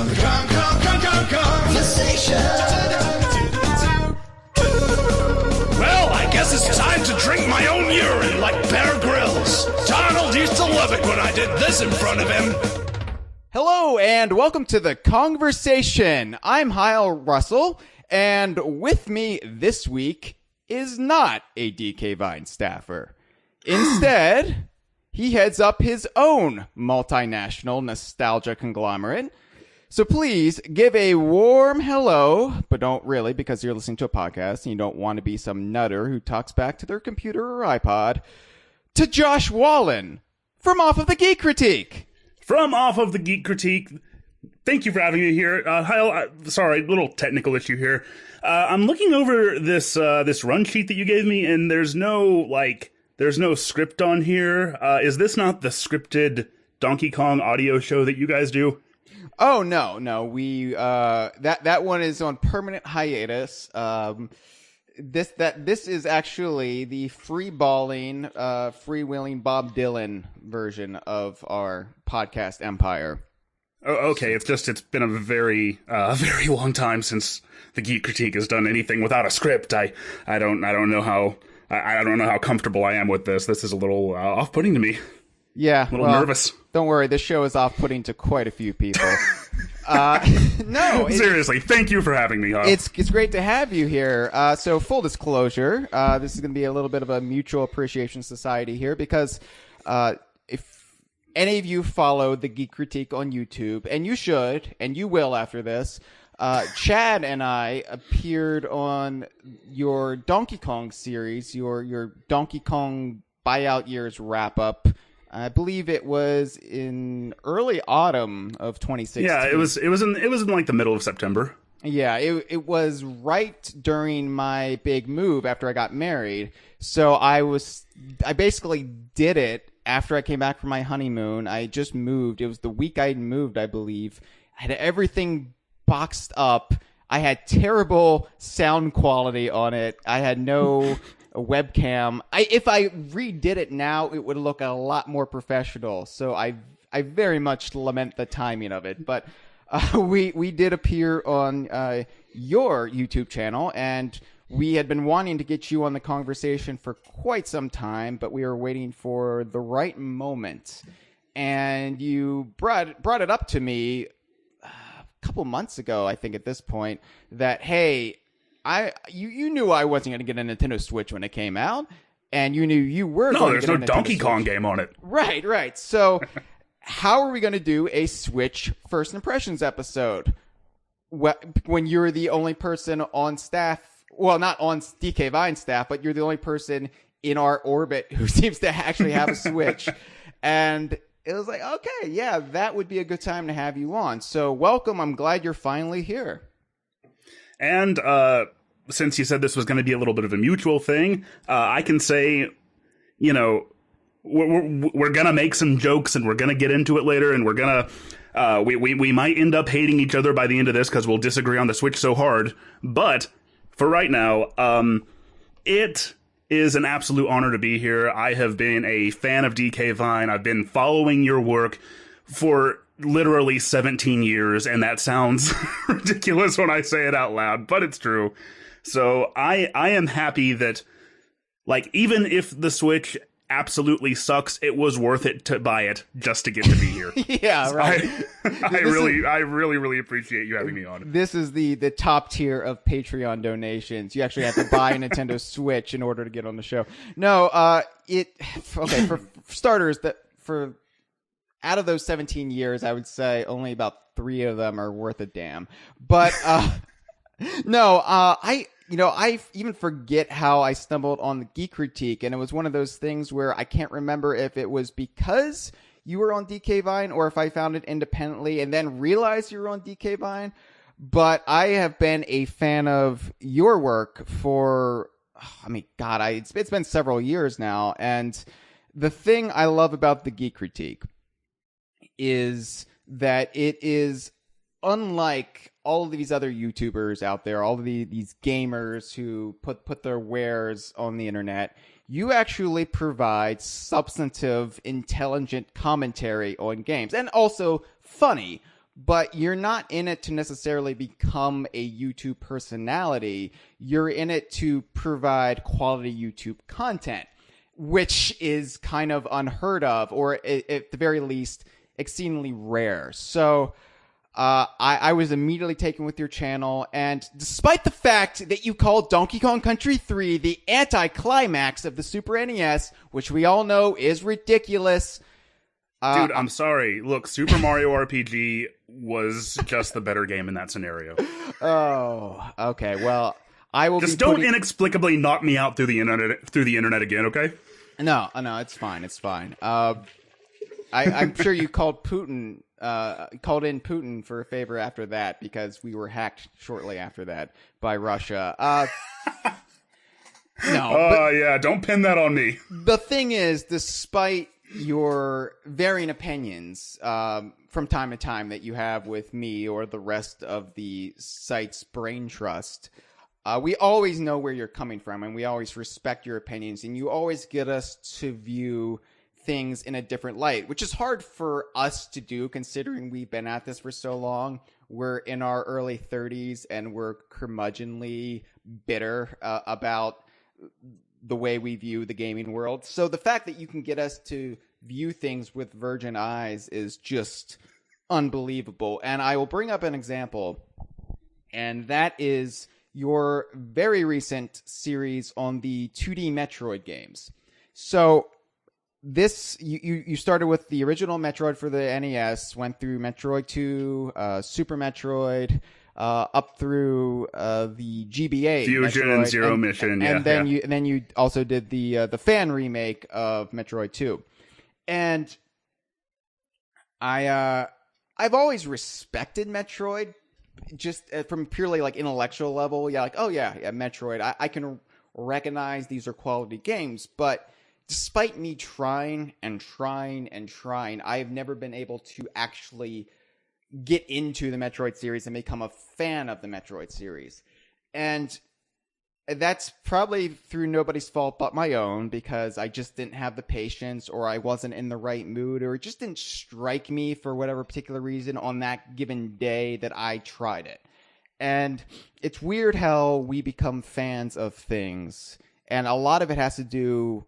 Kongversation. Well, I guess it's time to drink my own urine like Bear Grylls. Donald used to love it when I did this in front of him. Hello, and welcome to the Kongversation. I'm Hyle Russell, and with me this week is not a DK Vine staffer. Instead, he heads up his own multinational nostalgia conglomerate. So please give a warm hello, but don't really because you're listening to a podcast and you don't want to be some nutter who talks back to their computer or iPod, to Josh Wallen from Off of the Geek Critique. From Off of the Geek Critique, thank you for having me here. Hyle, sorry, little technical issue here. I'm looking over this run sheet that you gave me, and there's no script on here. Is this not the scripted Donkey Kong audio show that you guys do? Oh, no. We that one is on permanent hiatus. This is actually the freeballing, freewheeling Bob Dylan version of our podcast empire. Oh, okay. It's been a very long time since the Geek Critique has done anything without a script. I don't know how comfortable I am with this. This is a little off-putting to me. Yeah, a little nervous. Don't worry, this show is off-putting to quite a few people. No, seriously, thank you for having me, Hyle. It's great to have you here. So, full disclosure, this is going to be a little bit of a mutual appreciation society here because if any of you follow the Geek Critique on YouTube, and you should, and you will after this, Chad and I appeared on your Donkey Kong series, your Donkey Kong buyout years wrap-up. I believe it was in early autumn of 2016. Yeah, it was in like the middle of September. Yeah, it was right during my big move after I got married. So I basically did it after I came back from my honeymoon. I just moved. It was the week I moved, I believe. I had everything boxed up. I had terrible sound quality on it. I had no webcam. If I redid it now, it would look a lot more professional. So I very much lament the timing of it. But we did appear on your YouTube channel, and we had been wanting to get you on the conversation for quite some time, but we were waiting for the right moment. And you brought it up to me a couple months ago, I think at this point, that, hey, you knew I wasn't going to get a Nintendo Switch when it came out, and you knew you were going to get a Nintendo Switch. No, there's no Donkey Kong game on it. Right. So how are we going to do a Switch First Impressions episode when you're the only person on staff, well, not on DK Vine staff, but you're the only person in our orbit who seems to actually have a Switch? And it was like, okay, yeah, that would be a good time to have you on. So welcome. I'm glad you're finally here. And since you said this was going to be a little bit of a mutual thing, I can say, you know, we're going to make some jokes and we're going to get into it later, and we're going to we might end up hating each other by the end of this because we'll disagree on the Switch so hard. But for right now, it is an absolute honor to be here. I have been a fan of DK Vine. I've been following your work for literally 17 years, and that sounds ridiculous when I say it out loud, but it's true. So I am happy that, like, even if the Switch absolutely sucks, it was worth it to buy it just to get to be here. Yeah, right. I really appreciate you having me on. This is the top tier of Patreon donations. You actually have to buy a Nintendo Switch in order to get on the show. No, okay, for starters, out of those 17 years, I would say only about 3 of them are worth a damn. But no, I even forget how I stumbled on the Geek Critique, and it was one of those things where I can't remember if it was because you were on DK Vine or if I found it independently and then realized you were on DK Vine. But I have been a fan of your work for, it's been several years now. And the thing I love about the Geek Critique is that it is unlike all of these other YouTubers out there, all of these gamers who put their wares on the internet. You actually provide substantive, intelligent commentary on games, and also funny. but you're not in it to necessarily become a YouTube personality. You're in it to provide quality YouTube content, which is kind of unheard of, or at the very least, exceedingly rare. So I was immediately taken with your channel, and despite the fact that you called Donkey Kong Country 3 the anti-climax of the Super NES, which we all know is ridiculous... Dude, I'm sorry. Look, Super Mario RPG was just the better game in that scenario. Oh, okay. Well, I will just don't inexplicably knock me out through the internet again, okay? No, it's fine. It's fine. I'm sure you called in Putin for a favor after that because we were hacked shortly after that by Russia. No. Yeah, don't pin that on me. The thing is, despite your varying opinions from time to time that you have with me or the rest of the site's brain trust, we always know where you're coming from, and we always respect your opinions, and you always get us to view things in a different light, which is hard for us to do considering we've been at this for so long. We're in our early 30s, and we're curmudgeonly bitter about the way we view the gaming world. So the fact that you can get us to view things with virgin eyes is just unbelievable. And I will bring up an example, and that is your very recent series on the 2D Metroid games. So this, you started with the original Metroid for the NES, went through Metroid 2, Super Metroid, up through the GBA Fusion Metroid, and Zero Mission, and then you also did the fan remake of Metroid 2, and I've always respected Metroid, just from purely like intellectual level. Yeah, like Metroid. I can recognize these are quality games, but despite me trying, I have never been able to actually get into the Metroid series and become a fan of the Metroid series. And that's probably through nobody's fault but my own, because I just didn't have the patience, or I wasn't in the right mood, or it just didn't strike me for whatever particular reason on that given day that I tried it. And it's weird how we become fans of things, and a lot of it has to do,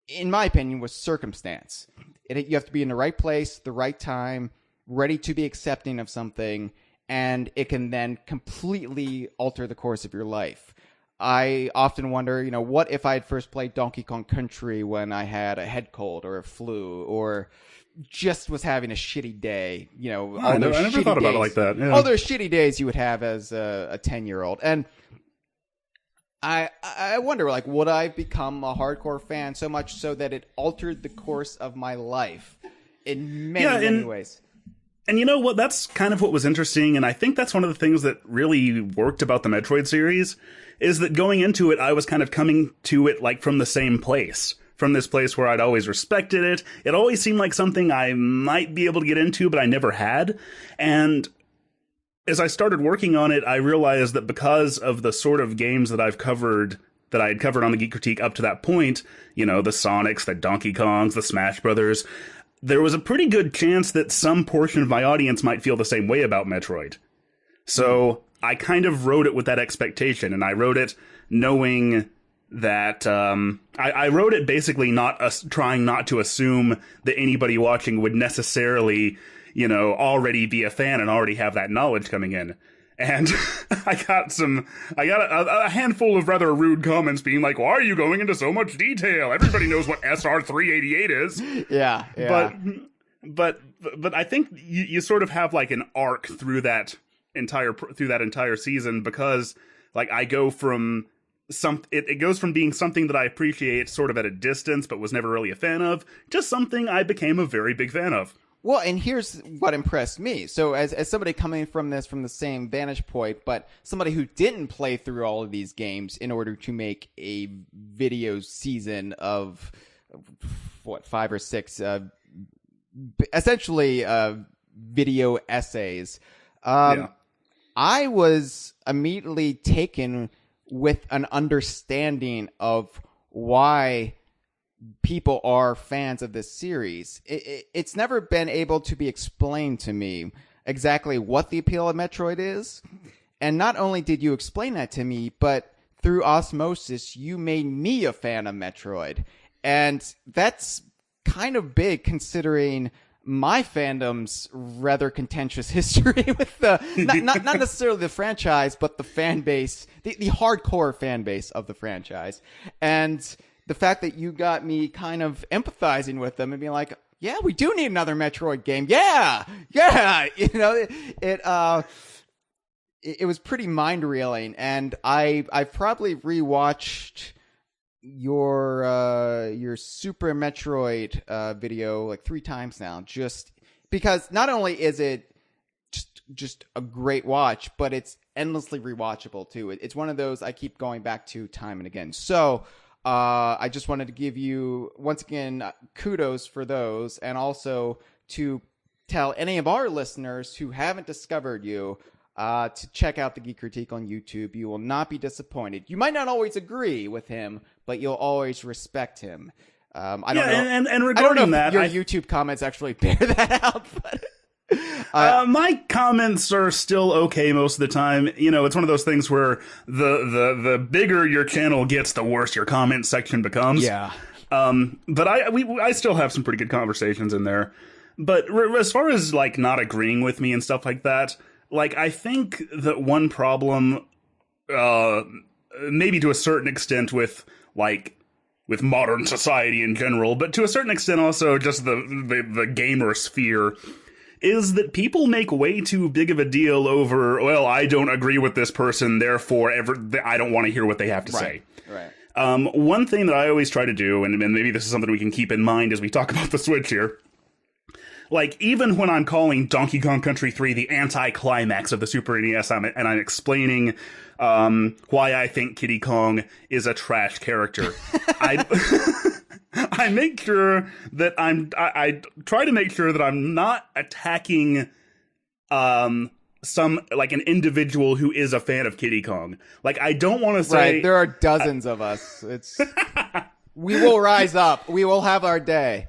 in my opinion, with circumstance. You have to be in the right place, the right time, ready to be accepting of something, and it can then completely alter the course of your life. I often wonder, what if I had first played Donkey Kong Country when I had a head cold or a flu, or just was having a shitty day, I never thought about it like that. Yeah. All those shitty days you would have as a 10-year-old. And I wonder, would I become a hardcore fan so much so that it altered the course of my life in many ways? And you know what? That's kind of what was interesting, and I think that's one of the things that really worked about the Metroid series, is that going into it, I was kind of coming to it from the same place. From this place where I'd always respected it. It always seemed like something I might be able to get into, but I never had. And as I started working on it, I realized that because of the sort of games that I had covered on the Geek Critique up to that point, the Sonics, the Donkey Kongs, the Smash Brothers, there was a pretty good chance that some portion of my audience might feel the same way about Metroid. So I kind of wrote it with that expectation, and I wrote it knowing that I wrote it basically trying not to assume that anybody watching would necessarily, already be a fan and already have that knowledge coming in. And I got a handful of rather rude comments being like, why are you going into so much detail? Everybody knows what SR388 is. Yeah. But I think you sort of have an arc through that entire season, because I go from it goes from being something that I appreciate sort of at a distance but was never really a fan of, just something I became a very big fan of. Well, and here's what impressed me. So as somebody coming from this from the same vantage point, but somebody who didn't play through all of these games in order to make a video season of 5 or 6 essentially video essays, I was immediately taken with an understanding of why people are fans of this series. It's never been able to be explained to me. exactly what the appeal of Metroid is. And not only did you explain that to me, but through osmosis, you made me a fan of Metroid. And that's kind of big considering my fandom's rather contentious history with the not necessarily the franchise, but the fan base, the hardcore fan base of the franchise. And the fact that you got me kind of empathizing with them and being like, yeah, we do need another Metroid game. Yeah. You know, it was pretty mind reeling. And I've probably rewatched your Super Metroid video like 3 times now, just because not only is it just a great watch, but it's endlessly rewatchable too. It's one of those I keep going back to time and again. So I just wanted to give you once again kudos for those, and also to tell any of our listeners who haven't discovered you to check out the Geek Critique on YouTube. You will not be disappointed. You might not always agree with him, but you'll always respect him. I don't know. And regarding I don't know that, if your YouTube comments actually bear that out. But my comments are still okay most of the time. You know, it's one of those things where the bigger your channel gets, the worse your comment section becomes. Yeah. But I still have some pretty good conversations in there. But as far as like not agreeing with me and stuff like that, like I think that one problem, maybe to a certain extent with modern society in general, but to a certain extent also just the gamer sphere, is that people make way too big of a deal over, well, I don't agree with this person, therefore I don't want to hear what they have to say. Right. One thing that I always try to do, and maybe this is something we can keep in mind as we talk about the Switch here, like, even when I'm calling Donkey Kong Country 3 the anti-climax of the Super NES, and I'm explaining why I think Kiddy Kong is a trash character, I make sure that I try to make sure that I'm not attacking some, like, an individual who is a fan of Kiddy Kong. Like, I don't want to say... Right, there are dozens of us. We will rise up. We will have our day.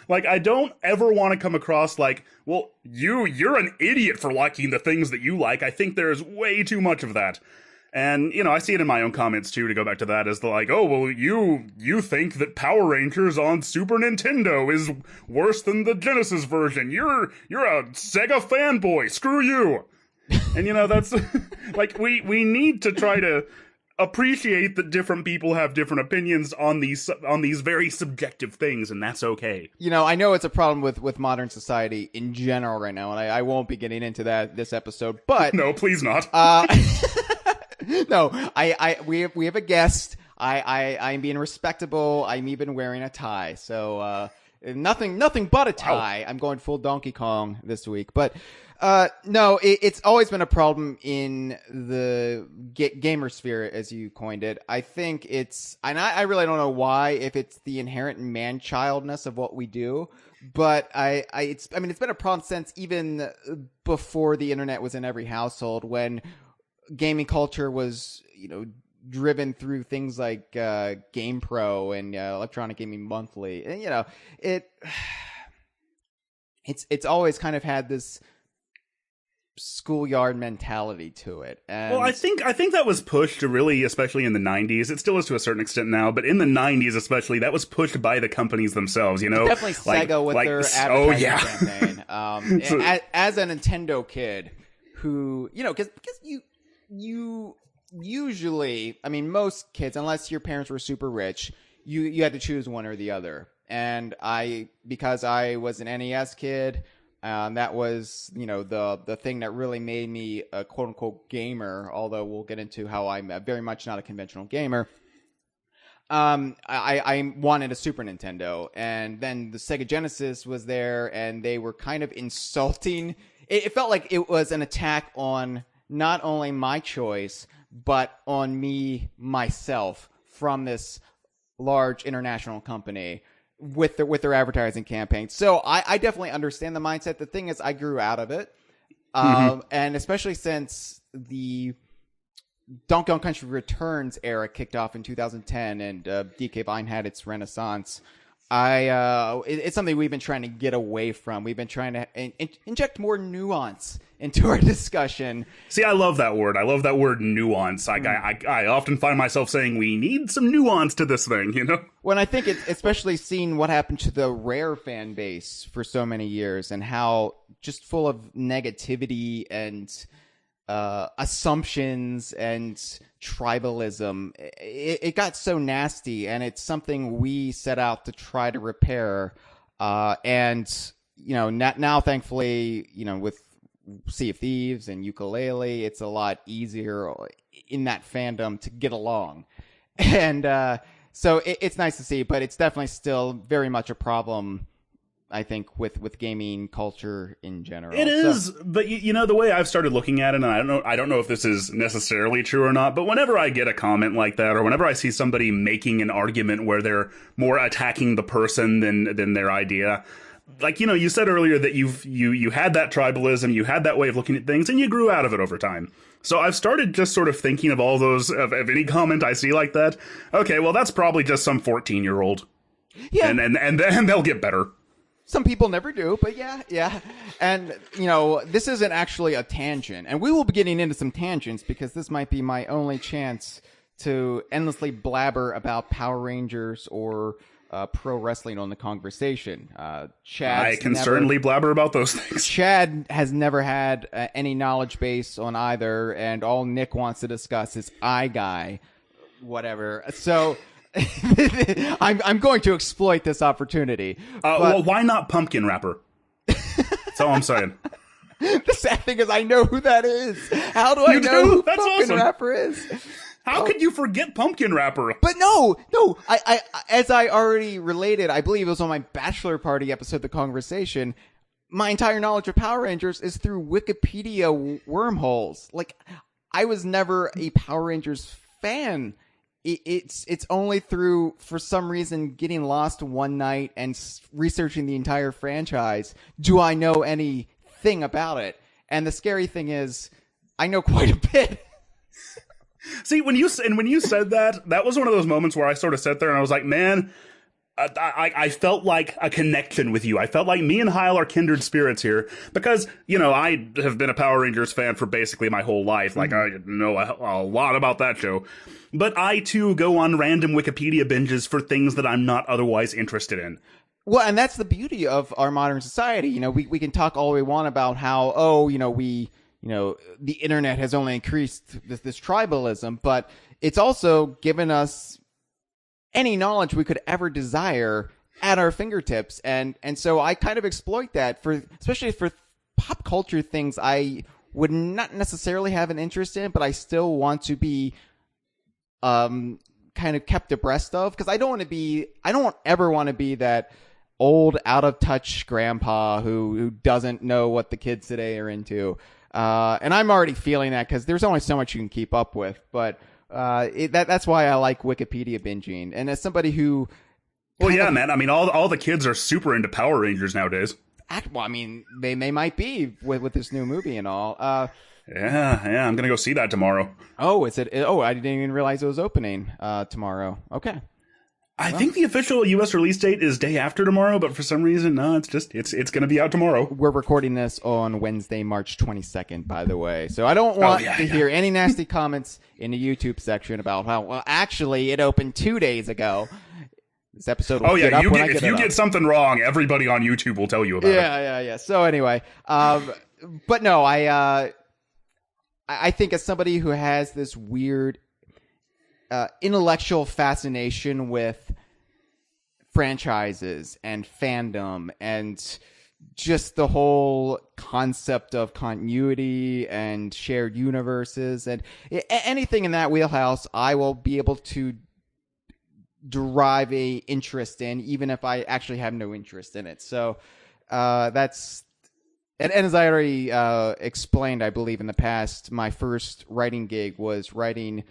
Like, I don't ever want to come across like, well, you're an idiot for liking the things that you like. I think there's way too much of that. And, you know, I see it in my own comments, too, to go back to that, as like, oh, well, you think that Power Rangers on Super Nintendo is worse than the Genesis version. You're a Sega fanboy. Screw you. And, you know, that's, like, we need to try to appreciate that different people have different opinions on these very subjective things, and that's okay. You know, I know it's a problem with modern society in general right now, and I won't be getting into that this episode, but... No, please not. No, we have a guest. I'm being respectable. I'm even wearing a tie, so nothing but a tie. Wow. I'm going full Donkey Kong this week, but no, it's always been a problem in the gamer sphere, as you coined it. I think it's, and I really don't know why, if it's the inherent man-childness of what we do, but it's been a problem since even before the internet was in every household, when gaming culture was, you know, driven through things like GamePro and Electronic Gaming Monthly, and you know, it's always kind of had this schoolyard mentality to it. And well, I think that was pushed really, especially in the 90s. It still is to a certain extent now, but in the 90s especially, that was pushed by the companies themselves, you know? Definitely Sega with their advertising campaign. As a Nintendo kid who, you know, because you usually, I mean, most kids, unless your parents were super rich, you had to choose one or the other. And because I was an NES kid, that was, you know, the thing that really made me a quote unquote gamer, although we'll get into how I'm very much not a conventional gamer. I wanted a Super Nintendo, and then the Sega Genesis was there, and they were kind of insulting. It felt like it was an attack on not only my choice, but on me, myself, from this large international company with their advertising campaign. So I definitely understand the mindset. The thing is, I grew out of it. And especially since the Donkey Kong Country Returns era kicked off in 2010 and DK Vine had its renaissance, It's something we've been trying to get away from. We've been trying to inject more nuance into our discussion. See, I love that word. I love that word nuance. I often find myself saying we need some nuance to this thing, you know? When I think it's especially seen what happened to the Rare fan base for so many years and how just full of negativity and assumptions and tribalism. It got so nasty, and it's something we set out to try to repair. And, you know, now thankfully, you know, with Sea of Thieves and Ukulele, it's a lot easier in that fandom to get along. And so it's nice to see, but it's definitely still very much a problem, I think, with gaming culture in general. It is, but you know, the way I've started looking at it, and I don't know if this is necessarily true or not, but whenever I get a comment like that, or whenever I see somebody making an argument where they're more attacking the person than their idea, like, you know, you said earlier that you had that tribalism, you had that way of looking at things, and you grew out of it over time. So I've started just sort of thinking of all those, of any comment I see like that. Okay, well, that's probably just some 14-year-old. Yeah. And they'll get better. Some people never do, but yeah. And, you know, this isn't actually a tangent. And we will be getting into some tangents because this might be my only chance to endlessly blabber about Power Rangers or pro wrestling on the Kongversation. I can certainly blabber about those things. Chad has never had any knowledge base on either, and all Nick wants to discuss is iGuy, whatever. So... I'm going to exploit this opportunity. Well, why not pumpkin wrapper? That's all I'm saying. The sad thing is I know who that is. How do I know who That's pumpkin awesome. wrapper is? How could you forget pumpkin wrapper? But no. I as I already related, I believe it was on my bachelor party episode, The Kongversation. My entire knowledge of Power Rangers is through Wikipedia wormholes. Like, I was never a Power Rangers fan. It's only through, for some reason, getting lost one night and researching the entire franchise do I know anything about it. And the scary thing is, I know quite a bit. See, when you said that, that was one of those moments where I sort of sat there and I was like, man, I felt like a connection with you. I felt like me and Hyle are kindred spirits here because, you know, I have been a Power Rangers fan for basically my whole life. Like, I know a lot about that show. But I, too, go on random Wikipedia binges for things that I'm not otherwise interested in. Well, and that's the beauty of our modern society. You know, we can talk all we want about how, the internet has only increased this tribalism, but it's also given us any knowledge we could ever desire at our fingertips. And so I kind of exploit that especially for pop culture things I would not necessarily have an interest in, but I still want to be kind of kept abreast of, because I don't ever want to be that old out of touch grandpa who doesn't know what the kids today are into. And I'm already feeling that because there's only so much you can keep up with, but that's why I like Wikipedia binging. And as somebody who, well, yeah, man. I mean, all the kids are super into Power Rangers nowadays. Well, I mean, they might be with this new movie and all. Yeah, I'm gonna go see that tomorrow. Oh, is it? Oh, I didn't even realize it was opening tomorrow. Okay. I think the official U.S. release date is day after tomorrow, but for some reason, no, it's going to be out tomorrow. We're recording this on Wednesday, March 22nd, by the way. So I don't want to hear any nasty comments in the YouTube section about how, well, actually, it opened 2 days ago. This episode will get up when I get it up. If you get something wrong, everybody on YouTube will tell you about it. Yeah. So anyway, but no, I think as somebody who has this weird intellectual fascination with franchises and fandom and just the whole concept of continuity and shared universes and anything in that wheelhouse, I will be able to derive a interest in, even if I actually have no interest in it. So that's, and as I already explained, I believe in the past, my first writing gig was writing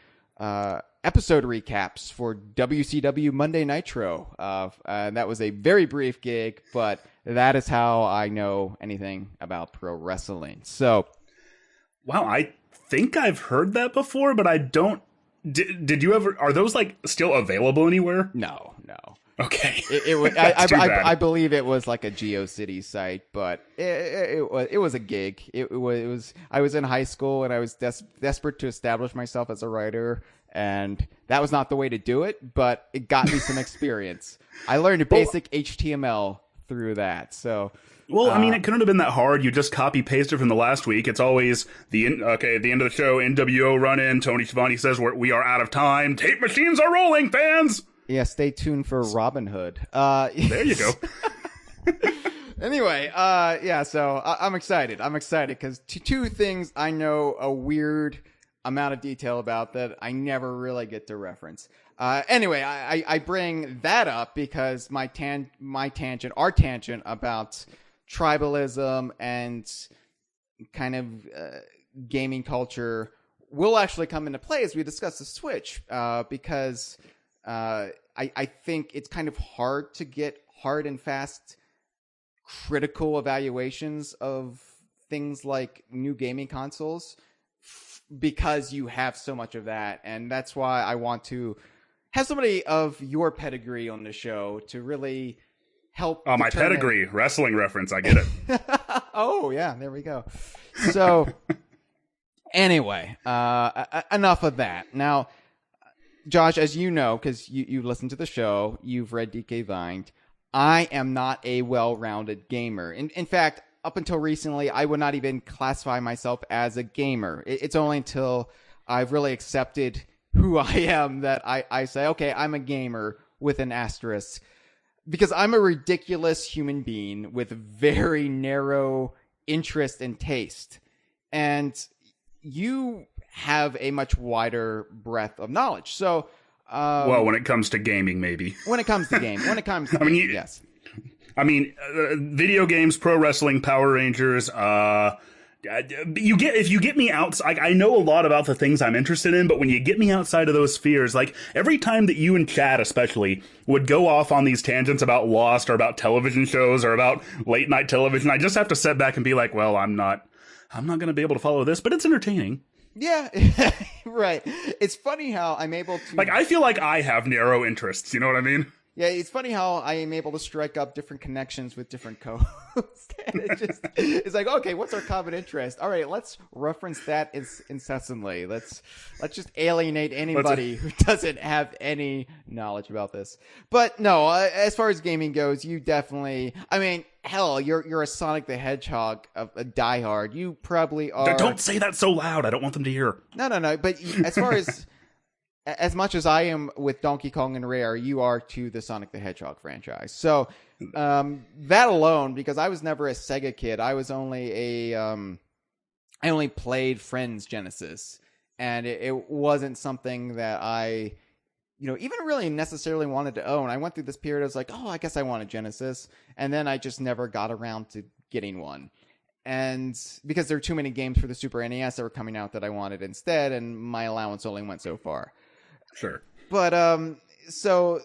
episode recaps for WCW Monday Nitro. That was a very brief gig, but that is how I know anything about pro wrestling. So, wow, I think I've heard that before, but I don't. Did you ever? Are those like still available anywhere? No. Okay. I believe it was like a GeoCities site, but it was a gig. It was. I was in high school and I was desperate to establish myself as a writer, and that was not the way to do it, but it got me some experience. I learned basic HTML through that. So. Well, I mean, it couldn't have been that hard. You just copy paste it from the last week. It's always at the end of the show, NWO run in. Tony Schiavone says we are out of time. Tape machines are rolling, fans. Yeah, stay tuned for Robin Hood. There you go. Anyway, so I'm excited. I'm excited because two things I know a weird amount of detail about that I never really get to reference. Anyway, I bring that up because our tangent about tribalism and kind of gaming culture will actually come into play as we discuss the Switch, because I think it's kind of hard to get hard and fast critical evaluations of things like new gaming consoles because you have so much of that. And that's why I want to have somebody of your pedigree on the show to really help. Oh, my pedigree, wrestling reference. I get it. Oh, yeah, there we go. So anyway, enough of that. Now, Josh, as you know, because you listened to the show, you've read DK Vined, I am not a well-rounded gamer. In fact, up until recently, I would not even classify myself as a gamer. It's only until I've really accepted who I am that I say, okay, I'm a gamer with an asterisk. Because I'm a ridiculous human being with very narrow interest and taste. And you have a much wider breadth of knowledge. So, well, when it comes to gaming, maybe. When it comes to yes. I mean, video games, pro wrestling, Power Rangers, if you get me out, I know a lot about the things I'm interested in, but when you get me outside of those spheres, like every time that you and Chad especially would go off on these tangents about Lost or about television shows or about late night television, I just have to sit back and be like, well, I'm not going to be able to follow this, but it's entertaining. Yeah, right. It's funny how I'm able to... Like, I feel like I have narrow interests, you know what I mean? Yeah, it's funny how I am able to strike up different connections with different co-hosts. It's like, okay, what's our common interest? All right, let's reference that incessantly. Let's just alienate anybody who doesn't have any knowledge about this. But no, as far as gaming goes, you definitely, I mean, hell, you're a Sonic the Hedgehog, a diehard. You probably are. Don't say that so loud. I don't want them to hear. No. But as far as much as I am with Donkey Kong and Rare, you are to the Sonic the Hedgehog franchise. So that alone, because I was never a Sega kid, I only played Friends Genesis, and it wasn't something that I, even really necessarily wanted to own. I went through this period. I was like, oh, I guess I want a Genesis, and then I just never got around to getting one. And because there were too many games for the Super NES that were coming out that I wanted instead, and my allowance only went so far. Sure. But so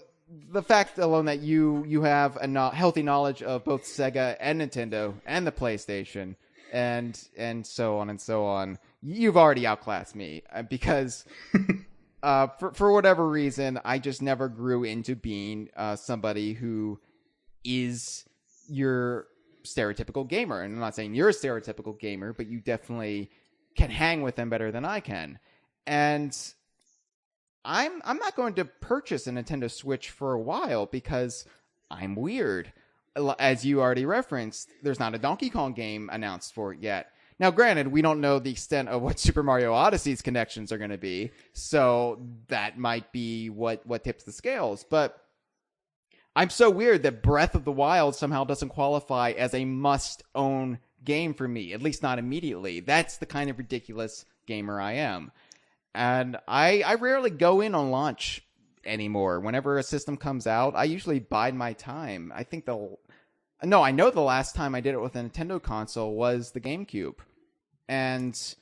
the fact alone that you have a healthy knowledge of both Sega and Nintendo and the PlayStation and so on and so on, you've already outclassed me because for whatever reason, I just never grew into being somebody who is your stereotypical gamer. And I'm not saying you're a stereotypical gamer, but you definitely can hang with them better than I can. And I'm not going to purchase a Nintendo Switch for a while because I'm weird. As you already referenced, there's not a Donkey Kong game announced for it yet. Now, granted, we don't know the extent of what Super Mario Odyssey's connections are going to be, so that might be what tips the scales. But I'm so weird that Breath of the Wild somehow doesn't qualify as a must-own game for me, at least not immediately. That's the kind of ridiculous gamer I am. And I rarely go in on launch anymore. Whenever a system comes out, I usually bide my time. I know the last time I did it with a Nintendo console was the GameCube. And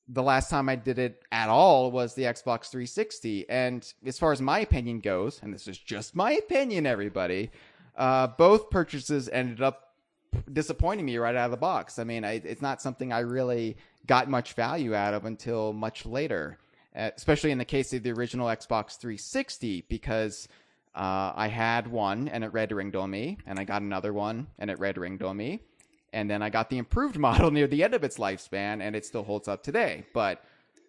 the last time I did it at all was the Xbox 360. And as far as my opinion goes, and this is just my opinion, everybody, both purchases ended up disappointing me right out of the box. I mean, it's not something I really got much value out of until much later. Especially in the case of the original Xbox 360, because I had one, and it red ringed on me, and I got another one, and it red ringed on me, and then I got the improved model near the end of its lifespan, and it still holds up today. But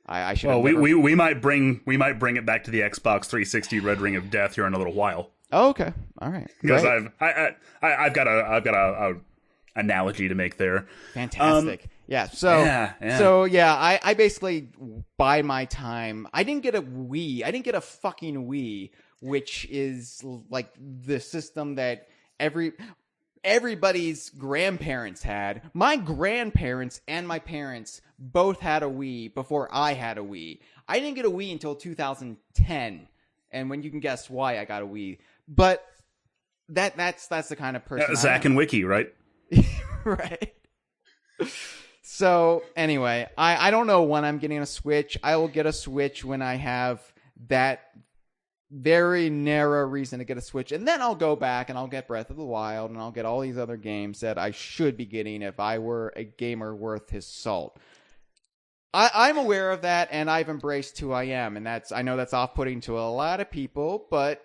I should. Well, we might bring it back to the Xbox 360 Red Ring of Death here in a little while. Oh, okay, all right. Because I've got a analogy to make there. Fantastic. I basically buy my time. I didn't get a Wii. I didn't get a fucking Wii, which is like the system that everybody's grandparents had. My grandparents and my parents both had a Wii before I had a Wii. I didn't get a Wii until 2010, and when you can guess why I got a Wii. But that's the kind of person. Zach and Wiki, right? Right. So anyway, I don't know when I'm getting a Switch. I will get a Switch when I have that very narrow reason to get a Switch, and then I'll go back and I'll get Breath of the Wild, and I'll get all these other games that I should be getting if I were a gamer worth his salt. I'm aware of that, and I've embraced who I am, and I know that's off-putting to a lot of people, but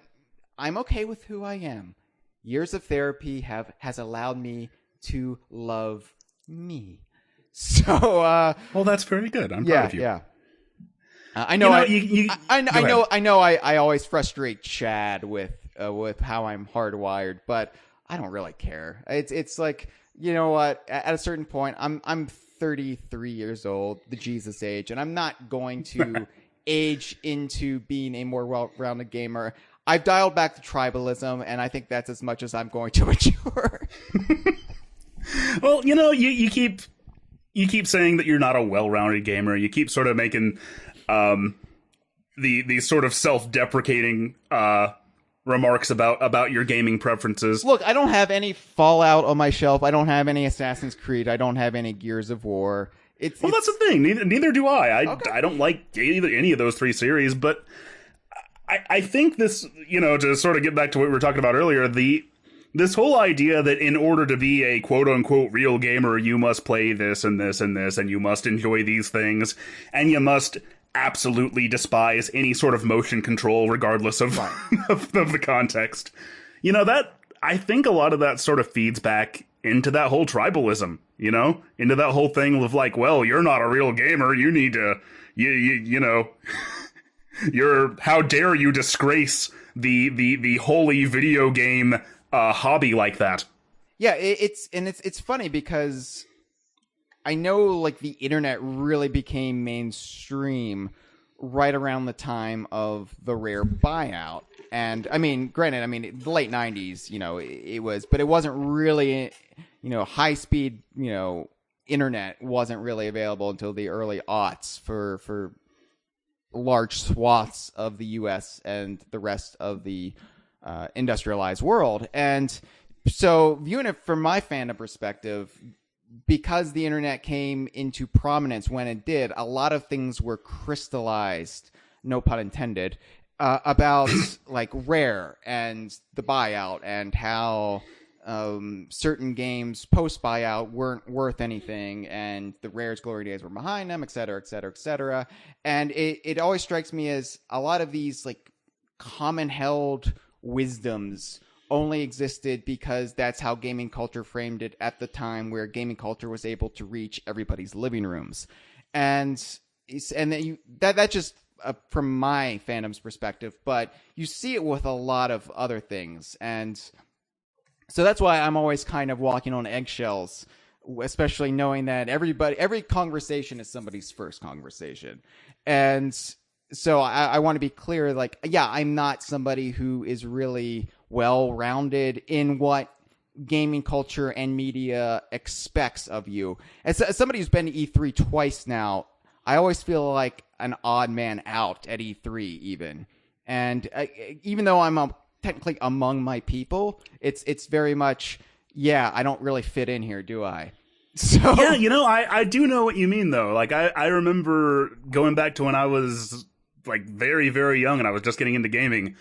I'm okay with who I am. Years of therapy has allowed me to love me. So, well, that's very good. I'm proud of you. Yeah. I know. I know. I always frustrate Chad with how I'm hardwired, but I don't really care. It's like, you know what? At a certain point, I'm 33 years old, the Jesus age, and I'm not going to age into being a more well-rounded gamer. I've dialed back the tribalism, and I think that's as much as I'm going to endure. Well, you keep saying that you're not a well-rounded gamer. You keep sort of making these sort of self-deprecating remarks about your gaming preferences. Look, I don't have any Fallout on my shelf. I don't have any Assassin's Creed. I don't have any Gears of War. That's the thing. Neither do I. I don't like any of those three series, but I think this, to sort of get back to what we were talking about earlier, this whole idea that in order to be a quote-unquote real gamer, you must play this and this and this, and you must enjoy these things, and you must absolutely despise any sort of motion control regardless of, of the context. I think a lot of that sort of feeds back into that whole tribalism, into that whole thing of like, well, you're not a real gamer, you need to, how dare you disgrace the holy video game hobby like that. Yeah, it's funny because I know like the internet really became mainstream right around the time of the Rare buyout. And I mean, granted, the late 90s, it was, but it wasn't really, high speed, internet wasn't really available until the early aughts for large swaths of the US and the rest of the industrialized world. And so viewing it from my fandom perspective, because the internet came into prominence when it did, a lot of things were crystallized, no pun intended, about like Rare and the buyout and how certain games post buyout weren't worth anything and the Rare's glory days were behind them, et cetera, et cetera, et cetera. And it always strikes me as a lot of these like common held wisdoms only existed because that's how gaming culture framed it at the time, where gaming culture was able to reach everybody's living rooms. And that just from my fandom's perspective, but you see it with a lot of other things. And so that's why I'm always kind of walking on eggshells, especially knowing that every conversation is somebody's first conversation. And so I want to be clear, like, yeah, I'm not somebody who is really well-rounded in what gaming culture and media expects of you. As somebody who's been to E3 twice now, I always feel like an odd man out at E3 even. And even though I'm technically among my people, it's very much, yeah, I don't really fit in here, do I? So yeah, I do know what you mean, though. Like, I remember going back to when I was like very, very young and I was just getting into gaming.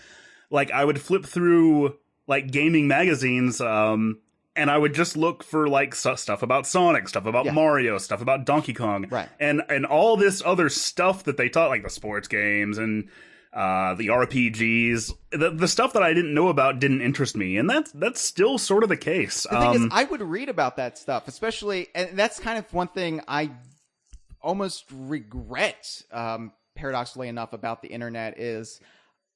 Like, I would flip through like gaming magazines, and I would just look for like stuff about Sonic, stuff about Mario, stuff about Donkey Kong, right? And all this other stuff that they taught, like the sports games and the RPGs, the stuff that I didn't know about didn't interest me, and that's still sort of the case. The thing is, I would read about that stuff, especially, and that's kind of one thing I almost regret, paradoxically enough, about the internet is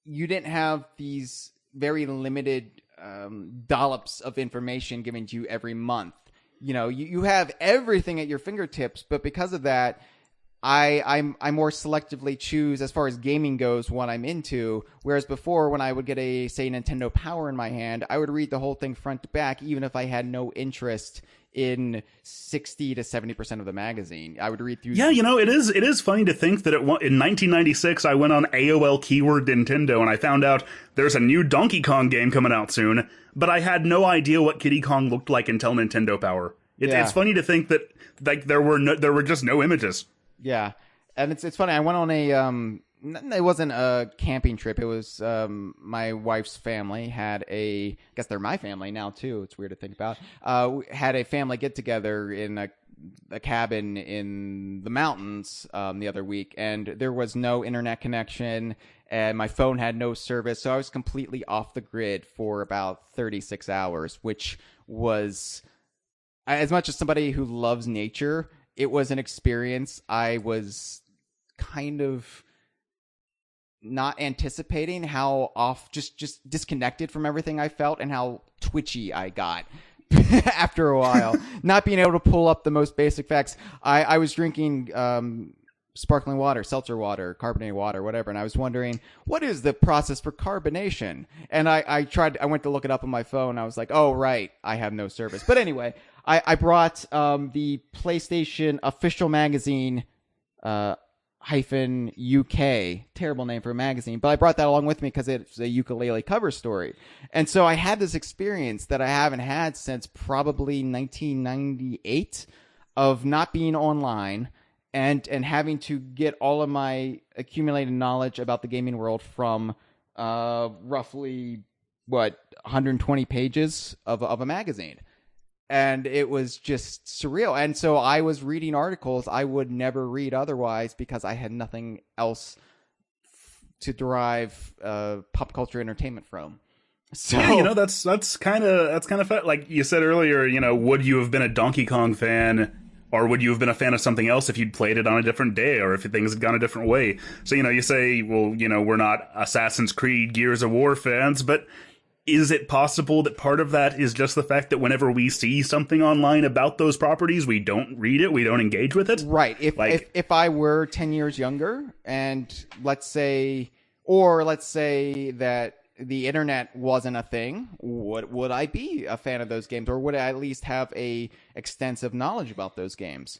you didn't have these very limited dollops of information given to you every month. You know, you have everything at your fingertips, but because of that, I more selectively choose, as far as gaming goes, what I'm into. Whereas before, when I would get a, say, Nintendo Power in my hand, I would read the whole thing front to back, even if I had no interest in 60 to 70% of the magazine. I would read through. Yeah, you know, it is funny to think that in 1996, I went on AOL keyword Nintendo and I found out there's a new Donkey Kong game coming out soon, but I had no idea what Kiddy Kong looked like until Nintendo Power. It's funny to think that like there were just no images. Yeah, and it's funny. I went on it wasn't a camping trip. It was my wife's family had I guess they're my family now too. It's weird to think about. Had a family get together in a cabin in the mountains the other week, and there was no internet connection, and my phone had no service, so I was completely off the grid for about 36 hours, which was, as much as somebody who loves nature, it was an experience I was kind of not anticipating how just disconnected from everything I felt and how twitchy I got after a while. Not being able to pull up the most basic facts. I was drinking sparkling water, seltzer water, carbonated water, whatever, and I was wondering, what is the process for carbonation? And I went to look it up on my phone. I was like, oh, right, I have no service. But anyway, I brought the PlayStation official magazine hyphen UK, terrible name for a magazine, but I brought that along with me because it's a ukulele cover story. And so I had this experience that I haven't had since probably 1998 of not being online and having to get all of my accumulated knowledge about the gaming world from roughly 120 pages of a magazine. And it was just surreal. And so I was reading articles I would never read otherwise because I had nothing else to derive pop culture entertainment from. So yeah, you know, that's kind of fun. Like you said earlier, you know, would you have been a Donkey Kong fan, or would you have been a fan of something else if you'd played it on a different day, or if things had gone a different way? So, you know, you say, well, you know, we're not Assassin's Creed, Gears of War fans, but is it possible that part of that is just the fact that whenever we see something online about those properties, we don't read it, we don't engage with it? Right. If I were 10 years younger, and let's say that the internet wasn't a thing, would I be a fan of those games, or would I at least have a extensive knowledge about those games?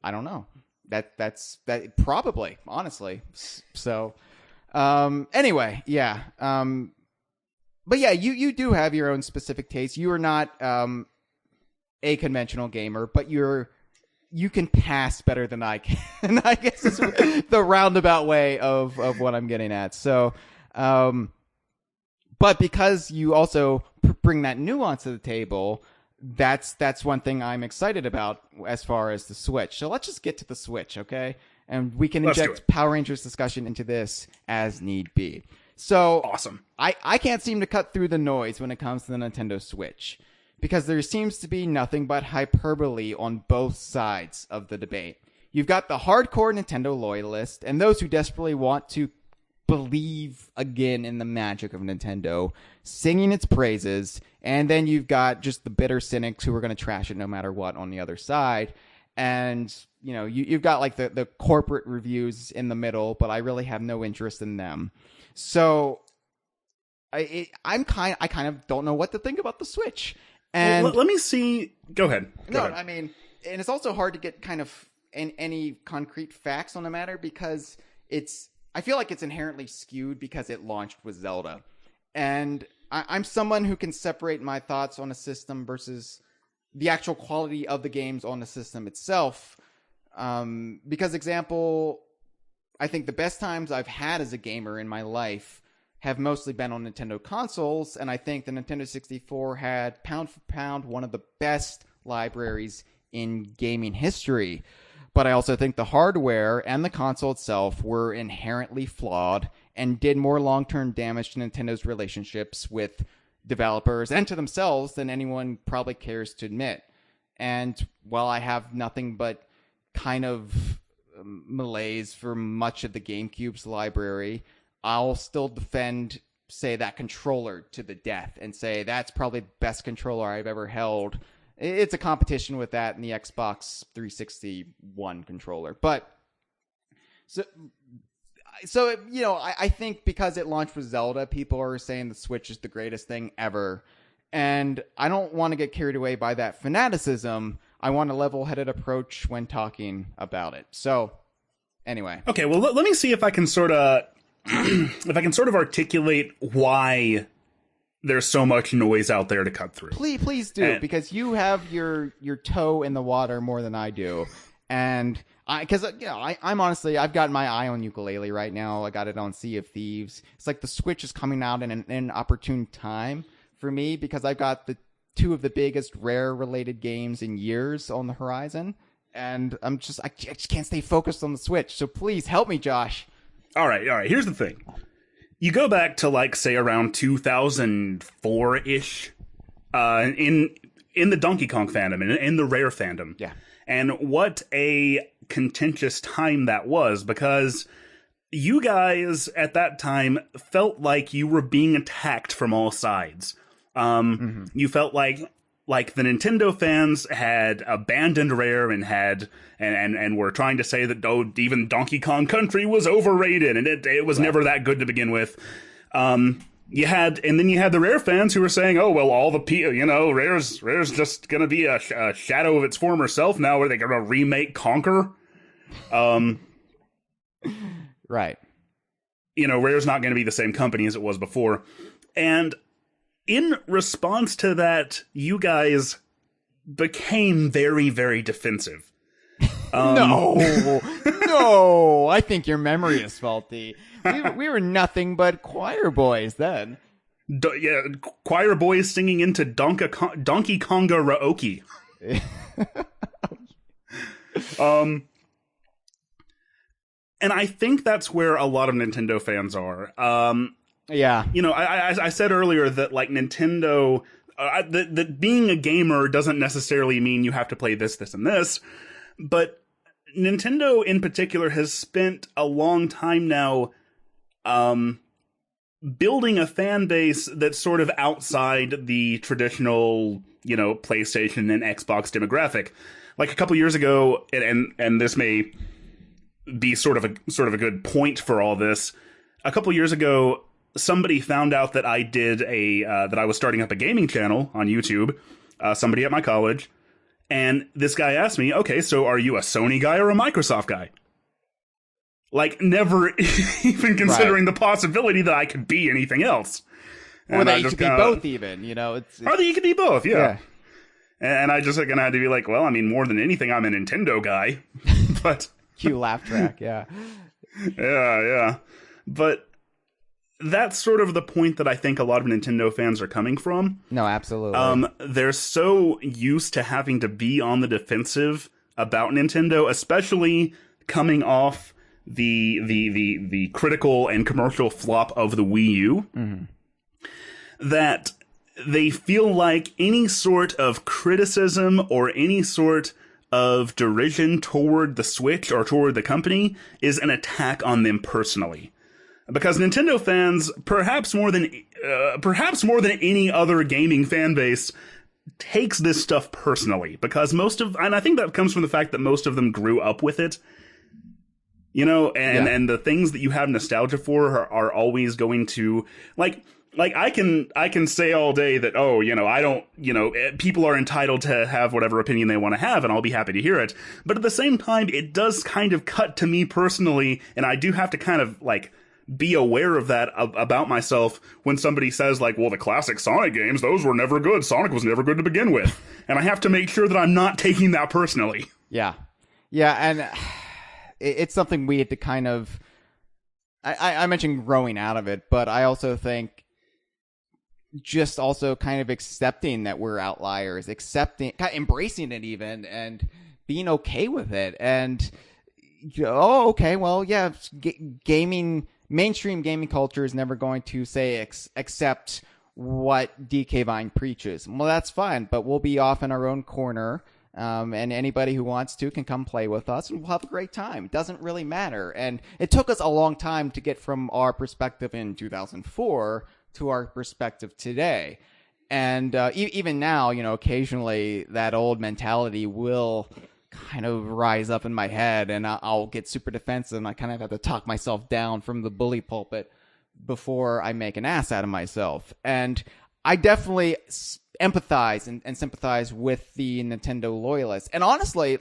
I don't know. That's probably, honestly. So anyway, yeah. But yeah, you do have your own specific taste. You are not a conventional gamer, but you can pass better than I can. I guess is the roundabout way of what I'm getting at. So, but because you also bring that nuance to the table, that's one thing I'm excited about as far as the Switch. So let's just get to the Switch, okay? And we can inject Power Rangers discussion into this as need be. So awesome. I can't seem to cut through the noise when it comes to the Nintendo Switch, because there seems to be nothing but hyperbole on both sides of the debate. You've got the hardcore Nintendo loyalists and those who desperately want to believe again in the magic of Nintendo, singing its praises, and then you've got just the bitter cynics who are going to trash it no matter what on the other side. And, you know, you've got like the corporate reviews in the middle, but I really have no interest in them. So I kind of don't know what to think about the Switch. And well, let me see. Go ahead. Go ahead. I mean, and it's also hard to get kind of any concrete facts on the matter because I feel like it's inherently skewed because it launched with Zelda. And I'm someone who can separate my thoughts on a system versus the actual quality of the games on the system itself. Because example, I think the best times I've had as a gamer in my life have mostly been on Nintendo consoles, and I think the Nintendo 64 had, pound for pound, one of the best libraries in gaming history. But I also think the hardware and the console itself were inherently flawed and did more long-term damage to Nintendo's relationships with developers and to themselves than anyone probably cares to admit. And while I have nothing but kind of malaise for much of the GameCube's library, I'll still defend, say, that controller to the death and say that's probably the best controller I've ever held. It's a competition with that and the Xbox 360 One controller. But so you know, I think because it launched with Zelda, people are saying the Switch is the greatest thing ever. And I don't want to get carried away by that fanaticism. I want a level-headed approach when talking about it. So, anyway. Okay, well, let me see if I can sort of articulate why there's so much noise out there to cut through. Please do, because you have your toe in the water more than I do. And I'm honestly, I've got my eye on ukulele right now. I got it on Sea of Thieves. It's like the Switch is coming out in an opportune time for me because I've got the two of the biggest Rare related games in years on the horizon. And I just can't stay focused on the Switch. So please help me, Josh. All right. Here's the thing. You go back to, like, say, around 2004-ish, in the Donkey Kong fandom, in the Rare fandom. Yeah. And what a contentious time that was, because you guys at that time felt like you were being attacked from all sides. You felt like the Nintendo fans had abandoned Rare and were trying to say that even Donkey Kong Country was overrated and it was never that good to begin with. You had the Rare fans who were saying, oh, well, all the Rare's just gonna be a shadow of its former self now. Are they gonna remake Conker? Right. Rare's not gonna be the same company as it was before. And in response to that, you guys became very, very defensive. No, I think your memory is faulty. We were nothing but choir boys then. Choir boys singing into Donkey Konga Raoki. And I think that's where a lot of Nintendo fans are. Yeah. I said earlier that, like, Nintendo, that being a gamer doesn't necessarily mean you have to play this, and this. But Nintendo in particular has spent a long time now building a fan base that's sort of outside the traditional, PlayStation and Xbox demographic. Like a couple years ago, and this may be sort of a good point for all this. A couple years ago, somebody found out that I did that I was starting up a gaming channel on YouTube. Somebody at my college. And this guy asked me, okay, so are you a Sony guy or a Microsoft guy? Like, never even considering the possibility that I could be anything else. Or that you could be both even, Or that you could be both, yeah. And I just had to be like, well, I mean, more than anything, I'm a Nintendo guy. But cue laugh track, yeah. Yeah. But that's sort of the point that I think a lot of Nintendo fans are coming from. No, absolutely. They're so used to having to be on the defensive about Nintendo, especially coming off the critical and commercial flop of the Wii U, that they feel like any sort of criticism or any sort of derision toward the Switch or toward the company is an attack on them personally. Because Nintendo fans, perhaps more than any other gaming fan base, takes this stuff personally. Because and I think that comes from the fact that most of them grew up with it. And the things that you have nostalgia for are always going to, like I can say all day that, I don't, people are entitled to have whatever opinion they want to have, and I'll be happy to hear it. But at the same time, it does kind of cut to me personally, and I do have to kind of, like, be aware of that about myself when somebody says, like, well, the classic Sonic games, those were never good. Sonic was never good to begin with. And I have to make sure that I'm not taking that personally. Yeah, and it's something we had to kind of... I mentioned growing out of it, but I also think just also kind of accepting that we're outliers, embracing it even, and being okay with it. And, okay, well, yeah, gaming mainstream gaming culture is never going to say accept what DK Vine preaches. Well, that's fine, but we'll be off in our own corner. And anybody who wants to can come play with us, and we'll have a great time. It doesn't really matter. And it took us a long time to get from our perspective in 2004 to our perspective today. And even now, occasionally that old mentality will kind of rise up in my head, and I'll get super defensive, and I kind of have to talk myself down from the bully pulpit before I make an ass out of myself. And I definitely empathize and sympathize with the Nintendo loyalists. And honestly,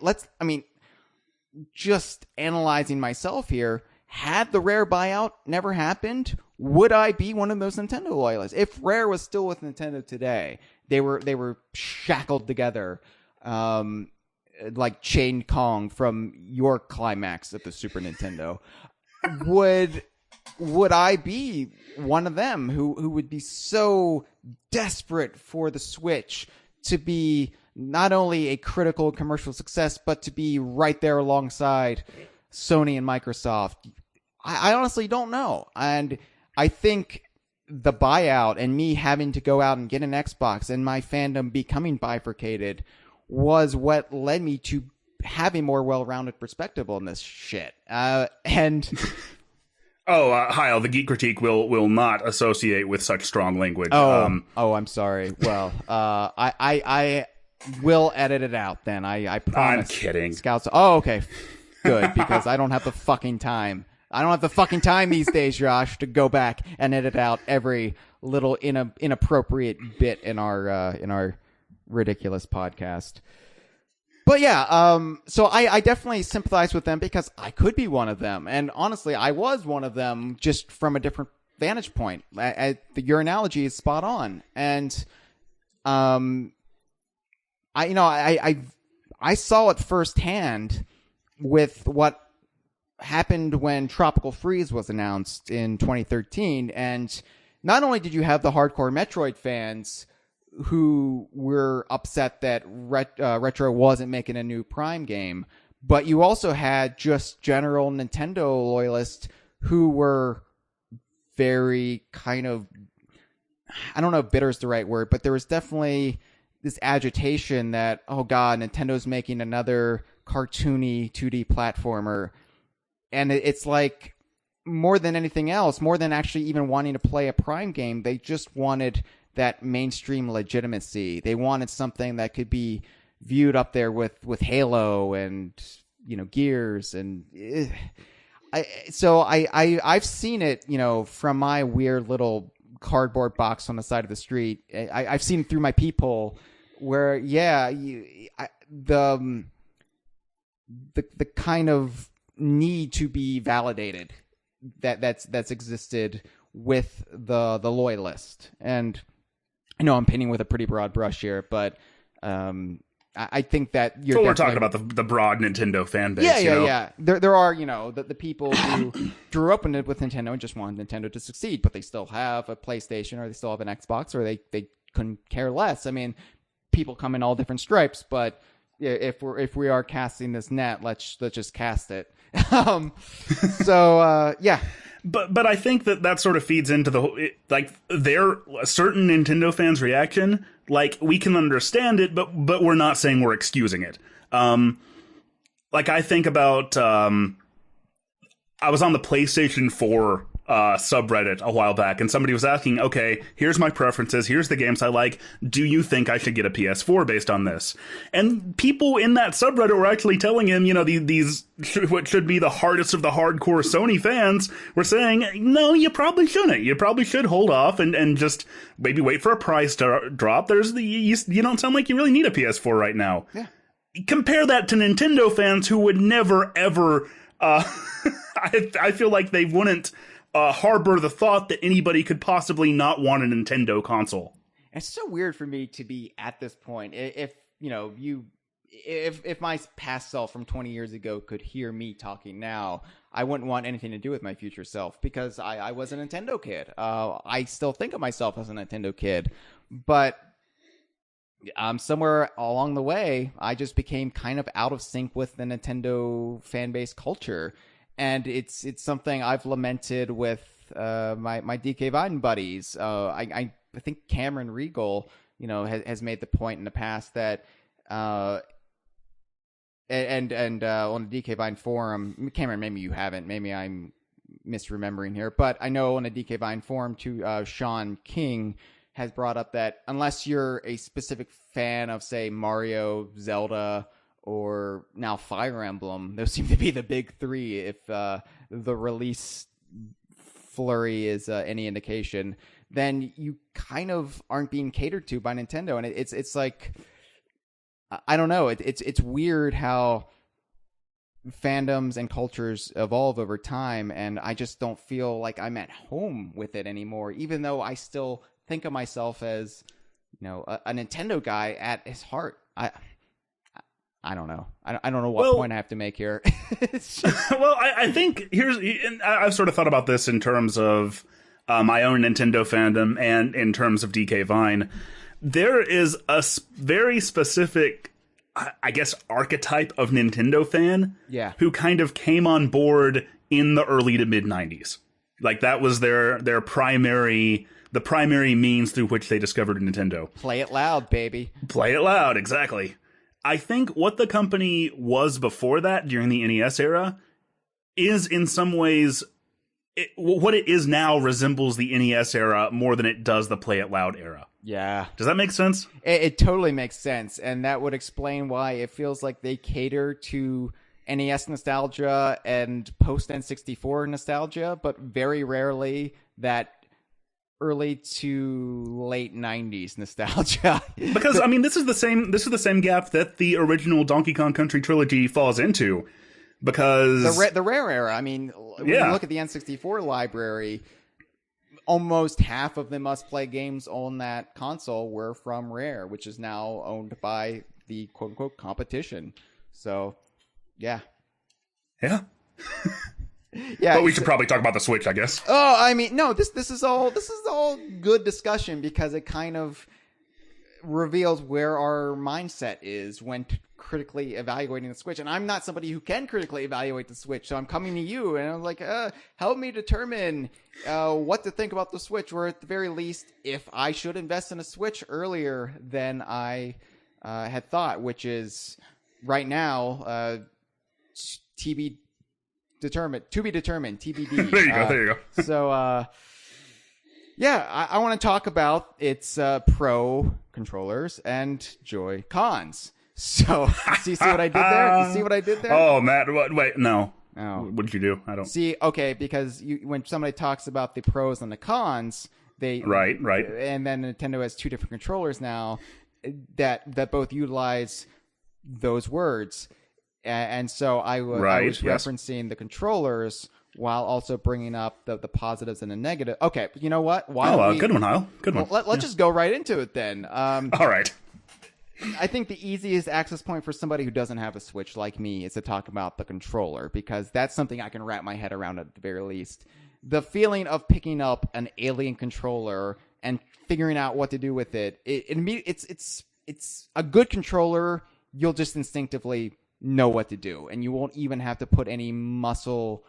just analyzing myself here, had the Rare buyout never happened, would I be one of those Nintendo loyalists? If Rare was still with Nintendo today, they were shackled together, like Chain Kong from your climax at the Super Nintendo, would I be one of them who would be so desperate for the Switch to be not only a critical commercial success, but to be right there alongside Sony and Microsoft? I honestly don't know. And I think the buyout and me having to go out and get an Xbox and my fandom becoming bifurcated was what led me to have a more well-rounded perspective on this shit. And... Hyle, the Geek Critique will not associate with such strong language. I'm sorry. Well, I will edit it out then. I promise. I'm kidding. Scouts. Oh, okay. Good, because I don't have the fucking time. I don't have the fucking time these days, Josh, to go back and edit out every little inappropriate bit in our ridiculous podcast. But yeah, so I definitely sympathize with them because I could be one of them. And honestly, I was one of them just from a different vantage point. Your analogy is spot on. And I saw it firsthand with what happened when Tropical Freeze was announced in 2013. And not only did you have the hardcore Metroid fans who were upset that Retro wasn't making a new Prime game, but you also had just general Nintendo loyalists who were very kind of, I don't know if bitter is the right word, but there was definitely this agitation that, oh god, Nintendo's making another cartoony 2D platformer. And it's like, more than anything else, more than actually even wanting to play a Prime game, they just wanted that mainstream legitimacy. They wanted something that could be viewed up there with Halo and Gears, and I've seen it from my weird little cardboard box on the side of the street. I've seen it through my peephole where the kind of need to be validated that's existed with the loyalist. And I know I'm painting with a pretty broad brush here, but I think that you're. So we're talking about the broad Nintendo fan base. Yeah. There are the people who grew up with Nintendo and just want Nintendo to succeed, but they still have a PlayStation or they still have an Xbox, or they couldn't care less. I mean, people come in all different stripes, but if we are casting this net, let's just cast it. Yeah. But I think that sort of feeds into their certain Nintendo fans' reaction. Like, we can understand it, but we're not saying we're excusing it. I think about I was on the PlayStation 4 subreddit a while back, and somebody was asking, okay, here's my preferences, here's the games I like, do you think I should get a PS4 based on this? And people in that subreddit were actually telling him, these what should be the hardest of the hardcore Sony fans were saying, no, you probably shouldn't. You probably should hold off and just maybe wait for a price to drop. You don't sound like you really need a PS4 right now. Yeah. Compare that to Nintendo fans who would never, ever, I feel like they wouldn't harbor the thought that anybody could possibly not want a Nintendo console. It's so weird for me to be at this point. If my past self from 20 years ago could hear me talking now, I wouldn't want anything to do with my future self because I was a Nintendo kid. I still think of myself as a Nintendo kid, but somewhere along the way, I just became kind of out of sync with the Nintendo fan base culture. and it's something I've lamented with my DK Vine buddies. I think Cameron Regal, has made the point in the past that and on the DK Vine forum, Cameron, maybe you haven't, maybe I'm misremembering here, but I know on the DK Vine forum too, Sean King has brought up that unless you're a specific fan of, say, Mario, Zelda, or now Fire Emblem, those seem to be the big three if the release flurry is any indication, then you kind of aren't being catered to by Nintendo. And it's like, I don't know, it's weird how fandoms and cultures evolve over time, and I just don't feel like I'm at home with it anymore, even though I still think of myself as, a Nintendo guy at his heart. I don't know. I don't know what point I have to make here. Well, I think I've sort of thought about this in terms of my own Nintendo fandom and in terms of DK Vine. There is a very specific, I guess, archetype of Nintendo fan who kind of came on board in the early to mid 90s. Like that was the primary means through which they discovered Nintendo. Play it loud, baby. Play it loud, exactly. I think what the company was before that, during the NES era, is in some ways, what it is now resembles the NES era more than it does the Play It Loud era. Yeah. Does that make sense? It totally makes sense, and that would explain why it feels like they cater to NES nostalgia and post-N64 nostalgia, but very rarely that early to late 90s nostalgia. Because this is the same gap that the original Donkey Kong Country trilogy falls into, because the Rare era, when you look at the N64 library, almost half of the must-play games on that console were from Rare, which is now owned by the quote-unquote competition. So, yeah. Yeah. But we should probably talk about the Switch, I guess. Oh, no, this is all good discussion, because it kind of reveals where our mindset is when critically evaluating the Switch. And I'm not somebody who can critically evaluate the Switch, so I'm coming to you and I'm like, help me determine what to think about the Switch, or at the very least, if I should invest in a Switch earlier than I had thought, which is right now to be determined, TBD. There you go. So, I want to talk about its Pro controllers and Joy Cons. So, see what I did there? You see what I did there? Oh, Matt, wait, no. Oh. What did you do? I don't see. Okay, because when somebody talks about the pros and the cons, right, and then Nintendo has two different controllers now that both utilize those words. And so I was referencing the controllers while also bringing up the positives and the negative. Okay, you know what? Good one, Hyle. Good one. Let's just go right into it then. All right. I think the easiest access point for somebody who doesn't have a Switch like me is to talk about the controller, because that's something I can wrap my head around at the very least. The feeling of picking up an alien controller and figuring out what to do with it. It's a good controller. You'll just instinctively know what to do, and you won't even have to put any muscle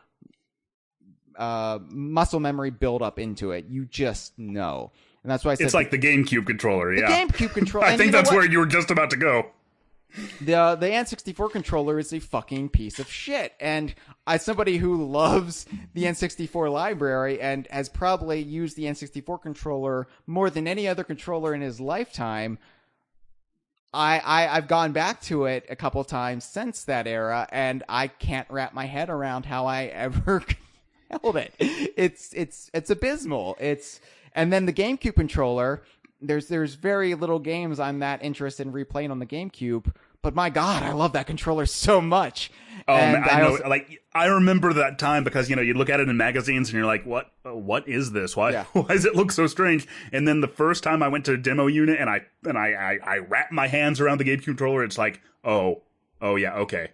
memory build up into it. You just know. And that's why I said it's like the GameCube controller. The GameCube controller. I think that's where you were just about to go. The N64 controller is a fucking piece of shit. And as somebody who loves the N64 library and has probably used the N64 controller more than any other controller in his lifetime, I've gone back to it a couple times since that era, and I can't wrap my head around how I ever held it. It's abysmal. And then the GameCube controller, there's very little games I'm that interested in replaying on the GameCube, but my God, I love that controller so much. Oh, man, I know. I remember that time because, you look at it in magazines and you're like, what is this? Why does it look so strange? And then the first time I went to a demo unit and I wrapped my hands around the GameCube controller, it's like, oh yeah, okay.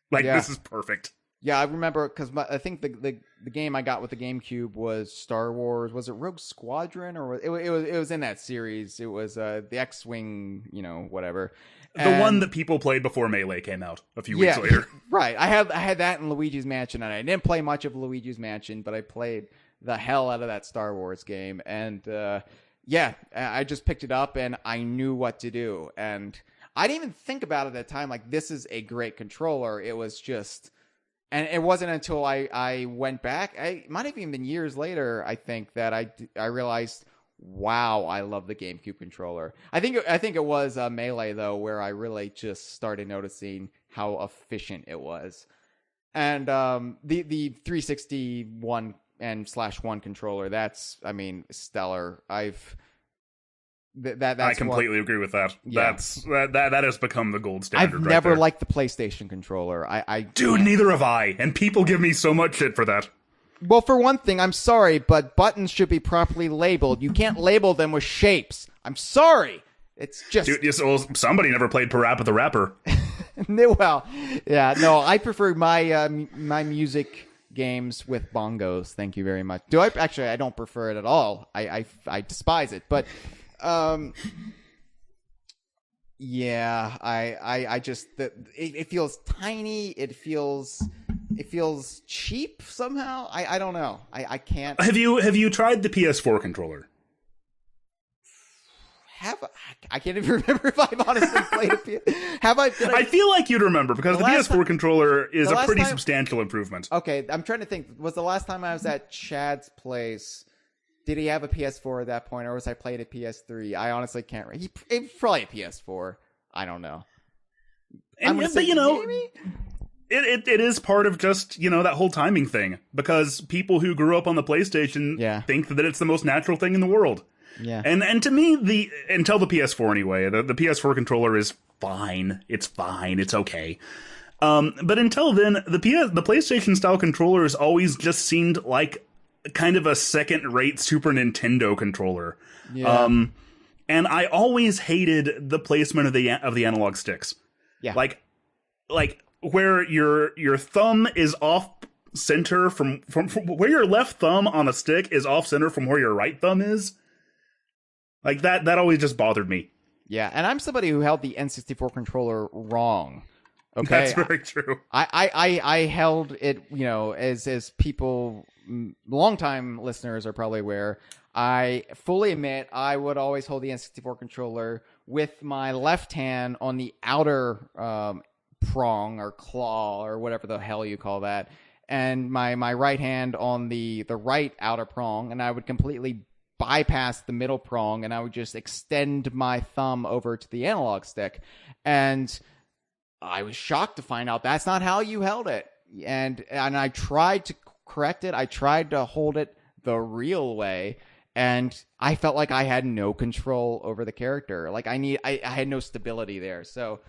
This is perfect. Yeah, I remember because I think the game I got with the GameCube was Star Wars. Was it Rogue Squadron, or it was in that series? It was the X-wing, whatever. The one that people played before Melee came out a few weeks later. Right. I had that in Luigi's Mansion, and I didn't play much of Luigi's Mansion, but I played the hell out of that Star Wars game. And I just picked it up, and I knew what to do. And I didn't even think about it at the time, like, this is a great controller. It was just... And it wasn't until I went back, it might have even been years later, I think, that I realized... Wow, I love the GameCube controller. I think it was Melee though, where I really just started noticing how efficient it was. And the 361 and /1 controller, that's stellar. I completely agree with that. Yeah. That has become the gold standard. I've never liked the PlayStation controller. Dude, neither have I, and people give me so much shit for that. Well, for one thing, I'm sorry, but buttons should be properly labeled. You can't label them with shapes. I'm sorry. It's just... Dude, somebody never played Parappa the Rapper. Well, yeah, no, I prefer my my music games with bongos. Thank you very much. I don't prefer it at all. I despise it. But, yeah, I just... It feels tiny. It feels cheap somehow. I don't know. I can't. Have you tried the PS4 controller? I can't even remember if I've honestly played a PS. I feel like you'd remember because the PS4 controller is a pretty substantial improvement. Okay, I'm trying to think. Was the last time I was at Chad's place? Did he have a PS4 at that point, or was I playing a PS3? I honestly can't. It probably a PS4. I don't know. Maybe? It is part of just, that whole timing thing. Because people who grew up on the PlayStation think that it's the most natural thing in the world. Yeah. And to me, until the PS4 anyway, the PS4 controller is fine. It's fine. It's okay. But until then, the PlayStation style controllers always just seemed like kind of a second-rate Super Nintendo controller. Yeah. And I always hated the placement of the analog sticks. Yeah. Like where your thumb is off center from where your left thumb on a stick is off center from where your right thumb is. Like that always just bothered me. Yeah, and I'm somebody who held the N64 controller wrong. Okay, that's very true. I held it, as people, longtime listeners are probably aware. I fully admit I would always hold the N64 controller with my left hand on the outer prong or claw or whatever the hell you call that, and my right hand on the right outer prong, and I would completely bypass the middle prong, and I would just extend my thumb over to the analog stick. And I was shocked to find out that's not how you held it. And I tried to correct it. I tried to hold it the real way, and I felt like I had no control over the character. Like I had no stability there. So,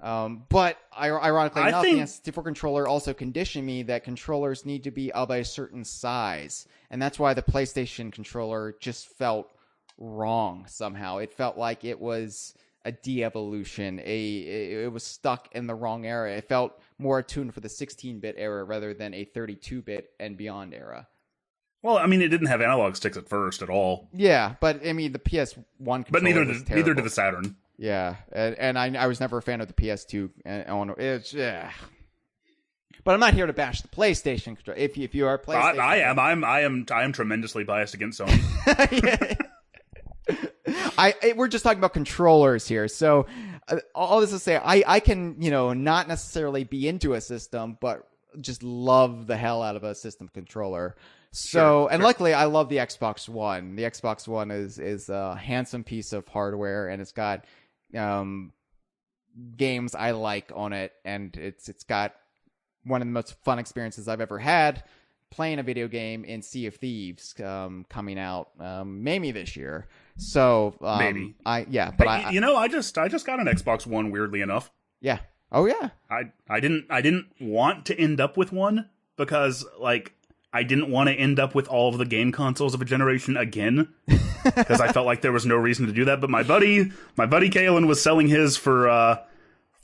but ironically enough, the N64 controller also conditioned me that controllers need to be of a certain size. And that's why the PlayStation controller just felt wrong somehow. It felt like it was a de-evolution. It was stuck in the wrong era. It felt more attuned for the 16-bit era rather than a 32-bit and beyond era. Well, it didn't have analog sticks at first at all. Yeah, but the PS1 controller but neither did the Saturn. Yeah, and I was never a fan of the PS2. But I'm not here to bash the PlayStation controller. If you are a PlayStation, I am tremendously biased against Sony. We're just talking about controllers here. So all this to say, I can not necessarily be into a system, but just love the hell out of a system controller. So sure. Luckily, I love the Xbox One. The Xbox One is a handsome piece of hardware, and it's got games I like on it, and it's got one of the most fun experiences I've ever had playing a video game in Sea of Thieves coming out maybe this year. So maybe I just got an Xbox One, weirdly enough. Yeah. Oh yeah. I didn't want to end up with one because I didn't want to end up with all of the game consoles of a generation again because I felt like there was no reason to do that. But my buddy Kalen was selling his for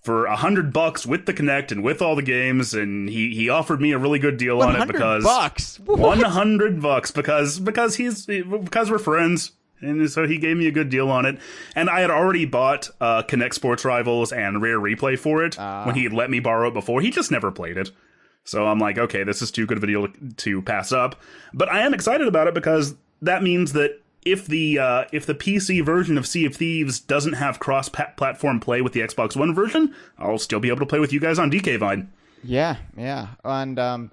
$100 with the Kinect and with all the games, and he offered me a really good deal on it because $100. $100 because we're friends And so he gave me a good deal on it. And I had already bought Kinect Sports Rivals and Rare Replay for it when he had let me borrow it before. He just never played it. So I'm like, okay, this is too good of a deal to pass up. But I am excited about it because that means that if the PC version of Sea of Thieves doesn't have cross-platform play with the Xbox One version, I'll still be able to play with you guys on DK Vine. Yeah. And,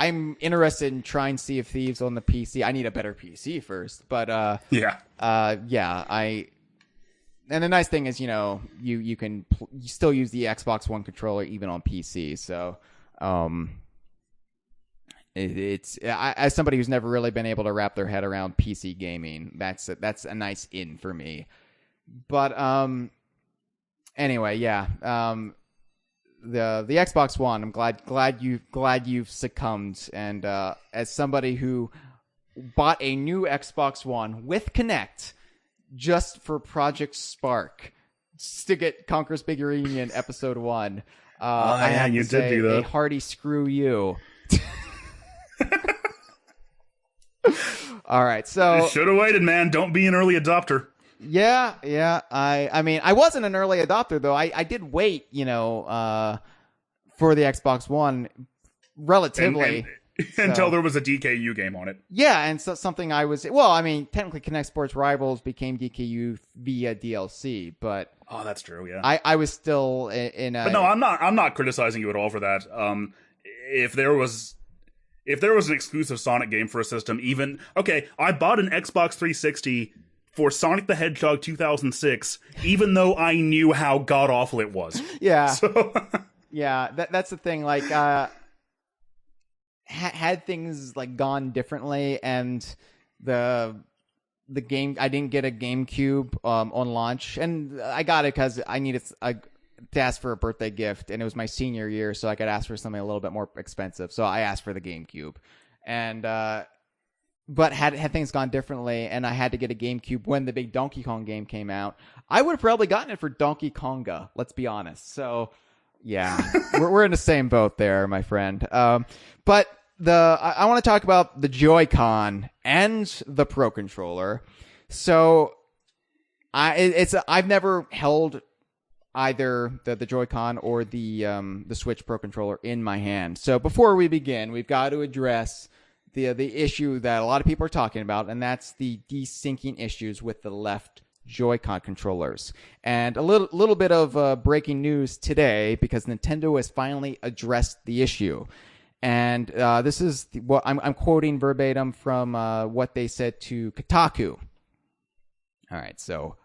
I'm interested in trying Sea of Thieves on the PC. I need a better PC first. But, and the nice thing is, you can you still use the Xbox One controller even on PC. So, as somebody who's never really been able to wrap their head around PC gaming, that's a nice in for me. But anyway, yeah. The Xbox One, I'm glad you've succumbed. And as somebody who bought a new Xbox One with Kinect just for Project Spark to get Conker's Big Reunion Episode 1, I have to say do that. A hearty screw you. All right, so should have waited, man. Don't be an early adopter. Yeah. I mean, I wasn't an early adopter though. I did wait, for the Xbox One relatively until there was a DKU game on it. Yeah, and so something I was technically Kinect Sports Rivals became DKU via DLC, but oh, that's true. Yeah, I was still in a. But no, I'm not criticizing you at all for that. If there was an exclusive Sonic game for a system, I bought an Xbox 360 for Sonic the Hedgehog 2006, even though I knew how god awful it was. Yeah. So yeah, that's the thing. Like, had things like gone differently, and the game, I didn't get a GameCube on launch, and I got it because I needed to ask for a birthday gift, and it was my senior year, so I could ask for something a little bit more expensive. So I asked for the GameCube, and but had things gone differently, and I had to get a GameCube when the big Donkey Kong game came out, I would have probably gotten it for Donkey Konga. Let's be honest. So yeah, we're in the same boat there, my friend. But I want to talk about the Joy-Con and the Pro Controller. So I've never held either the Joy-Con or the Switch Pro Controller in my hand. So before we begin, we've got to address the issue that a lot of people are talking about, and that's the desyncing issues with the left Joy-Con controllers. And a little bit of breaking news today, because Nintendo has finally addressed the issue. And this is what I'm quoting verbatim from what they said to Kotaku. All right, so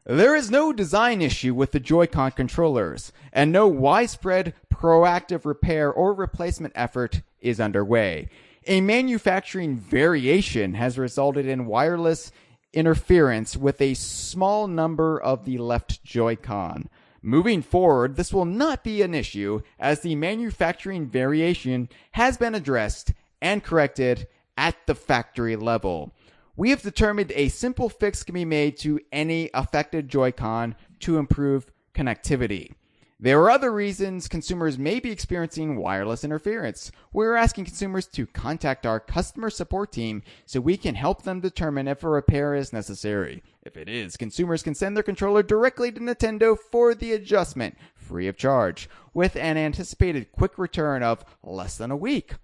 there is no design issue with the Joy-Con controllers, and no widespread proactive repair or replacement effort is underway. A manufacturing variation has resulted in wireless interference with a small number of the left Joy-Con. Moving forward, this will not be an issue, as the manufacturing variation has been addressed and corrected at the factory level. We have determined a simple fix can be made to any affected Joy-Con to improve connectivity. There are other reasons consumers may be experiencing wireless interference. We're asking consumers to contact our customer support team so we can help them determine if a repair is necessary. If it is, consumers can send their controller directly to Nintendo for the adjustment, free of charge, with an anticipated quick return of less than a week.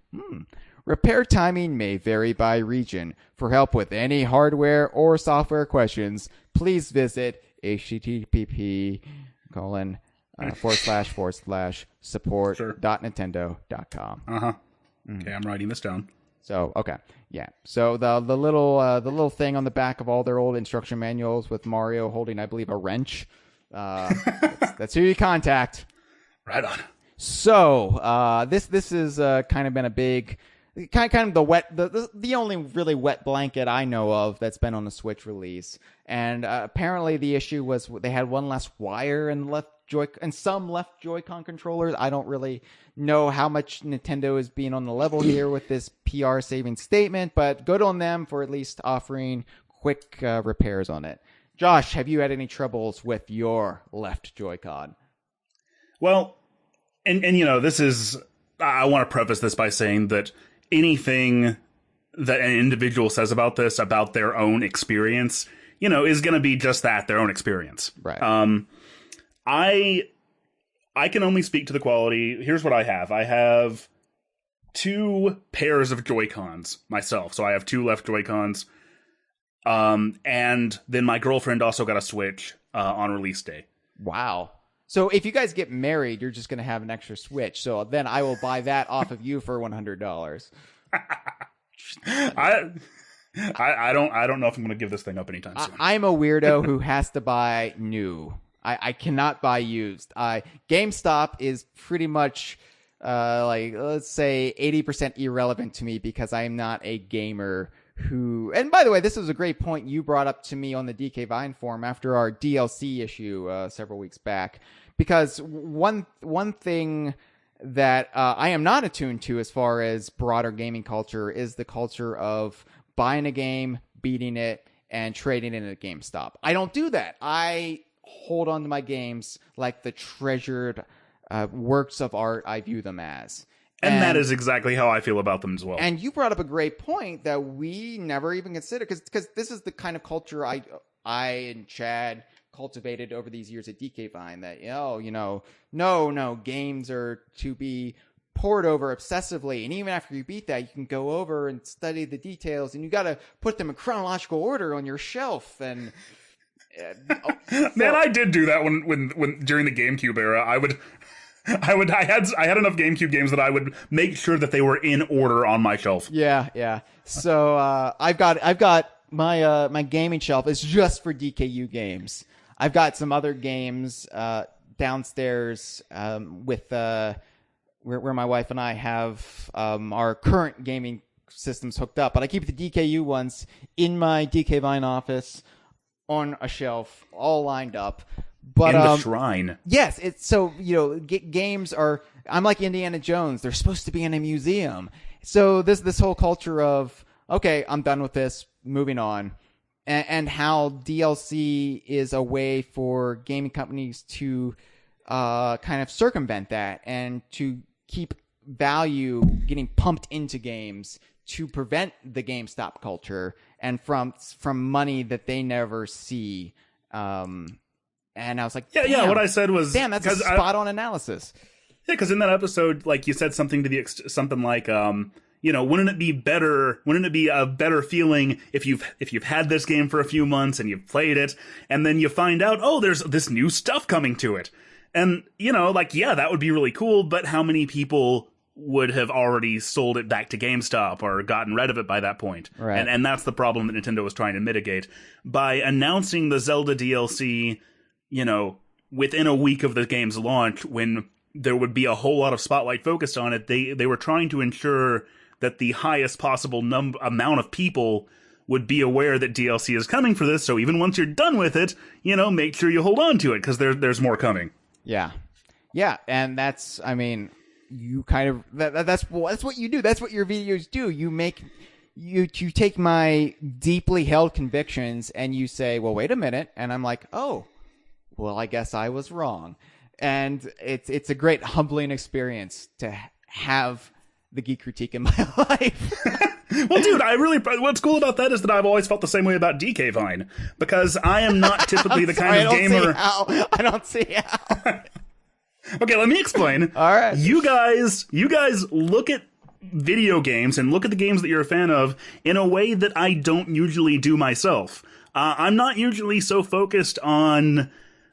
Repair timing may vary by region. For help with any hardware or software questions, please visit http://support.nintendo.com. Okay, I'm writing this down. So, okay. Yeah. So the little thing on the back of all their old instruction manuals with Mario holding, I believe, a wrench. That's who you contact. Right on. So, this is kind of been a big, kind of the only really wet blanket I know of that's been on the Switch release. And apparently the issue was they had one less wire in the some left Joy-Con controllers. I don't really know how much Nintendo is being on the level here with this PR saving statement, but good on them for at least offering quick repairs on it. Josh, have you had any troubles with your left Joy-Con? Well, and this is, I want to preface this by saying that anything that an individual says about this, about their own experience, you know, is going to be just that, their own experience. Right. I can only speak to the quality. Here's what I have. I have 2 pairs of Joy-Cons myself. So I have 2 left Joy-Cons. And then my girlfriend also got a Switch on release day. Wow. So if you guys get married, you're just going to have an extra Switch. So then I will buy that off of you for $100. I don't know if I'm going to give this thing up anytime soon. I'm a weirdo who has to buy new. I cannot buy used. GameStop is pretty much like, let's say 80% irrelevant to me because I am not a gamer who, and by the way, this was a great point you brought up to me on the DK Vine forum after our DLC issue several weeks back, because one thing that I am not attuned to as far as broader gaming culture is the culture of buying a game, beating it, and trading it at GameStop. I don't do that. I hold on to my games like the treasured works of art I view them as. And that is exactly how I feel about them as well. And you brought up a great point that we never even considered, because this is the kind of culture I and Chad cultivated over these years at DK Vine, that, no, games are to be poured over obsessively, and even after you beat that, you can go over and study the details, and you got to put them in chronological order on your shelf. And man, I did do that when during the GameCube era. I had enough GameCube games that I would make sure that they were in order on my shelf. Yeah. So I've got my gaming shelf is just for DKU games. I've got some other games downstairs with where my wife and I have our current gaming systems hooked up, but I keep the DKU ones in my DK Vine office on a shelf, all lined up. But in the shrine. Yes, it's so, games are, I'm like Indiana Jones. They're supposed to be in a museum. So this whole culture of, okay, I'm done with this, moving on. And how DLC is a way for gaming companies to kind of circumvent that and to keep value getting pumped into games to prevent the GameStop culture and from money that they never see. And I was like, yeah. What I said was, damn, that's a spot on analysis. Yeah, because in that episode, like, you said something to something like, wouldn't it be better? Wouldn't it be a better feeling if you've had this game for a few months and you've played it, and then you find out, oh, there's this new stuff coming to it, and that would be really cool. But how many people would have already sold it back to GameStop or gotten rid of it by that point? Right. And that's the problem that Nintendo was trying to mitigate by announcing the Zelda DLC. Within a week of the game's launch, when there would be a whole lot of spotlight focused on it, they were trying to ensure that the highest possible amount of people would be aware that DLC is coming for this. So even once you're done with it, make sure you hold on to it, because there's more coming. Yeah, and that's, you kind of that's what you do. That's what your videos do. You take my deeply held convictions and you say, well, wait a minute, and I'm like, oh, well, I guess I was wrong. And it's a great humbling experience to have the geek critique in my life. Well, dude, what's cool about that is that I've always felt the same way about DK Vine, because I am not typically the kind of gamer. I don't see how. Okay, let me explain. All right. You guys look at video games and look at the games that you're a fan of in a way that I don't usually do myself. I'm not usually so focused on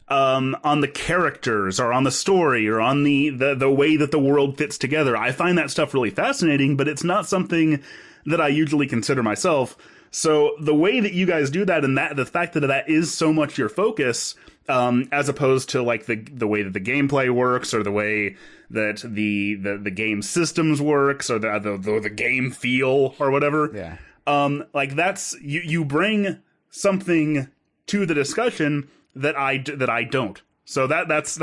the characters or on the story or on the way that the world fits together. I find that stuff really fascinating, but it's not something that I usually consider myself. So the way that you guys do that, and the fact that is so much your focus, as opposed to like the way that the gameplay works, or the way that the game systems works, or the game feel or whatever. Yeah. Like that's you bring something to the discussion that I don't. So that's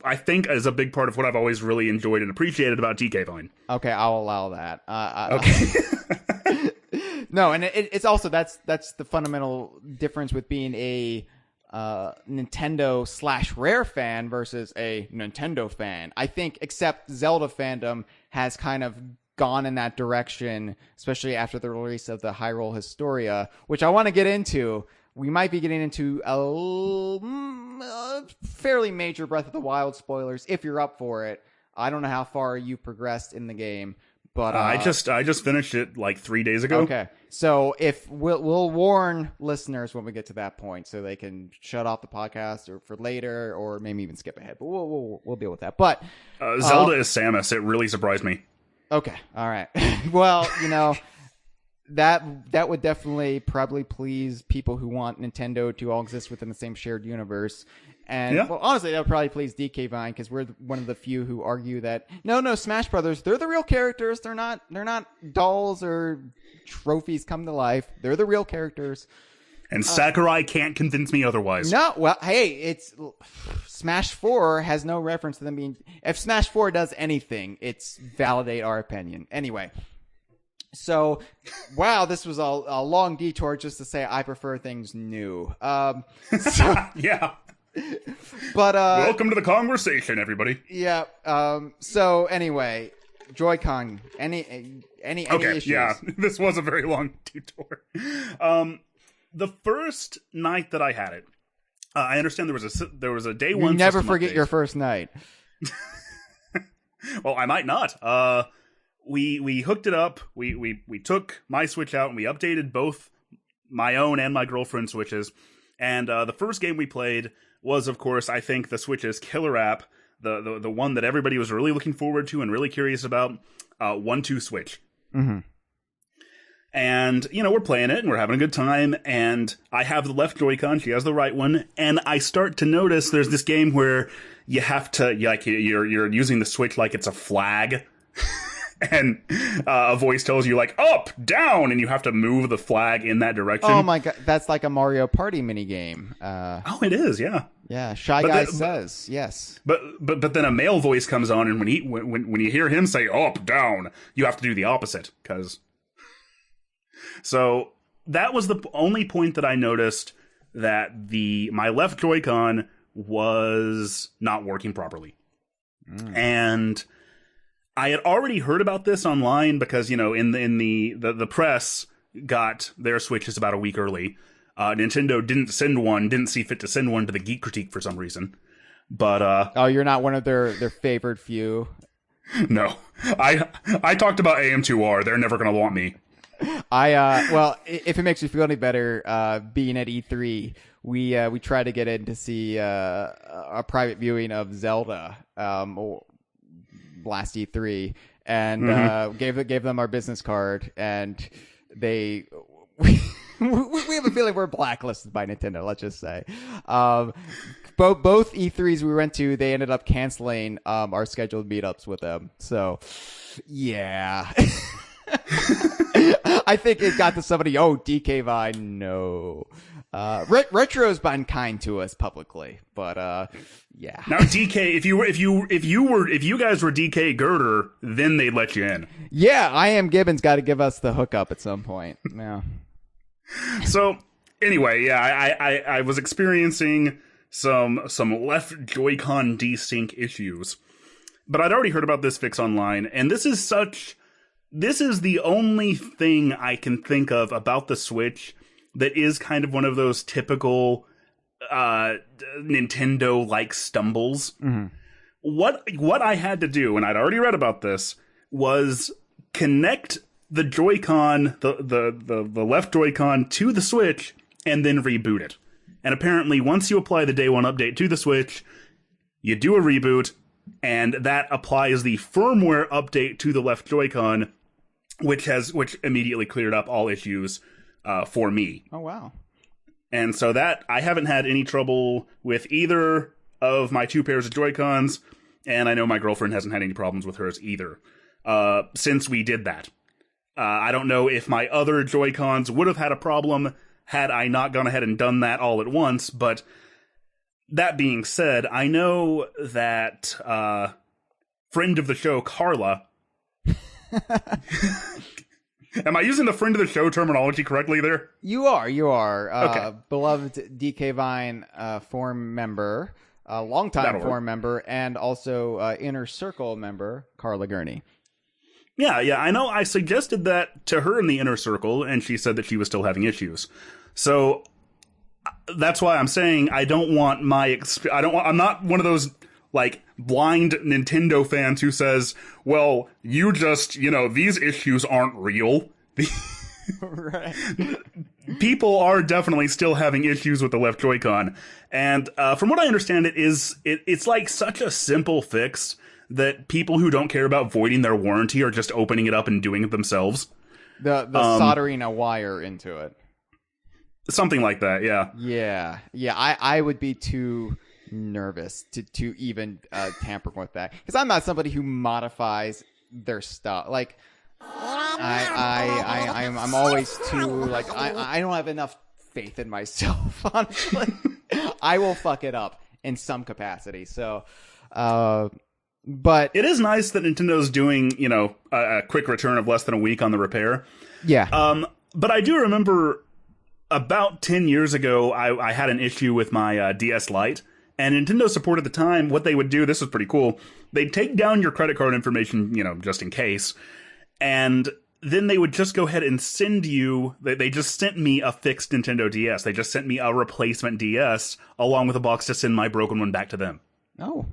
I think is a big part of what I've always really enjoyed and appreciated about DK Vine. Okay, I'll allow that. Okay. No, and it's also that's the fundamental difference with being a Nintendo / Rare fan versus a Nintendo fan. I think, except Zelda fandom has kind of gone in that direction, especially after the release of the Hyrule Historia, which I want to get into. We might be getting into a fairly major Breath of the Wild spoilers if you're up for it. I don't know how far you progressed in the game, but I just finished it like 3 days ago. Okay, so if we'll warn listeners when we get to that point, so they can shut off the podcast or for later, or maybe even skip ahead. But we'll deal with that. But Zelda is Samus. It really surprised me. Okay, all right. Well, that would definitely probably please people who want Nintendo to all exist within the same shared universe. And well, honestly, that would probably please DK Vine, because we're one of the few who argue that no, Smash Brothers, they're the real characters. They're not dolls or trophies come to life. They're the real characters. And Sakurai can't convince me otherwise. No, well, hey, it's Smash 4 has no reference to them being. If Smash 4 does anything, it's validate our opinion. Anyway. So, wow, this was a long detour just to say I prefer things new. Yeah. But welcome to the Kongversation, everybody. Yeah. So anyway, Joy-Con. Any okay, issues? Yeah. This was a very long detour. The first night that I had it, I understand there was a day one. You never forget your first night. Well, I might not. We hooked it up. We took my Switch out and we updated both my own and my girlfriend's Switches. And the first game we played was, of course, I think the Switch's killer app, the one that everybody was really looking forward to and really curious about, 1-2 Switch. Mm-hmm. And, we're playing it and we're having a good time. And I have the left Joy-Con, she has the right one. And I start to notice there's this game where you have to, you're using the Switch like it's a flag. And a voice tells you, like, up, down, and you have to move the flag in that direction. Oh my god, that's like a Mario Party minigame. Oh, it is, yeah. Yeah, Shy Guy says, yes. But then a male voice comes on, and when you hear him say, up, down, you have to do the opposite, because... So, that was the only point that I noticed that my left Joy-Con was not working properly. And... I had already heard about this online because, in the press got their Switches about a week early. Nintendo didn't see fit to send one to the Geek Critique for some reason. But oh, you're not one of their favored few. No, I talked about AM2R. They're never going to want me. Well, if it makes you feel any better, being at E3, we tried to get in to see a private viewing of Zelda. Last E3, and gave them our business card, and we have a feeling we're blacklisted by Nintendo. Let's just say, both E3s we went to, they ended up canceling our scheduled meetups with them. So, yeah. I think it got to somebody. Oh, DK Vine, no. Retro's been kind to us publicly, but yeah. Now DK, if you guys were DK Girder, then they'd let you in. Yeah, I Am Gibbons got to give us the hookup at some point. Yeah. So anyway, yeah, I was experiencing some left Joy-Con desync issues, but I'd already heard about this fix online, and this is the only thing I can think of about the Switch that is kind of one of those typical Nintendo-like stumbles. Mm-hmm. What I had to do, and I'd already read about this, was connect the Joy-Con, the left Joy-Con to the Switch, and then reboot it. And apparently, once you apply the Day 1 update to the Switch, you do a reboot, and that applies the firmware update to the left Joy-Con, which immediately cleared up all issues for me. Oh, wow. And so that, I haven't had any trouble with either of my two pairs of Joy-Cons, and I know my girlfriend hasn't had any problems with hers either, since we did that. I don't know if my other Joy-Cons would have had a problem had I not gone ahead and done that all at once, but that being said, I know that friend of the show, Carla... Am I using the friend of the show terminology correctly there? You are. Okay. Beloved DK Vine forum member, longtime forum member, and also Inner Circle member, Carla Gurney. Yeah, I know. I suggested that to her in the inner circle, and she said that she was still having issues. So that's why I'm saying I don't want I'm not one of those like blind Nintendo fans who says, well, you just, these issues aren't real. Right. People are definitely still having issues with the left Joy-Con. And from what I understand, it's like such a simple fix that people who don't care about voiding their warranty are just opening it up and doing it themselves. The soldering a wire into it. Something like that, yeah. Yeah. I would be too nervous to even tamper with that, because I'm not somebody who modifies their stuff. Like, I'm always too like I don't have enough faith in myself. Honestly, I will fuck it up in some capacity. So, but it is nice that Nintendo's doing a quick return of less than a week on the repair. Yeah. But I do remember about 10 years ago, I had an issue with my DS Lite, and Nintendo support at the time, what they would do, this was pretty cool, they'd take down your credit card information, just in case, and then they would just go ahead and send you, they just sent me a fixed Nintendo DS. They just sent me a replacement DS, along with a box to send my broken one back to them. Oh.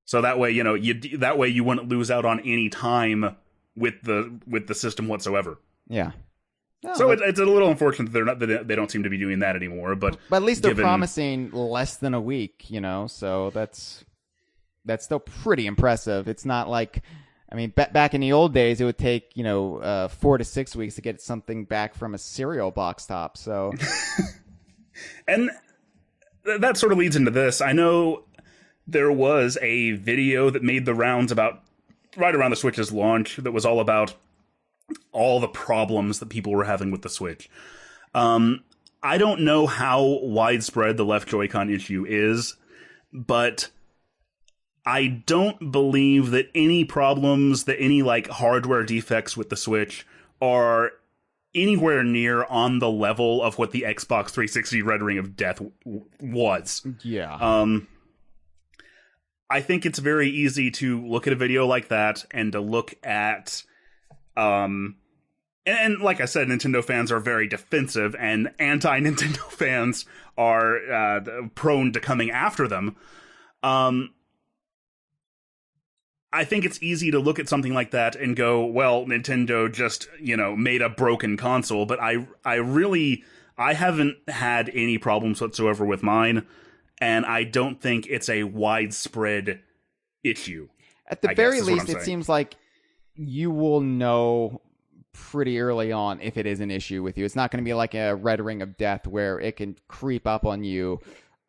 So that way, that way you wouldn't lose out on any time with the system whatsoever. Yeah. No, so it's a little unfortunate that they don't seem to be doing that anymore, but at least they're promising less than a week, so that's still pretty impressive. It's not like, I mean, back in the old days, it would take 4 to 6 weeks to get something back from a cereal box top. So, and that sort of leads into this. I know there was a video that made the rounds about right around the Switch's launch that was all about all the problems that people were having with the Switch. I don't know how widespread the left Joy-Con issue is, but I don't believe that any problems, that any hardware defects with the Switch are anywhere near on the level of what the Xbox 360 Red Ring of Death was. Yeah. I think it's very easy to look at a video like that and to look at and like I said, Nintendo fans are very defensive, and anti-Nintendo fans are prone to coming after them. I think it's easy to look at something like that and go, well, Nintendo just, made a broken console, but I haven't had any problems whatsoever with mine, and I don't think it's a widespread issue. At the very least, it seems like you will know pretty early on if it is an issue with you. It's not going to be like a Red Ring of Death where it can creep up on you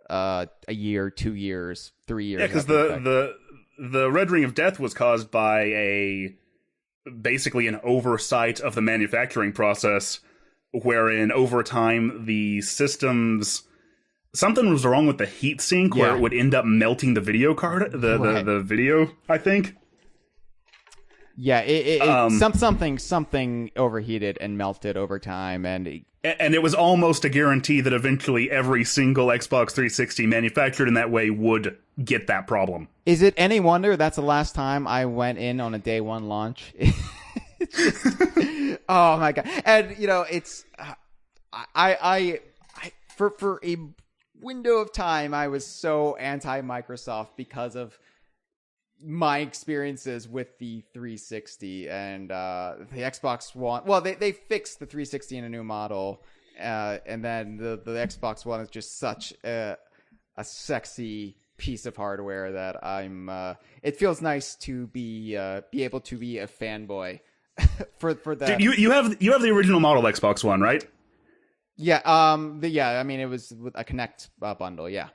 a year, 2 years, 3 years. Yeah, because the Red Ring of Death was caused by basically an oversight of the manufacturing process, wherein over time the systems, something was wrong with the heatsink where it would end up melting the video card, the video, I think. Yeah, something overheated and melted over time, and it was almost a guarantee that eventually every single Xbox 360 manufactured in that way would get that problem. Is it any wonder that's the last time I went in on a day one launch? Oh my god! And it's for a window of time, I was so anti-Microsoft because of my experiences with the 360 and the Xbox One. Well, they fixed the 360 in a new model, and then the Xbox One is just such a sexy piece of hardware that I'm. It feels nice to be able to be a fanboy for that. Dude, you have the original model Xbox One, right? Yeah. I mean, it was with a Connect bundle. Yeah.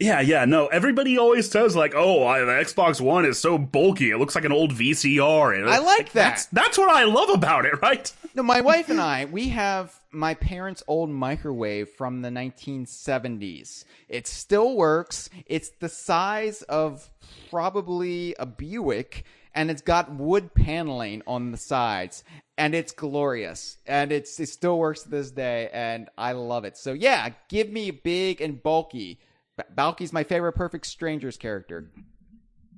Yeah, no, everybody always says, the Xbox One is so bulky, it looks like an old VCR. And I like that. That's what I love about it, right? No, my wife and we have my parents' old microwave from the 1970s. It still works. It's the size of probably a Buick, and it's got wood paneling on the sides, and it's glorious. And it still works to this day, and I love it. So, yeah, give me big and bulky. Balky's my favorite Perfect Strangers character.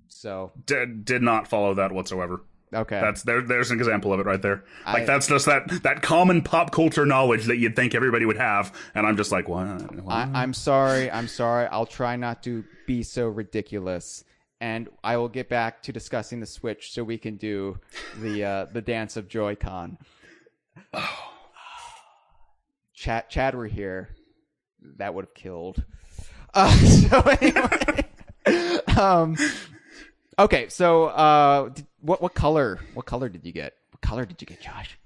So did not follow that whatsoever. Okay. There's an example of it right there. Like that's just that common pop culture knowledge that you'd think everybody would have, and I'm just like, what? I'm sorry. I'll try not to be so ridiculous, and I will get back to discussing the Switch so we can do the dance of Joy-Con. Chad were here, that would have killed. So anyway, okay. So what color did you get? What color did you get, Josh?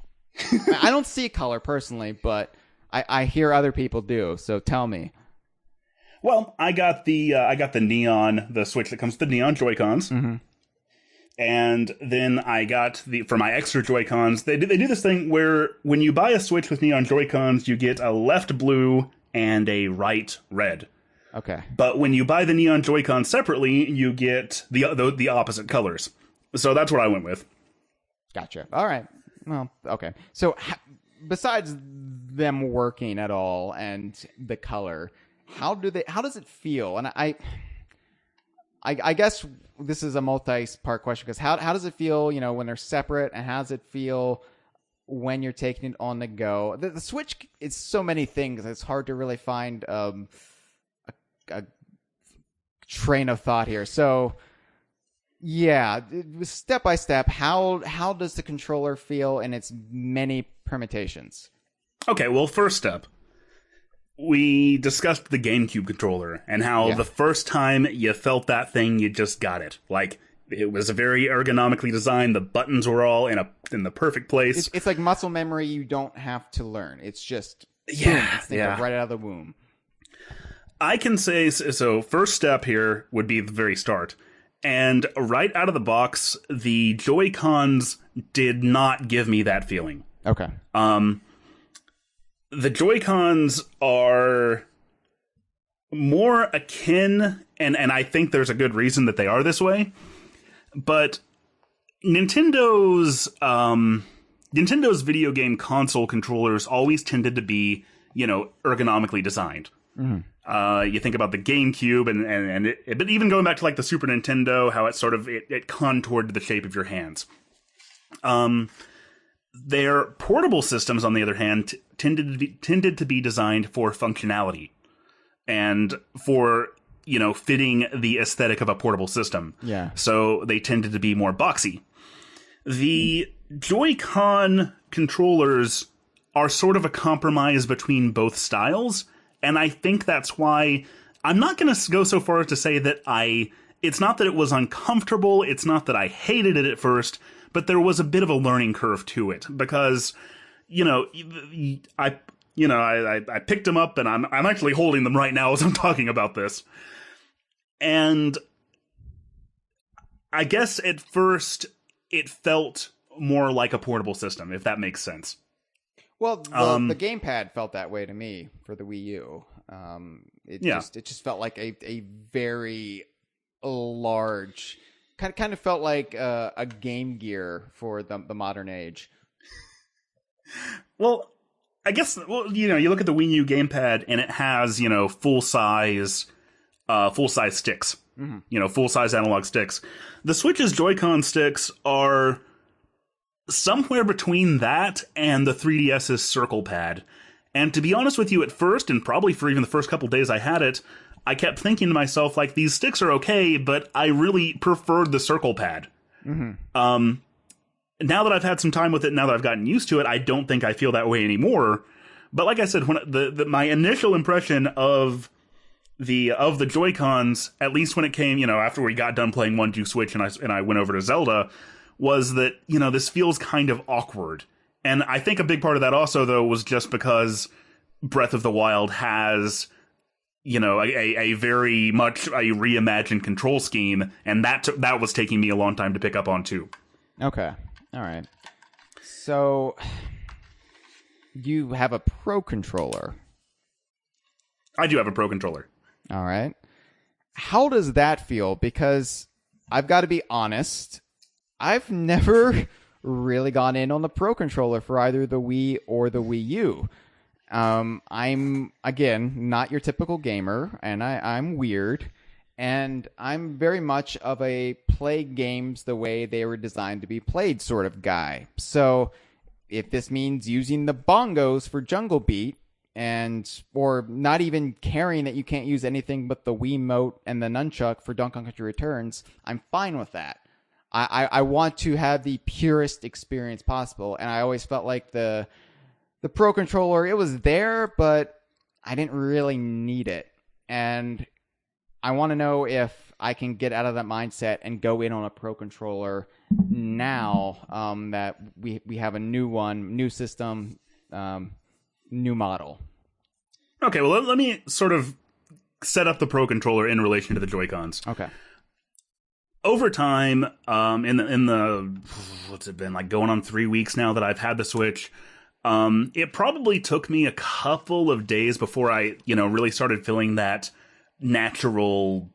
I don't see color personally, but I hear other people do. So tell me. Well, I got the neon, the Switch that comes with the neon Joy-Cons. Mm-hmm. And then I got for my extra Joy-Cons, they do this thing where when you buy a Switch with neon Joy-Cons, you get a left blue and a right red. Okay. But when you buy the neon Joy-Con separately, you get the opposite colors. So that's what I went with. Gotcha. All right. Well, okay. So besides them working at all and the color, how does it feel? And I guess this is a multi-part question, because how does it feel, when they're separate, and how does it feel when you're taking it on the go? The Switch is so many things. It's hard to really find a train of thought here. So yeah, step by step, how does the controller feel in its many permutations? Okay, well, first step. We discussed the GameCube controller and how the first time you felt that thing, you just got it. Like, it was very ergonomically designed. The buttons were all in the perfect place. It's like muscle memory you don't have to learn. It's just boom, it's right out of the womb. I can say, so first step here would be the very start. And right out of the box, the Joy-Cons did not give me that feeling. Okay. The Joy-Cons are more akin, and I think there's a good reason that they are this way, but Nintendo's video game console controllers always tended to be, ergonomically designed. Mm-hmm. You think about the GameCube and it, but even going back to like the Super Nintendo, how it sort of it contoured to the shape of your hands. Their portable systems, on the other hand, tended to be designed for functionality and for, fitting the aesthetic of a portable system. Yeah. So they tended to be more boxy. The Joy-Con controllers are sort of a compromise between both styles, and I think that's why I'm not going to go so far as to say that it's not that it was uncomfortable, it's not that I hated it at first, but there was a bit of a learning curve to it, because, I picked them up, and I'm actually holding them right now as I'm talking about this. And I guess at first it felt more like a portable system, if that makes sense. Well, the gamepad felt that way to me for the Wii U. It just felt like a very large, kind of felt like a Game Gear for the modern age. Well, I guess, you look at the Wii U gamepad and it has, full size sticks, mm-hmm. Full size analog sticks. The Switch's Joy-Con sticks are somewhere between that and the 3DS's Circle Pad. And to be honest with you, at first, and probably for even the first couple days I had it, I kept thinking to myself, like, these sticks are okay, but I really preferred the Circle Pad. Mm-hmm. Now that I've had some time with it, now that I've gotten used to it, I don't think I feel that way anymore. But like I said, when my initial impression of the Joy-Cons, at least when it came, after we got done playing 1-2 Switch and I went over to Zelda, was that, this feels kind of awkward. And I think a big part of that also, though, was just because Breath of the Wild has, a very much a reimagined control scheme, and that was taking me a long time to pick up on, too. Okay. All right. So you have a Pro Controller. I do have a Pro Controller. All right. How does that feel? Because I've got to be honest, I've never really gone in on the Pro Controller for either the Wii or the Wii U. I'm, again, not your typical gamer, and I'm weird. And I'm very much of a play games the way they were designed to be played sort of guy. So if this means using the bongos for Jungle Beat, or not even caring that you can't use anything but the Wiimote and the nunchuck for Donkey Kong Country Returns, I'm fine with that. I want to have the purest experience possible, and I always felt like the Pro Controller, it was there, but I didn't really need it. And I want to know if I can get out of that mindset and go in on a Pro Controller now that we have a new one, new system, new model. Okay, well, let me sort of set up the Pro Controller in relation to the Joy-Cons. Okay. Over time, in the what's it been, like going on 3 weeks now that I've had the Switch, it probably took me a couple of days before I, really started feeling that natural,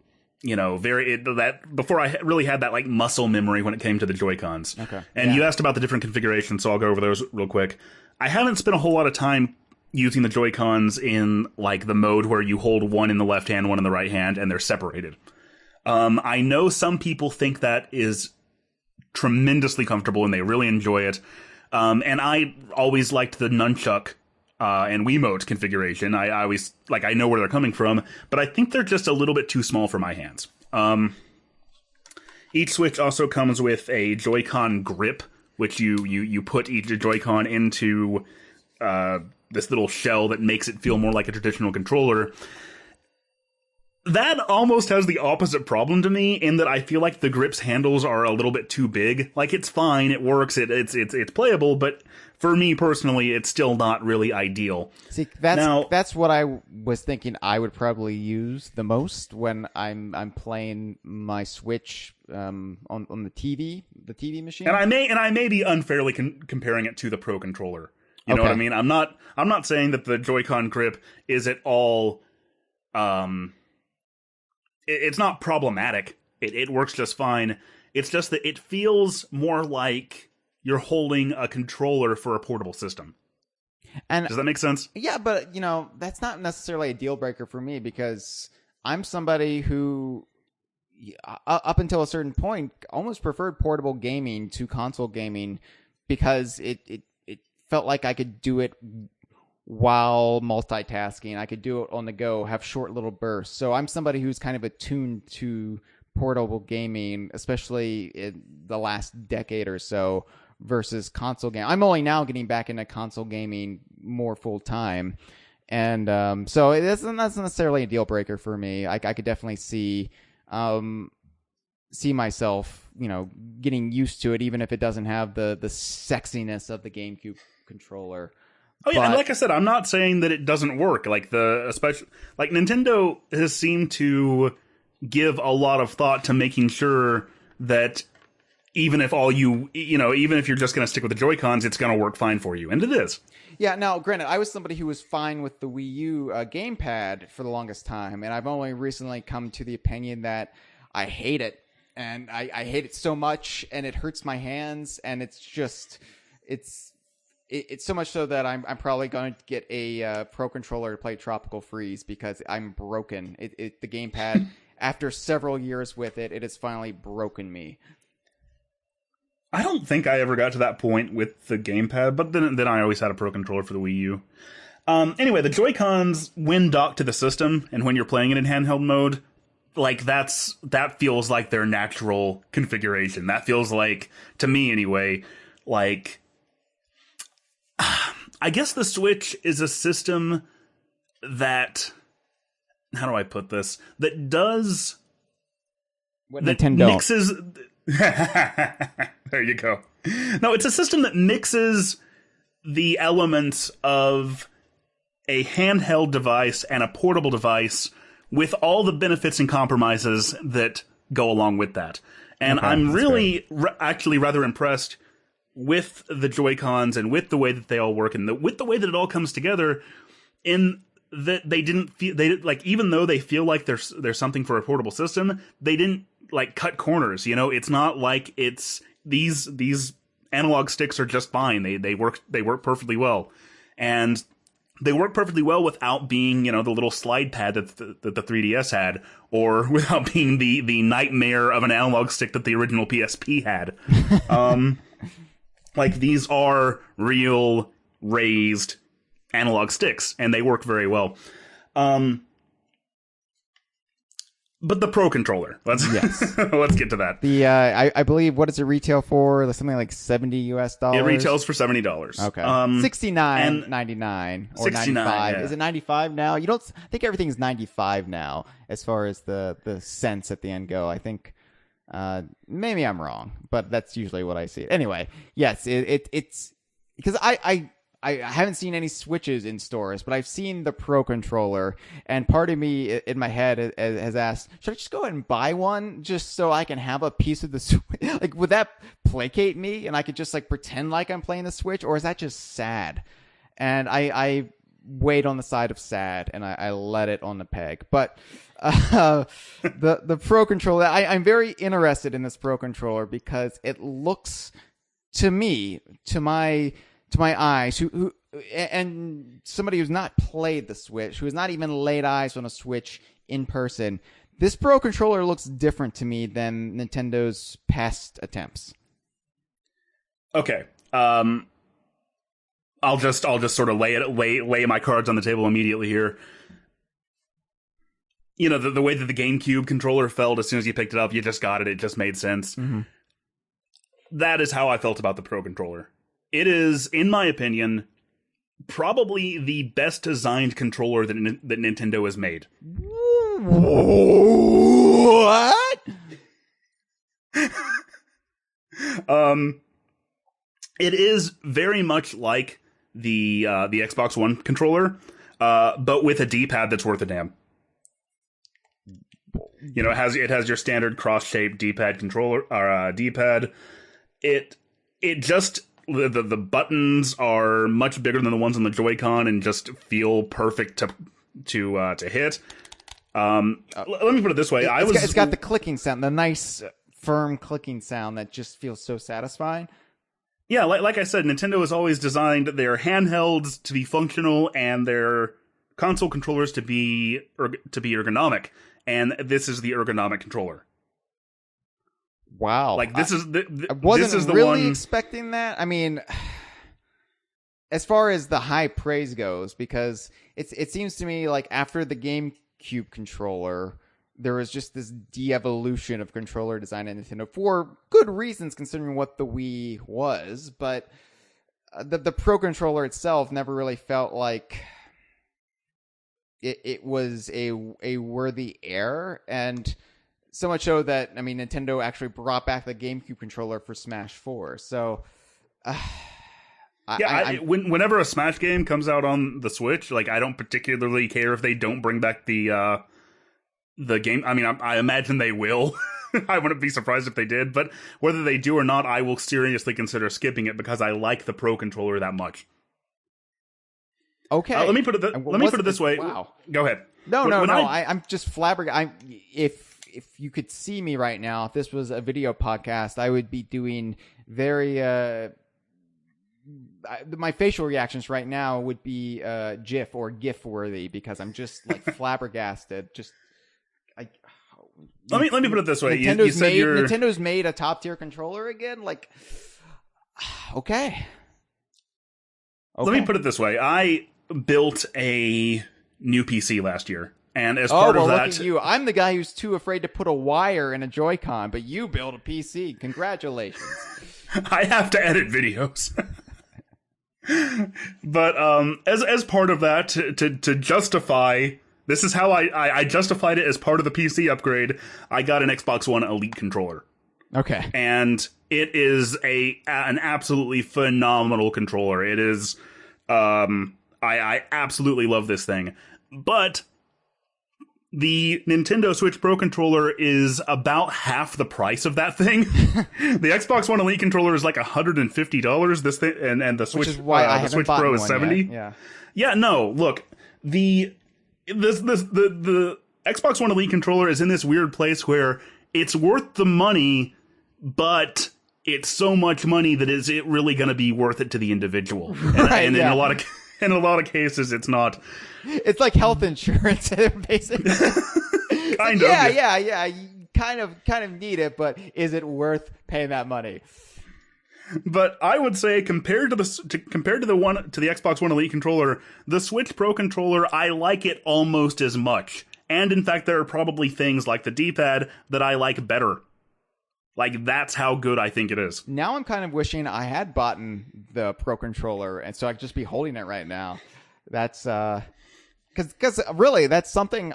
before I really had that like muscle memory when it came to the Joy-Cons. Okay. And you asked about the different configurations, so I'll go over those real quick. I haven't spent a whole lot of time using the Joy-Cons in like the mode where you hold one in the left hand, one in the right hand, and they're separated. I know some people think that is tremendously comfortable and they really enjoy it. And I always liked the nunchuck and Wiimote configuration. I always, I know where they're coming from, but I think they're just a little bit too small for my hands. Each Switch also comes with a Joy-Con grip, which you put each Joy-Con into this little shell that makes it feel more like a traditional controller. That almost has the opposite problem to me in that I feel like the grip's handles are a little bit too big. Like, it's fine, it works, it's playable, but for me personally, it's still not really ideal. See, that's what I was thinking I would probably use the most when I'm playing my Switch on the TV machine. And I may be unfairly comparing it to the Pro Controller. You know what I mean? I'm not saying that the Joy-Con grip is at all it's not problematic. It works just fine. It's just that it feels more like you're holding a controller for a portable system. And does that make sense? Yeah, but that's not necessarily a deal breaker for me because I'm somebody who, up until a certain point, almost preferred portable gaming to console gaming because it felt like I could do it while multitasking. I could do it on the go, have short little bursts. So I'm somebody who's kind of attuned to portable gaming, especially in the last decade or so, versus console game. I'm only now getting back into console gaming more full time. And so that's not necessarily a deal breaker for me. I could definitely see myself, getting used to it, even if it doesn't have the sexiness of the GameCube controller. Oh yeah, and like I said, I'm not saying that it doesn't work. Nintendo has seemed to give a lot of thought to making sure that even if even if you're just going to stick with the Joy-Cons, it's going to work fine for you, and it is. Yeah. Now, granted, I was somebody who was fine with the Wii U gamepad for the longest time, and I've only recently come to the opinion that I hate it, and I hate it so much, and it hurts my hands, and it's so much so that I'm probably going to get a Pro Controller to play Tropical Freeze because I'm broken. The gamepad, after several years with it has finally broken me. I don't think I ever got to that point with the gamepad, but then I always had a Pro Controller for the Wii U. Anyway, the Joy-Cons, when docked to the system, and when you're playing it in handheld mode, that feels like their natural configuration. That feels like, to me anyway, I guess the Switch is a system that, how do I put this? That does... What Nintendo mixes... There you go. No, it's a system that mixes the elements of a handheld device and a portable device with all the benefits and compromises that go along with that. And I'm really actually rather impressed with the Joy-Cons and with the way that they all work and with the way that it all comes together, in that even though they feel like there's something for a portable system, they didn't cut corners. It's not like it's these analog sticks are just fine. They work perfectly well. And they work perfectly well without being, the little slide pad that the 3DS had, or without being the nightmare of an analog stick that the original PSP had. Like, these are real raised analog sticks, and they work very well. But the Pro Controller, let's get to that. The I believe, what does it retail for? Something like $70. It retails for $70. Okay, $69.99 or $95. Yeah. Is it $95 now? You don't I think everything's $95 now as far as the cents at the end go. I think maybe I'm wrong, but that's usually what I see. Anyway, yes, it's because I haven't seen any Switches in stores, but I've seen the Pro Controller, and part of me in my head has asked, should I just go ahead and buy one just so I can have a piece of the Switch? Like, would that placate me and I could just, like, pretend like I'm playing the Switch, or is that just sad? And I weighed on the side of sad, and I let it on the peg. But the Pro Controller, I'm very interested in this Pro Controller because it looks, to me, to my eyes, who and somebody who's not played the Switch, who has not even laid eyes on a Switch in person, this Pro Controller looks different to me than Nintendo's past attempts. Okay, I'll just sort of lay my cards on the table immediately here. The way that the GameCube controller felt as soon as you picked it up, you just got it. It just made sense. Mm-hmm. That is how I felt about the Pro Controller. It is, in my opinion, probably the best designed controller that Nintendo has made. What? It is very much like the Xbox One controller, but with a D-pad that's worth a damn. It has your standard cross-shaped D-pad controller or D-pad. It just the buttons are much bigger than the ones on the Joy-Con and just feel perfect to hit. Let me put it this way: it's got the clicking sound, the nice firm clicking sound that just feels so satisfying. Yeah, like I said, Nintendo has always designed their handhelds to be functional and their console controllers to be ergonomic, and this is the ergonomic controller. Wow! Like, this is I wasn't this is the really one... expecting that. I mean, as far as the high praise goes, because it seems to me like after the GameCube controller, there was just this de-evolution of controller design at Nintendo for good reasons, considering what the Wii was. But the Pro Controller itself never really felt like it was a worthy heir, and so much so that, I mean, Nintendo actually brought back the GameCube controller for Smash 4. So, whenever a Smash game comes out on the Switch, like, I don't particularly care if they don't bring back the game. I mean, I imagine they will. I wouldn't be surprised if they did, but whether they do or not, I will seriously consider skipping it because I like the Pro Controller that much. Okay. Let me put it this way. Wow. Go ahead. No. I'm just flabbergasted. If you could see me right now, if this was a video podcast, I would be doing very my facial reactions right now would be GIF or GIF worthy, because I'm just like flabbergasted. Just let me put it this way. Nintendo's made a top tier controller again. Like, okay. Let me put it this way. I built a new PC last year. And as part of that, look at you. I'm the guy who's too afraid to put a wire in a Joy-Con, but you built a PC. Congratulations. I have to edit videos. But as part of that, to justify, this is how I justified it as part of the PC upgrade. I got an Xbox One Elite controller. Okay. And it is an absolutely phenomenal controller. It is, I absolutely love this thing. But the Nintendo Switch Pro Controller is about half the price of that thing. The Xbox One Elite controller is like $150. This thing, and the Switch, which is why I the Switch Pro is $70. Yet. Yeah. No. Look, the Xbox One Elite controller is in this weird place where it's worth the money, but it's so much money that is it really going to be worth it to the individual? And in a lot of in a lot of cases, it's not. It's like health insurance, basically. Kind of. Yeah. You kind of need it, but is it worth paying that money? But I would say compared to the Xbox One Elite controller, the Switch Pro controller, I like it almost as much. And in fact, there are probably things like the D-pad that I like better. Like, that's how good I think it is. Now I'm kind of wishing I had bought the Pro controller, and so I could just be holding it right now. That's because really, that's something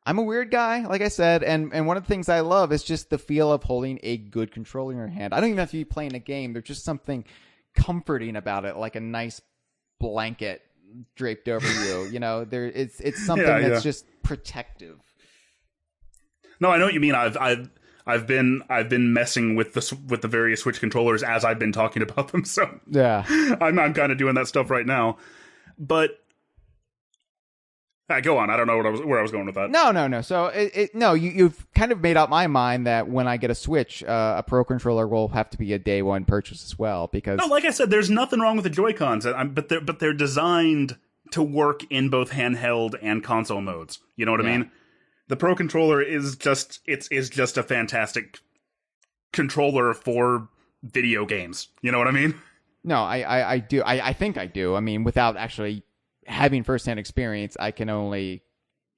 I'm a weird guy, like I said, and one of the things I love is just the feel of holding a good controller in your hand. I don't even have to be playing a game. There's just something comforting about it, like a nice blanket draped over you. You know, it's something that's just protective. No, I know what you mean. I've been messing with the various Switch controllers as I've been talking about them. So yeah, I'm kind of doing that stuff right now, but. Go on. I don't know where I was going with that. No. So you've kind of made up my mind that when I get a Switch, a Pro controller will have to be a day one purchase as well. Because like I said, there's nothing wrong with the Joy-Cons, but they're designed to work in both handheld and console modes. You know what I mean? The Pro controller is just a fantastic controller for video games. You know what I mean? No, I do. I think I do. I mean, without actually having firsthand experience, I can only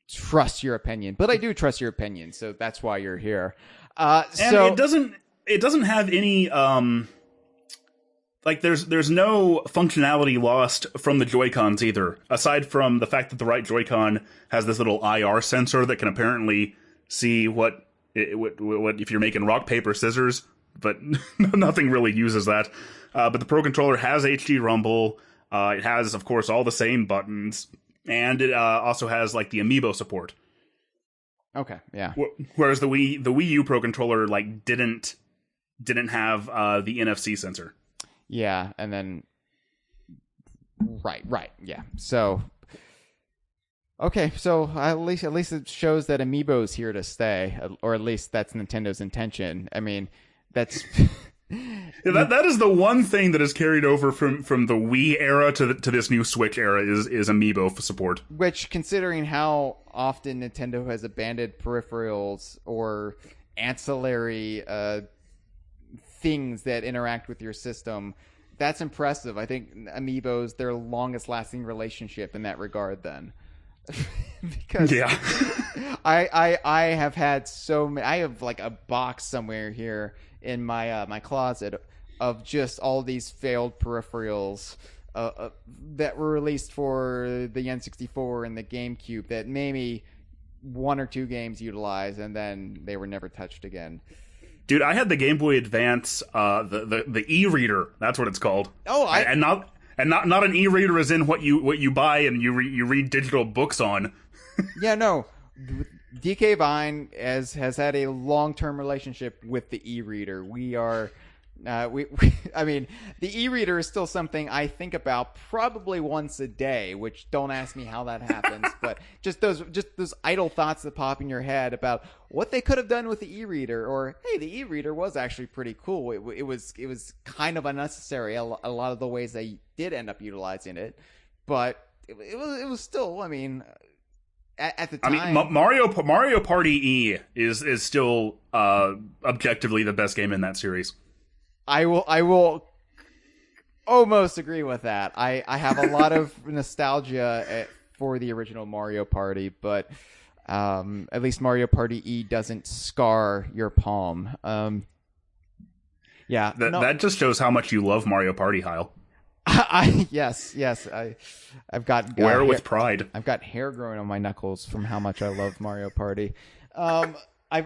trust your opinion, but I do trust your opinion, so that's why you're here. And it doesn't have any like there's no functionality lost from the Joy-Cons either, aside from the fact that the right Joy-Con has this little IR sensor that can apparently see what if you're making rock paper scissors, but nothing really uses that. But the Pro controller has HD Rumble. It has, of course, all the same buttons, and it also has like the amiibo support. Okay, yeah. Whereas the Wii U Pro controller didn't have the NFC sensor. Yeah, and then right, yeah. So okay, so at least it shows that amiibo's here to stay, or at least that's Nintendo's intention. I mean, that's. Yeah, that is the one thing that is carried over from the Wii era to this new Switch era is amiibo support. Which, considering how often Nintendo has abandoned peripherals or ancillary things that interact with your system, that's impressive. I think amiibos, their longest lasting relationship in that regard then. Because I have had so many. I have like a box somewhere here in my my closet of just all these failed peripherals that were released for the N64 and the GameCube that maybe one or two games utilized, and then they were never touched again. Dude, I had the Game Boy Advance, the e-reader. That's what it's called. Oh, not an e-reader as in what you buy and you read digital books on. Yeah, no. DK Vine has had a long-term relationship with the e-reader. We are I mean, the e-reader is still something I think about probably once a day, which don't ask me how that happens, but just those idle thoughts that pop in your head about what they could have done with the e-reader, or hey, the e-reader was actually pretty cool. It was kind of unnecessary a lot of the ways they did end up utilizing it, but it was still, I mean, at the time. I mean, Mario Party E is still objectively the best game in that series. I will almost agree with that. I have a lot of nostalgia for the original Mario Party, but at least Mario Party E doesn't scar your palm. Yeah, that just shows how much you love Mario Party, Hyle. Yes. I've got wear with pride. I've got hair growing on my knuckles from how much I love Mario Party. I've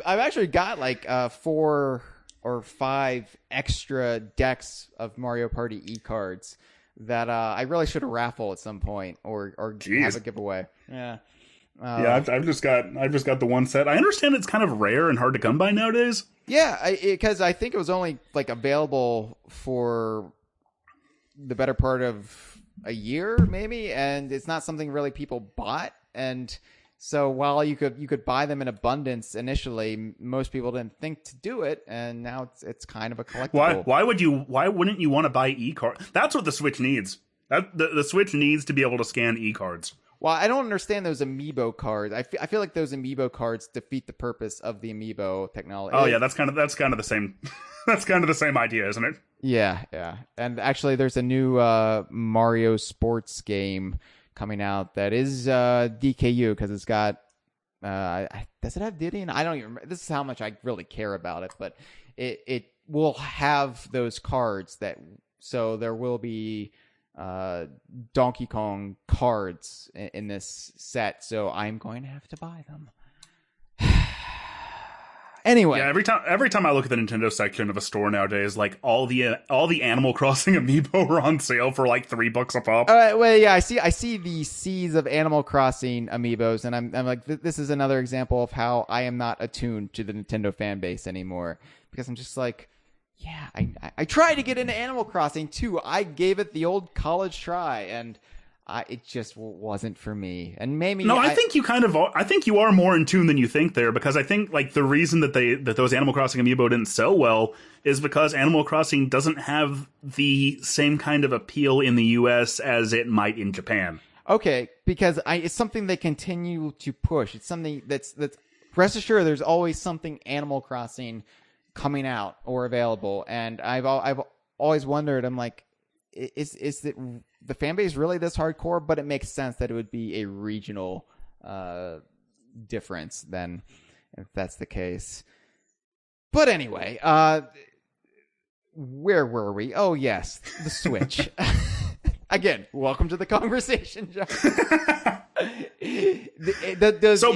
actually got like 4 or 5 extra decks of Mario Party E cards that I really should have raffle at some point or have a giveaway. Yeah. I've just got the one set. I understand it's kind of rare and hard to come by nowadays. Yeah, because I think it was only like available for the better part of a year, maybe, and it's not something really people bought. And so while you could buy them in abundance initially, most people didn't think to do it, and now it's kind of a collectible. Why wouldn't you want to buy e-card? That's what the Switch needs. The Switch needs to be able to scan e-cards. Well, I don't understand those amiibo cards. I feel like those amiibo cards defeat the purpose of the amiibo technology. Oh yeah, that's kind of the same. That's kind of the same idea, isn't it? Yeah. And actually, there's a new Mario sports game coming out that is DKU because it's got. Does it have Diddy? And I don't even remember. This is how much I really care about it, but it will have those cards so there will be Donkey Kong cards in this set, so I'm going to have to buy them. Anyway, yeah. Every time I look at the Nintendo section of a store nowadays, like all the Animal Crossing amiibo are on sale for like $3 a pop. Well, yeah, I see the seas of Animal Crossing amiibos, and I'm like, this is another example of how I am not attuned to the Nintendo fan base anymore, because I'm just like, yeah, I tried to get into Animal Crossing too. I gave it the old college try, and it just wasn't for me. And maybe I think you kind of are. I think you are more in tune than you think there, because I think like the reason that those Animal Crossing amiibo didn't sell well is because Animal Crossing doesn't have the same kind of appeal in the US as it might in Japan. Okay, because it's something they continue to push. It's something that's rest assured there's always something Animal Crossing coming out or available, and I've always wondered. I'm like, is it the fan base really this hardcore? But it makes sense that it would be a regional difference then, if that's the case. But anyway, where were we? Oh yes, the Switch. Again, welcome to the conversation, John.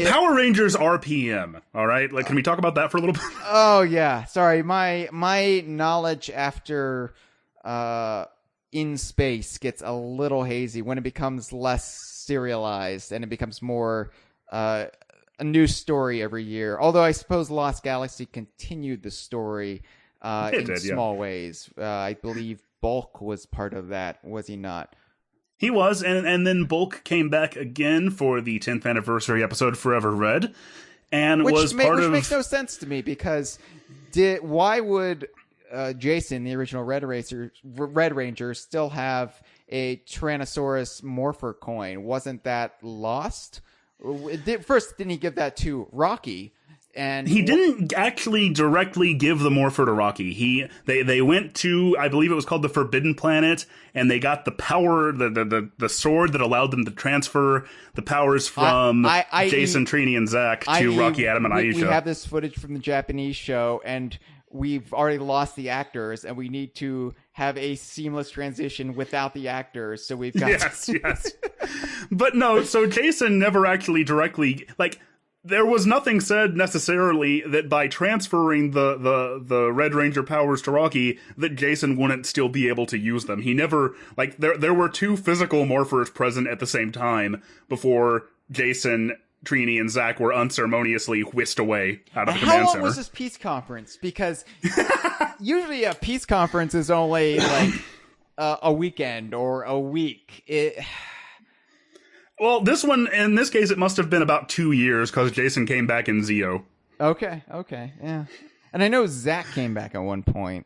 Power Rangers RPM, all right? Like, can we talk about that for a little bit? Oh yeah, sorry. My knowledge after In Space gets a little hazy when it becomes less serialized and it becomes more a new story every year. Although I suppose Lost Galaxy continued the story small ways. I believe Bulk was part of that, was he not? He was, and then Bulk came back again for the 10th anniversary episode Forever Red, and which makes no sense to me, because why would Jason, the original Red Ranger, still have a Tyrannosaurus Morpher coin? Wasn't that lost? First, didn't he give that to Rocky? And he didn't actually directly give the Morpher to Rocky. They went to, I believe it was called the Forbidden Planet, and they got the power, the sword that allowed them to transfer the powers from Jason, Trini, and Zach to Rocky, Adam, and Aisha. We have this footage from the Japanese show, and we've already lost the actors, and we need to have a seamless transition without the actors. So we've got yes. But no, so Jason never actually directly, like, there was nothing said necessarily that by transferring the Red Ranger powers to Rocky that Jason wouldn't still be able to use them. He never, like, there were two physical morphers present at the same time before Jason, Trini, and Zach were unceremoniously whisked away out of the command center. How long was this peace conference? Because usually a peace conference is only like a weekend or a week. Well, this one, in this case, it must have been about 2 years, because Jason came back in Zeo. Okay, yeah. And I know Zach came back at one point.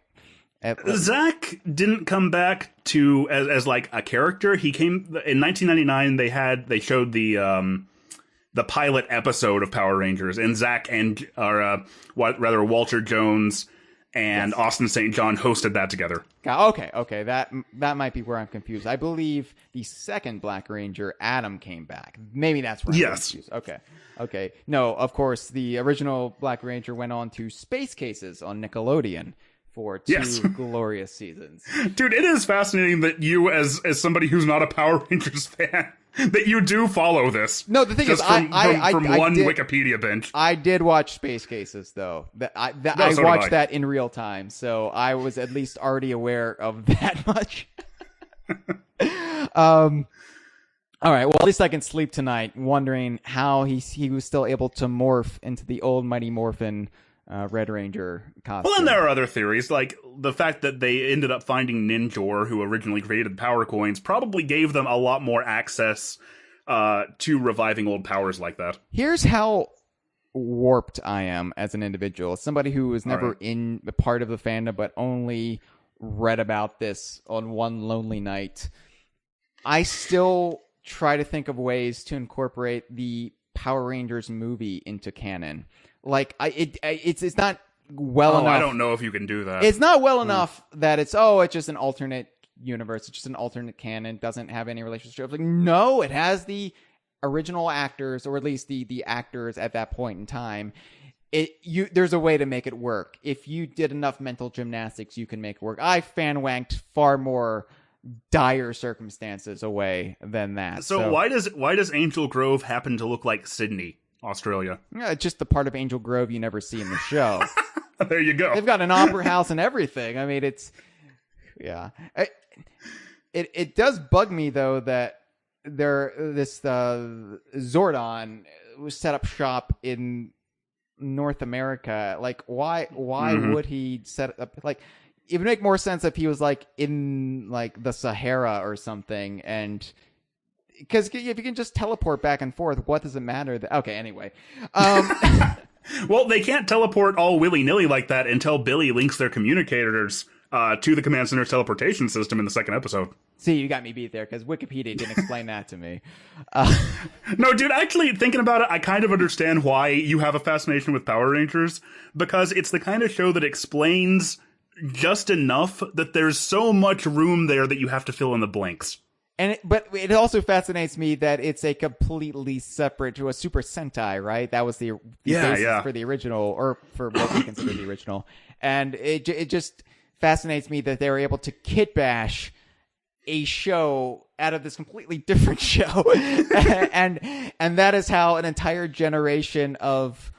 Zach didn't come back as like a character. He came in 1999. They showed the pilot episode of Power Rangers, and Zach and Walter Jones and Austin St. John hosted that together. Okay, that might be where I'm confused. I believe the second Black Ranger, Adam, came back. Maybe that's where I'm confused. Okay. No, of course, the original Black Ranger went on to Space Cases on Nickelodeon for two glorious seasons. Dude, it is fascinating that you, as somebody who's not a Power Rangers fan, that you do follow this. No, the thing is, from one Wikipedia bench. I did watch Space Cases, though. I watched that in real time, so I was at least already aware of that much. All right, well, at least I can sleep tonight wondering how he was still able to morph into the old Mighty Morphin Red Ranger costume. Well, and there are other theories, like the fact that they ended up finding Ninjor, who originally created power coins, probably gave them a lot more access to reviving old powers like that. Here's how warped I am as an individual. Somebody who was never in the part of the fandom, but only read about this on one lonely night. I still try to think of ways to incorporate the Power Rangers movie into canon. Like, it's not well enough. I don't know if you can do that. It's not well enough that it's just an alternate universe. It's just an alternate canon. Doesn't have any relationship. Like, no, it has the original actors, or at least the actors at that point in time. There's a way to make it work. If you did enough mental gymnastics, you can make it work. I fan-wanked far more dire circumstances away than that. So why does Angel Grove happen to look like Sydney, Australia? Just the part of Angel Grove you never see in the show. There you go. They've got an opera house and everything. I mean, it does bug me though that this Zordon was set up shop in North America. Like, why would he set up, like, it would make more sense if he was like in like the Sahara or something, and because if you can just teleport back and forth, what does it matter? Okay, anyway. Well, they can't teleport all willy-nilly like that until Billy links their communicators to the Command Center's teleportation system in the second episode. See, you got me beat there, because Wikipedia didn't explain that to me. No, dude, actually, thinking about it, I kind of understand why you have a fascination with Power Rangers, because it's the kind of show that explains just enough that there's so much room there that you have to fill in the blanks. But it also fascinates me that it's a completely separate to a Super Sentai, right? That was the basis for the original, or for what we consider the original. And it just fascinates me that they were able to kit bash a show out of this completely different show. and that is how an entire generation of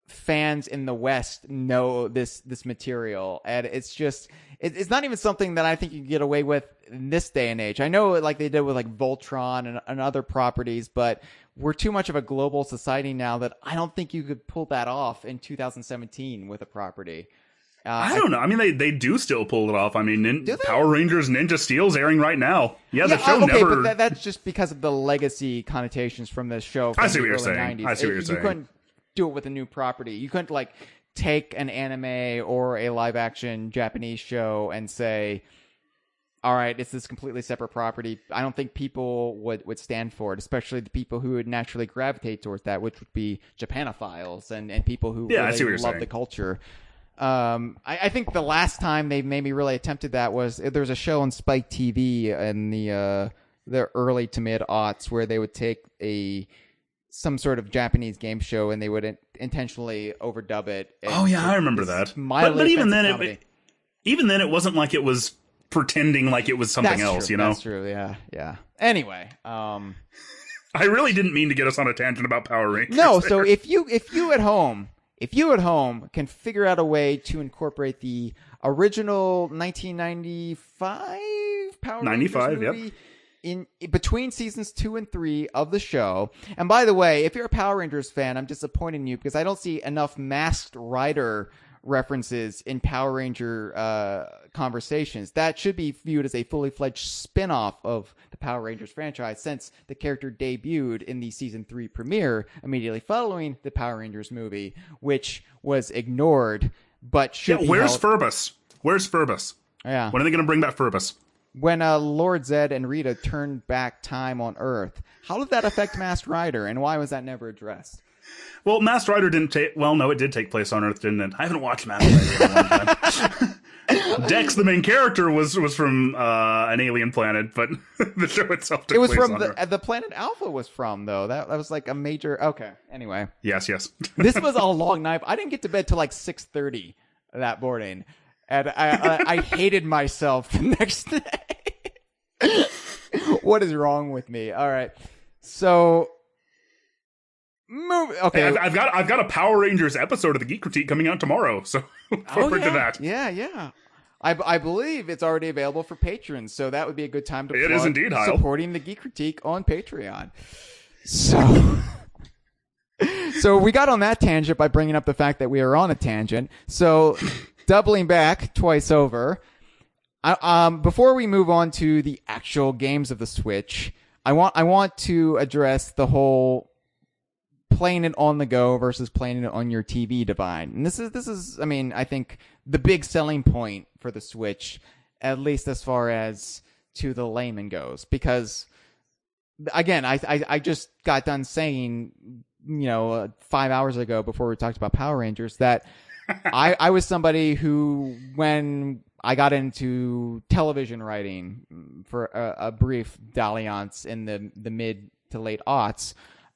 fans in the West know this material. And it's just, it's not even something that I think you can get away with in this day and age. I know, like they did with like Voltron and other properties, but we're too much of a global society now that I don't think you could pull that off in 2017 with a property. I don't know. I mean, they do still pull it off. I mean, Power Rangers Ninja Steel's airing right now. Yeah, the show never... but that's just because of the legacy connotations from this show from I see what the you're early saying. 90s. I see what you're saying. You couldn't do it with a new property. You couldn't, like, take an anime or a live-action Japanese show and say, all right, it's this completely separate property. I don't think people would stand for it, especially the people who would naturally gravitate towards that, which would be Japanophiles and people who really love the culture. I think the last time they maybe really attempted that was there was a show on Spike TV in the early to mid aughts where they would take some sort of Japanese game show and they would intentionally overdub it. Oh yeah, I remember that. But even then, it wasn't like it was pretending like it was something else. You know, that's true. Yeah. Anyway, I really didn't mean to get us on a tangent about Power Rangers. No, so if you at home can figure out a way to incorporate the original 1995 Power Rangers movie in between seasons 2 and 3 of the show. And by the way, if you're a Power Rangers fan, I'm disappointed in you because I don't see enough Masked Rider references in Power Ranger conversations. That should be viewed as a fully fledged spin-off of the Power Rangers franchise, since the character debuted in the season 3 premiere immediately following the Power Rangers movie, which was ignored, but should be where's Furbus? Where's Furbus? Yeah. When are they going to bring back Furbus? When Lord Zed and Rita turned back time on Earth, how did that affect Masked Rider, and why was that never addressed? Well, Masked Rider didn't take... Well, no, it did take place on Earth, didn't it? I haven't watched Masked Rider in a long time. Dex, the main character, was from an alien planet, but the show itself took place on Earth. The planet Alpha was from, though. That was like a major... Okay, anyway. Yes. This was a long night. I didn't get to bed till like 6:30 that morning, and I hated myself the next day. What is wrong with me? All right, so... Okay, I've got a Power Rangers episode of the Geek Critique coming out tomorrow, so look forward to that. Yeah. I believe it's already available for patrons, so that would be a good time to it is indeed, Hyle. Supporting the Geek Critique on Patreon. So we got on that tangent by bringing up the fact that we are on a tangent. So doubling back twice over, before we move on to the actual games of the Switch, I want to address the whole playing it on the go versus playing it on your TV device. And this is, I mean, I think the big selling point for the Switch, at least as far as to the layman goes, because again, I just got done saying, 5 hours ago before we talked about Power Rangers that I was somebody who, when I got into television writing for a brief dalliance in the mid to late aughts,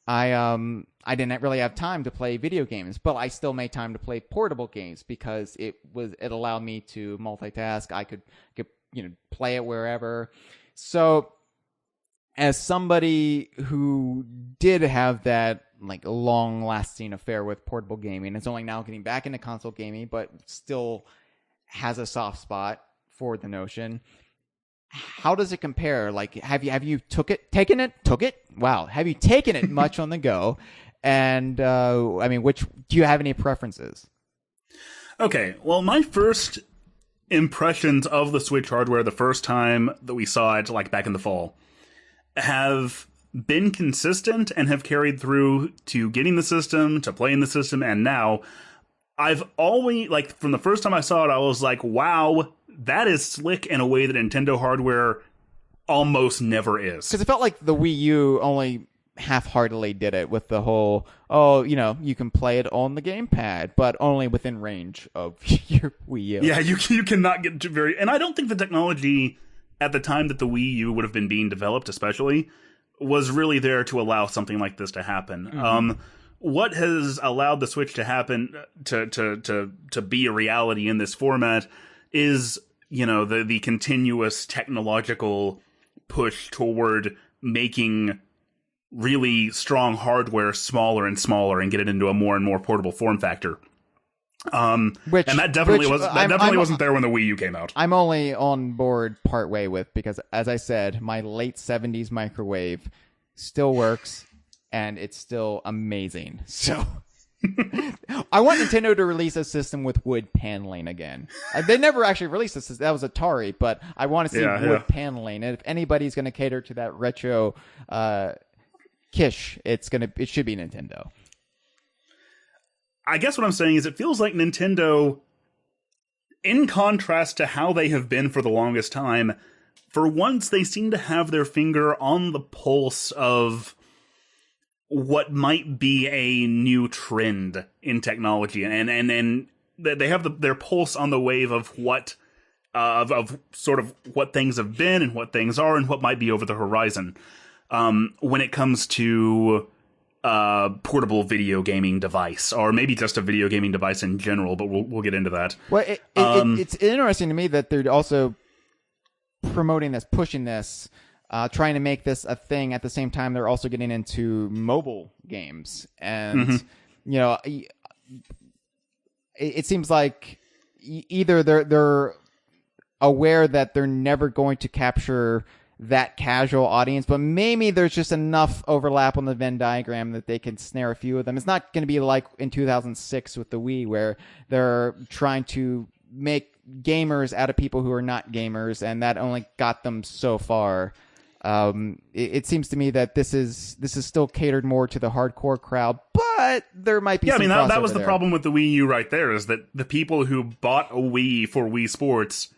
I didn't really have time to play video games, but I still made time to play portable games because it allowed me to multitask. I could play it wherever. So as somebody who did have that like long lasting affair with portable gaming, it's only now getting back into console gaming, but still has a soft spot for the notion. How does it compare? Like, have you taken it? Wow. Have you taken it much on the go? And, do you have any preferences? Okay. Well, my first impressions of the Switch hardware the first time that we saw it, like back in the fall, have been consistent and have carried through to getting the system, to playing the system, and now I've always, like, from the first time I saw it, I was like, wow, that is slick in a way that Nintendo hardware almost never is. Because it felt like the Wii U only half-heartedly did it with the whole, you can play it on the gamepad, but only within range of your Wii U. Yeah, you cannot get to very... And I don't think the technology at the time that the Wii U would have been being developed, especially, was really there to allow something like this to happen. Mm-hmm. What has allowed the Switch to happen, to be a reality in this format, is, the continuous technological push toward making really strong hardware smaller and smaller and get it into a more and more portable form factor. And that definitely wasn't there when the Wii U came out. I'm only on board partway with, because as I said, my late 70s microwave still works and it's still amazing. So I want Nintendo to release a system with wood paneling again. They never actually released this. That was Atari, but I want to see wood paneling. And if anybody's going to cater to that retro kish, it should be Nintendo. I guess what I'm saying is it feels like Nintendo, in contrast to how they have been for the longest time, for once they seem to have their finger on the pulse of what might be a new trend in technology, and they have their pulse on the wave of what of sort of what things have been and what things are and what might be over the horizon when it comes to portable video gaming device, or maybe just a video gaming device in general, but we'll get into that. Well, it's interesting to me that they're also promoting this, pushing this, trying to make this a thing. At the same time, they're also getting into mobile games, and it seems like either they're aware that they're never going to capture that casual audience, but maybe there's just enough overlap on the Venn diagram that they can snare a few of them. It's not going to be like in 2006 with the Wii, where they're trying to make gamers out of people who are not gamers, and that only got them so far. It seems to me that this is still catered more to the hardcore crowd, but there might be some that was the problem with the Wii U right there, is that the people who bought a Wii for Wii Sports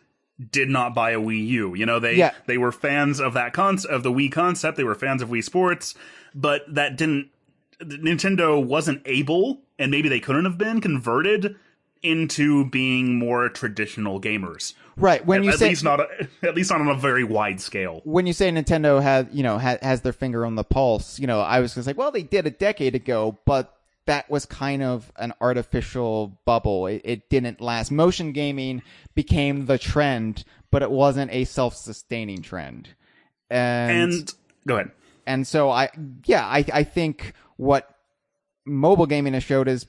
did not buy a Wii U. They were fans of that of the Wii concept. They were fans of Wii Sports, but Nintendo wasn't able, and maybe they couldn't have been converted into being more traditional gamers. Right. When you at least not on a very wide scale. When you say Nintendo has their finger on the pulse, I was going to say, well, they did a decade ago, but that was kind of an artificial bubble. It didn't last. Motion gaming became the trend, but it wasn't a self-sustaining trend. And go ahead. And so I think what mobile gaming has showed is,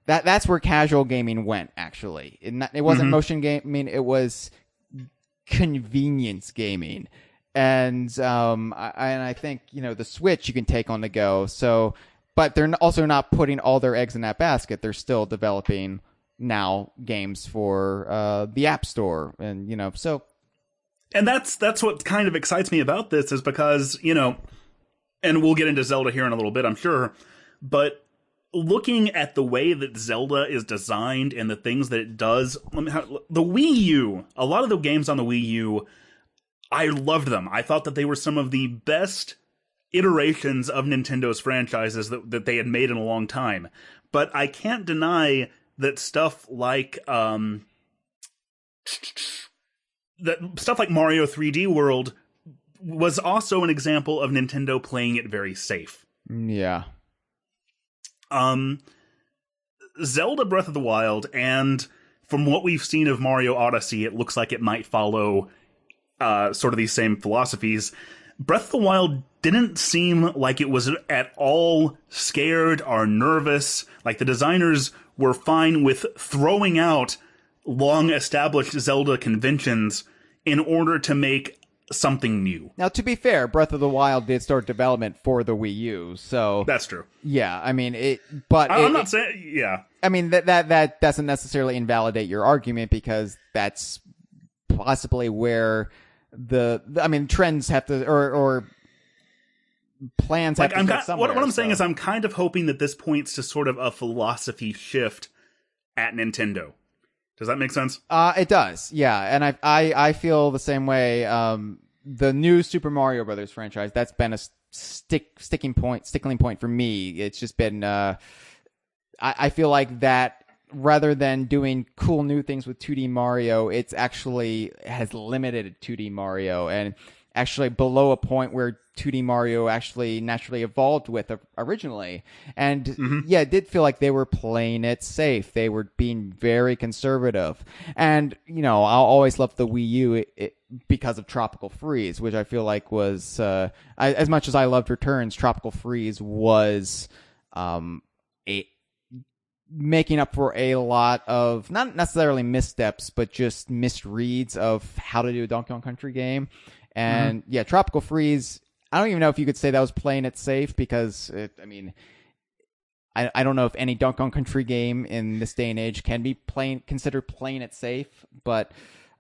that's where casual gaming went, actually. It wasn't motion gaming, it was convenience gaming. And I think, the Switch you can take on the go. So, but they're also not putting all their eggs in that basket. They're still developing now games for the App Store, and so. And that's what kind of excites me about this, is because and we'll get into Zelda here in a little bit, I'm sure, but looking at the way that Zelda is designed and the things that it does, the Wii U, a lot of the games on the Wii U, I loved them. I thought that they were some of the best iterations of Nintendo's franchises that they had made in a long time. But I can't deny that stuff like Mario 3D World was also an example of Nintendo playing it very safe. Yeah. Zelda Breath of the Wild, and from what we've seen of Mario Odyssey, it looks like it might follow sort of these same philosophies. Breath of the Wild didn't seem like it was at all scared or nervous. Like, the designers were fine with throwing out long-established Zelda conventions in order to make something new. Now, to be fair, Breath of the Wild did start development for the Wii U, so that's true. Yeah, I mean I'm not saying. Yeah, I mean that doesn't necessarily invalidate your argument, because that's possibly where trends have to or plans have to get somewhere. What I'm saying is, I'm kind of hoping that this points to sort of a philosophy shift at Nintendo. Does that make sense? It does, yeah, and I feel the same way. The new Super Mario Brothers franchise, that's been a stickling point for me. It's just been I feel like that rather than doing cool new things with 2D Mario, it's actually has limited 2D Mario and actually below a point where 2D Mario actually naturally evolved with originally. And yeah, it did feel like they were playing it safe. They were being very conservative. And, I'll always love the Wii U because of Tropical Freeze, which I feel like was, as much as I loved Returns, Tropical Freeze was making up for a lot of, not necessarily missteps, but just misreads of how to do a Donkey Kong Country game. And yeah, Tropical Freeze, I don't even know if you could say that was playing it safe, because I don't know if any Donkey Kong Country game in this day and age can be considered playing it safe. But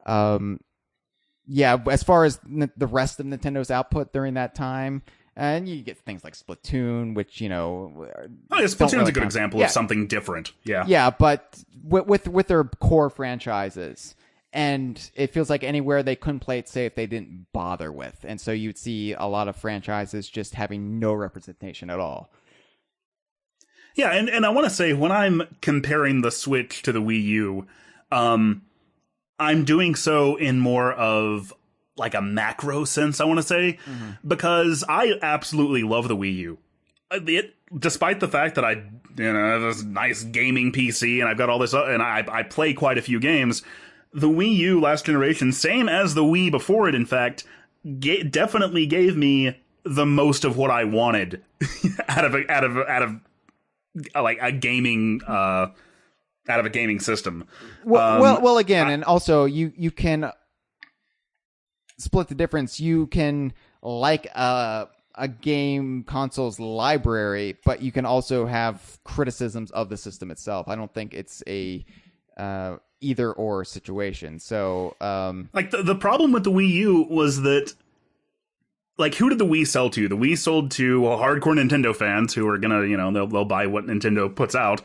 yeah, as far as the rest of Nintendo's output during that time, and you get things like Splatoon, which Splatoon's really a good example of something different. Yeah, but with their core franchises. And it feels like anywhere they couldn't play it safe, they didn't bother with. And so you'd see a lot of franchises just having no representation at all. Yeah, and I want to say, when I'm comparing the Switch to the Wii U, I'm doing so in more of like a macro sense, I want to say, because I absolutely love the Wii U. Despite the fact that I have this nice gaming PC and I've got all this, and I play quite a few games, the Wii U last generation, same as the Wii before it, in fact, definitely gave me the most of what I wanted out of a gaming system. Well, again, and also you can split the difference. You can like a game console's library, but you can also have criticisms of the system itself. I don't think it's a either or situation. So like the problem with the Wii U was that, like, who did the Wii sell to? The Wii sold to hardcore Nintendo fans who are gonna, they'll buy what Nintendo puts out,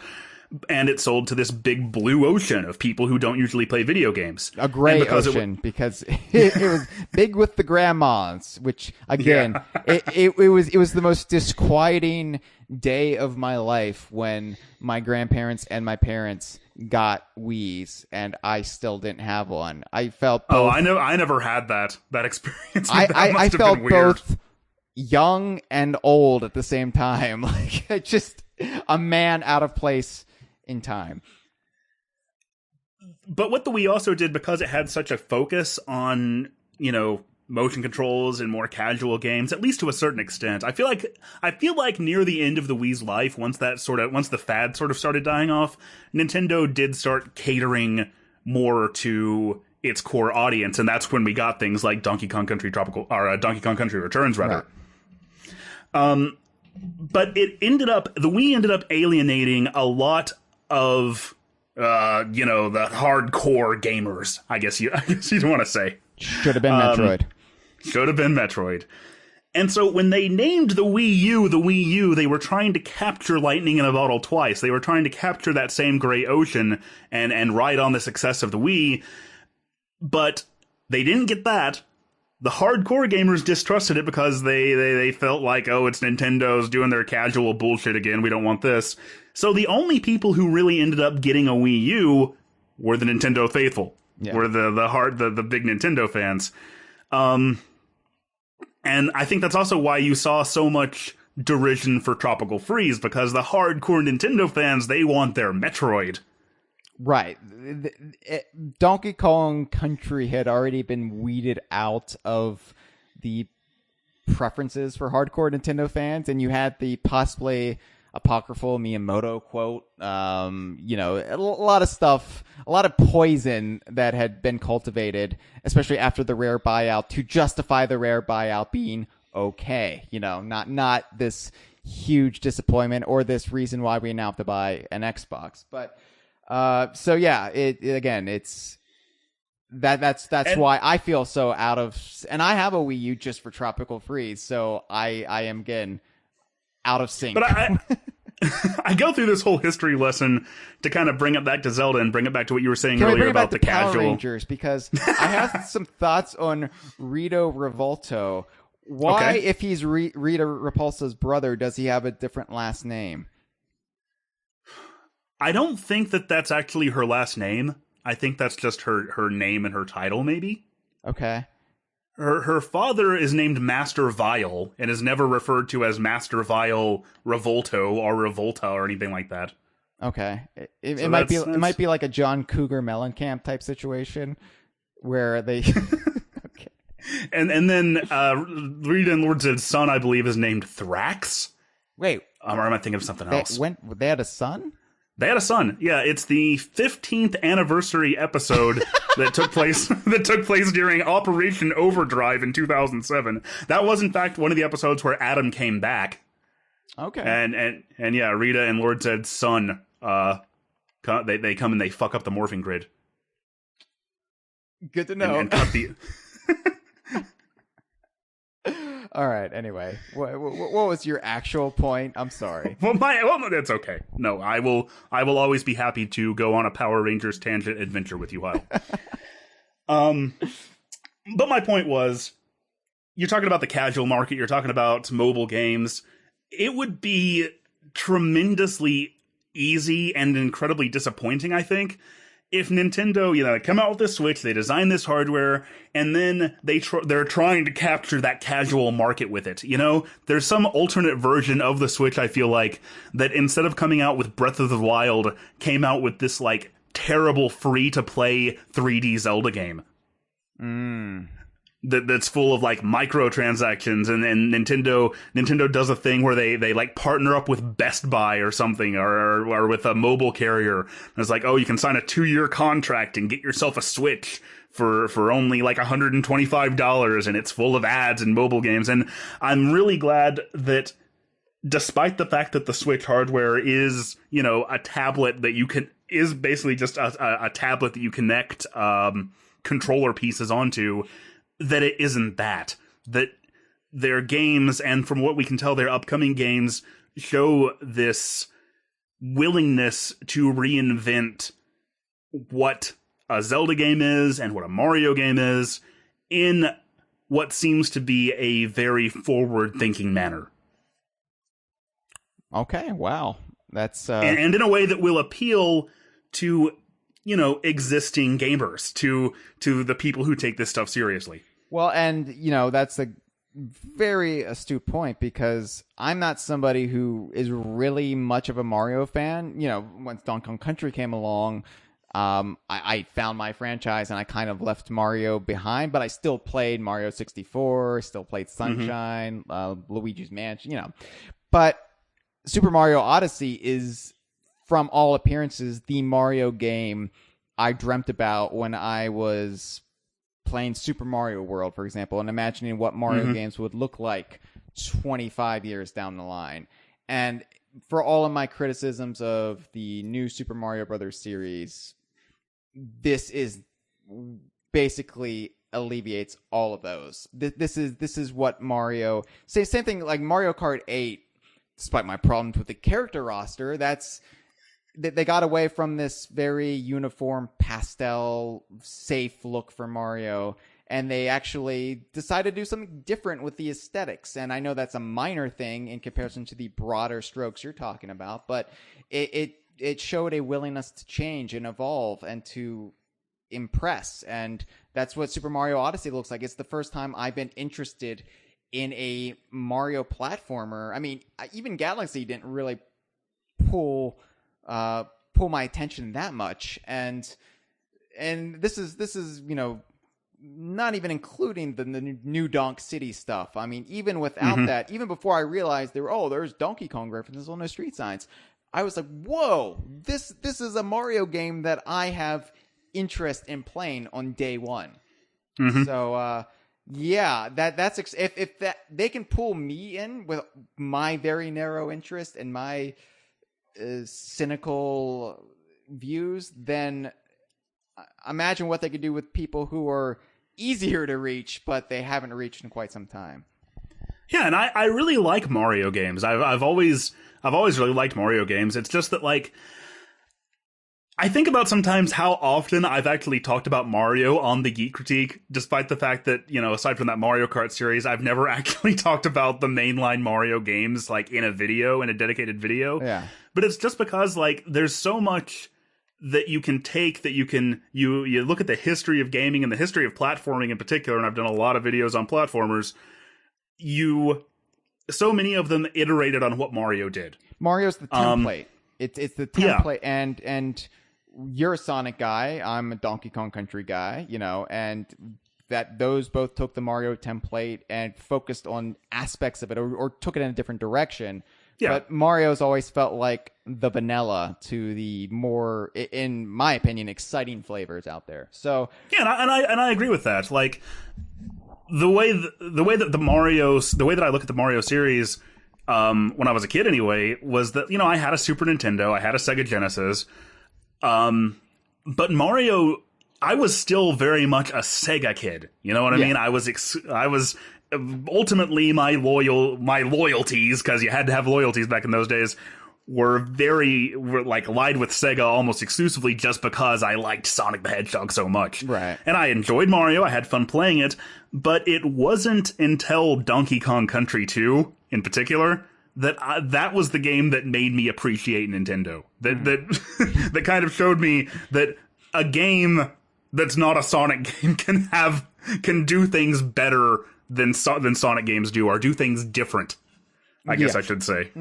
and it sold to this big blue ocean of people who don't usually play video games. A gray ocean, because it was big with the grandmas, which again, it was the most disquieting day of my life when my grandparents and my parents got Wiis and I still didn't have one. I felt both, I never had that experience. I felt both young and old at the same time, like just a man out of place in time. But what the Wii also did, because it had such a focus on, motion controls and more casual games, at least to a certain extent. I feel like near the end of the Wii's life, once the fad sort of started dying off, Nintendo did start catering more to its core audience, and that's when we got things like Donkey Kong Country Donkey Kong Country Returns, rather. Right. But the Wii ended up alienating a lot of the hardcore gamers, I guess you'd want to say. Should have been Metroid. Should have been Metroid. And so when they named the Wii U, they were trying to capture lightning in a bottle twice. They were trying to capture that same gray ocean and ride on the success of the Wii. But they didn't get that. the hardcore gamers distrusted it because they felt like, oh, it's Nintendo's doing their casual bullshit again. We don't want this. So the only people who really ended up getting a Wii U were the Nintendo faithful, were the big Nintendo fans. And I think that's also why you saw so much derision for Tropical Freeze, because the hardcore Nintendo fans, they want their Metroid. Right. Donkey Kong Country had already been weeded out of the preferences for hardcore Nintendo fans, and you had the possibly apocryphal Miyamoto quote. A lot of stuff, a lot of poison that had been cultivated, especially after the Rare buyout, to justify the Rare buyout being okay. Not this huge disappointment or this reason why we now have to buy an Xbox. But it's that's why I feel so out of, and I have a Wii U just for Tropical Freeze, so I am getting out of sync. But I go through this whole history lesson to kind of bring it back to Zelda and bring it back to what you were saying earlier about the casual Power Rangers, because I have some thoughts on Rito Revolto. Why, if he's Rita Repulsa's brother, does he have a different last name? I don't think that's actually her last name. I think that's just her name and her title, maybe. Okay. Her father is named Master Vile and is never referred to as Master Vile Revolto or Revolta or anything like that. Okay. It might be like a John Cougar Mellencamp type situation where they okay. And then Rita and Lord Zed's son, I believe, is named Thrax. Wait. Or am I thinking of something else? They had a son? They had a son. Yeah, it's the 15th anniversary episode that took place during Operation Overdrive in 2007. That was in fact one of the episodes where Adam came back. Okay. And yeah, Rita and Lord Zed's son they come and they fuck up the morphing grid. Good to know. And cut the All right. Anyway, what was your actual point? I'm sorry. Well, that's okay. No, I will always be happy to go on a Power Rangers tangent adventure with you, Hyle. But my point was, you're talking about the casual market. You're talking about mobile games. It would be tremendously easy and incredibly disappointing, I think, if Nintendo, they come out with this Switch, they design this hardware, and then they're trying to capture that casual market with it. There's some alternate version of the Switch, I feel like, that instead of coming out with Breath of the Wild, came out with this, terrible free-to-play 3D Zelda game. That's full of microtransactions, and Nintendo does a thing where they partner up with Best Buy or something, or with a mobile carrier. And it's like, oh, you can sign a 2-year contract and get yourself a Switch for only $125, and it's full of ads and mobile games. And I'm really glad that, despite the fact that the Switch hardware is a tablet that is basically just a tablet that you connect controller pieces onto, that it isn't that their games, and from what we can tell, their upcoming games show this willingness to reinvent what a Zelda game is and what a Mario game is in what seems to be a very forward-thinking manner. Okay, wow. That's and in a way that will appeal to existing gamers, to the people who take this stuff seriously. Well, and that's a very astute point, because I'm not somebody who is really much of a Mario fan. Once Donkey Kong Country came along, I found my franchise and I kind of left Mario behind, but I still played Mario 64, still played Sunshine, Luigi's Mansion, But Super Mario Odyssey is, from all appearances, the Mario game I dreamt about when I was playing Super Mario World, for example, and imagining what Mario games would look like 25 years down the line. And for all of my criticisms of the new Super Mario Brothers series, this is basically alleviates all of those. This is what Mario... Same thing like Mario Kart 8, despite my problems with the character roster, they got away from this very uniform pastel safe look for Mario and they actually decided to do something different with the aesthetics. And I know that's a minor thing in comparison to the broader strokes you're talking about, but it showed a willingness to change and evolve and to impress. And that's what Super Mario Odyssey looks like. It's the first time I've been interested in a Mario platformer. I mean, even Galaxy didn't really pull my attention that much, and this is not even including the new Donk City stuff. I mean, even without that, even before I realized there's Donkey Kong references on the street signs, I was like, whoa, this is a Mario game that I have interest in playing on day one. So yeah, that's if that they can pull me in with my very narrow interest and my cynical views, then imagine what they could do with people who are easier to reach, but they haven't reached in quite some time. Yeah, and I really like Mario games. I've always really liked Mario games. It's just that, like, I think about sometimes how often I've actually talked about Mario on the Geek Critique, despite the fact that, aside from that Mario Kart series, I've never actually talked about the mainline Mario games, like, in a dedicated video. Yeah. But it's just because, like, there's so much that you can take, that you look at the history of gaming and the history of platforming in particular, and I've done a lot of videos on platformers, so many of them iterated on what Mario did. Mario's the template. It's the template, yeah. And you're a Sonic guy, I'm a Donkey Kong Country guy, and that those both took the Mario template and focused on aspects of it, or took it in a different direction. Yeah. But Mario's always felt like the vanilla to the more, in my opinion, exciting flavors out there. So yeah, and I agree with that. Like the way that I look at the Mario series, when I was a kid anyway, was that I had a Super Nintendo, I had a Sega Genesis. But Mario, I was still very much a Sega kid. You know what I mean? I was ultimately my loyalties, because you had to have loyalties back in those days, were lied with Sega almost exclusively just because I liked Sonic the Hedgehog so much. Right. And I enjoyed Mario, I had fun playing it, but it wasn't until Donkey Kong Country 2 in particular that was the game that made me appreciate Nintendo. That kind of showed me that a game that's not a Sonic game can do things better than Sonic games do, or do things different, I guess I should say.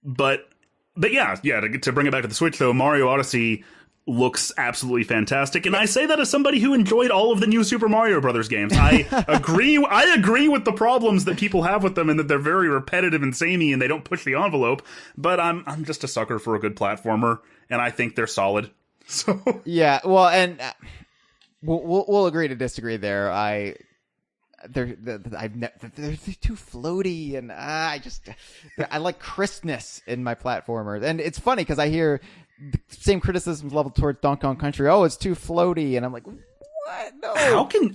But yeah, to bring it back to the Switch though, Mario Odyssey looks absolutely fantastic, and I say that as somebody who enjoyed all of the new Super Mario Brothers games. I agree with the problems that people have with them, and that they're very repetitive and samey, and they don't push the envelope. But I'm just a sucker for a good platformer, and I think they're solid. So yeah, well, and we'll agree to disagree there. They're too floaty, and I like crispness in my platformers. And it's funny because I hear the same criticisms leveled towards Donkey Kong Country. Oh, it's too floaty, and I'm like, what? No.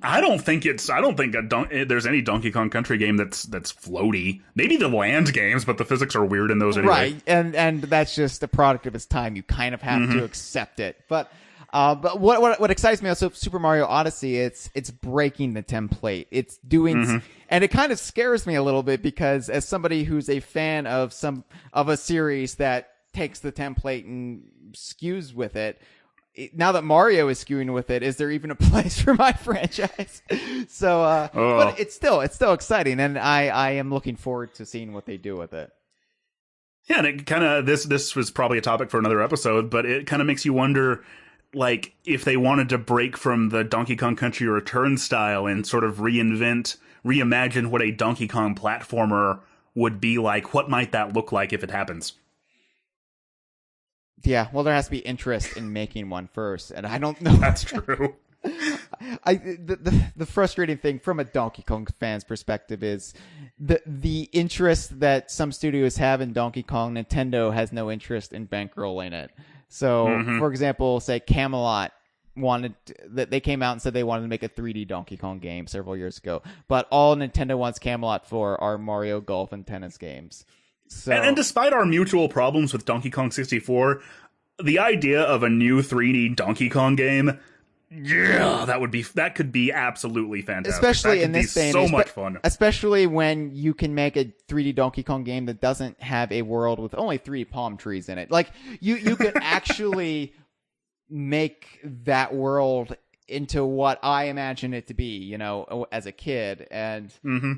I don't think there's any Donkey Kong Country game that's floaty. Maybe the land games, but the physics are weird in those anyway. Right, and that's just a product of its time. You kind of have to accept it, but what excites me about Super Mario Odyssey, it's breaking the template. It's doing, and it kind of scares me a little bit, because as somebody who's a fan of a series that takes the template and skews with it, now that Mario is skewing with it, is there even a place for my franchise? So, but it's still exciting, and I am looking forward to seeing what they do with it. Yeah, and it kind of this was probably a topic for another episode, but it kind of makes you wonder, like, if they wanted to break from the Donkey Kong Country Return style and sort of reimagine what a Donkey Kong platformer would be like, what might that look like if it happens? Yeah, well, there has to be interest in making one first, and I don't know. That's true. The frustrating thing from a Donkey Kong fan's perspective is the interest that some studios have in Donkey Kong. Nintendo has no interest in bankrolling it. So, for example, say Camelot they came out and said they wanted to make a 3D Donkey Kong game several years ago, but all Nintendo wants Camelot for are Mario Golf and tennis games. So, and despite our mutual problems with Donkey Kong 64, the idea of a new 3D Donkey Kong game Yeah, that could be absolutely fantastic. Especially that in this day and so age, much fun. Especially when you can make a 3D Donkey Kong game that doesn't have a world with only 3 palm trees in it. Like you could actually make that world into what I imagine it to be, you know, as a kid. And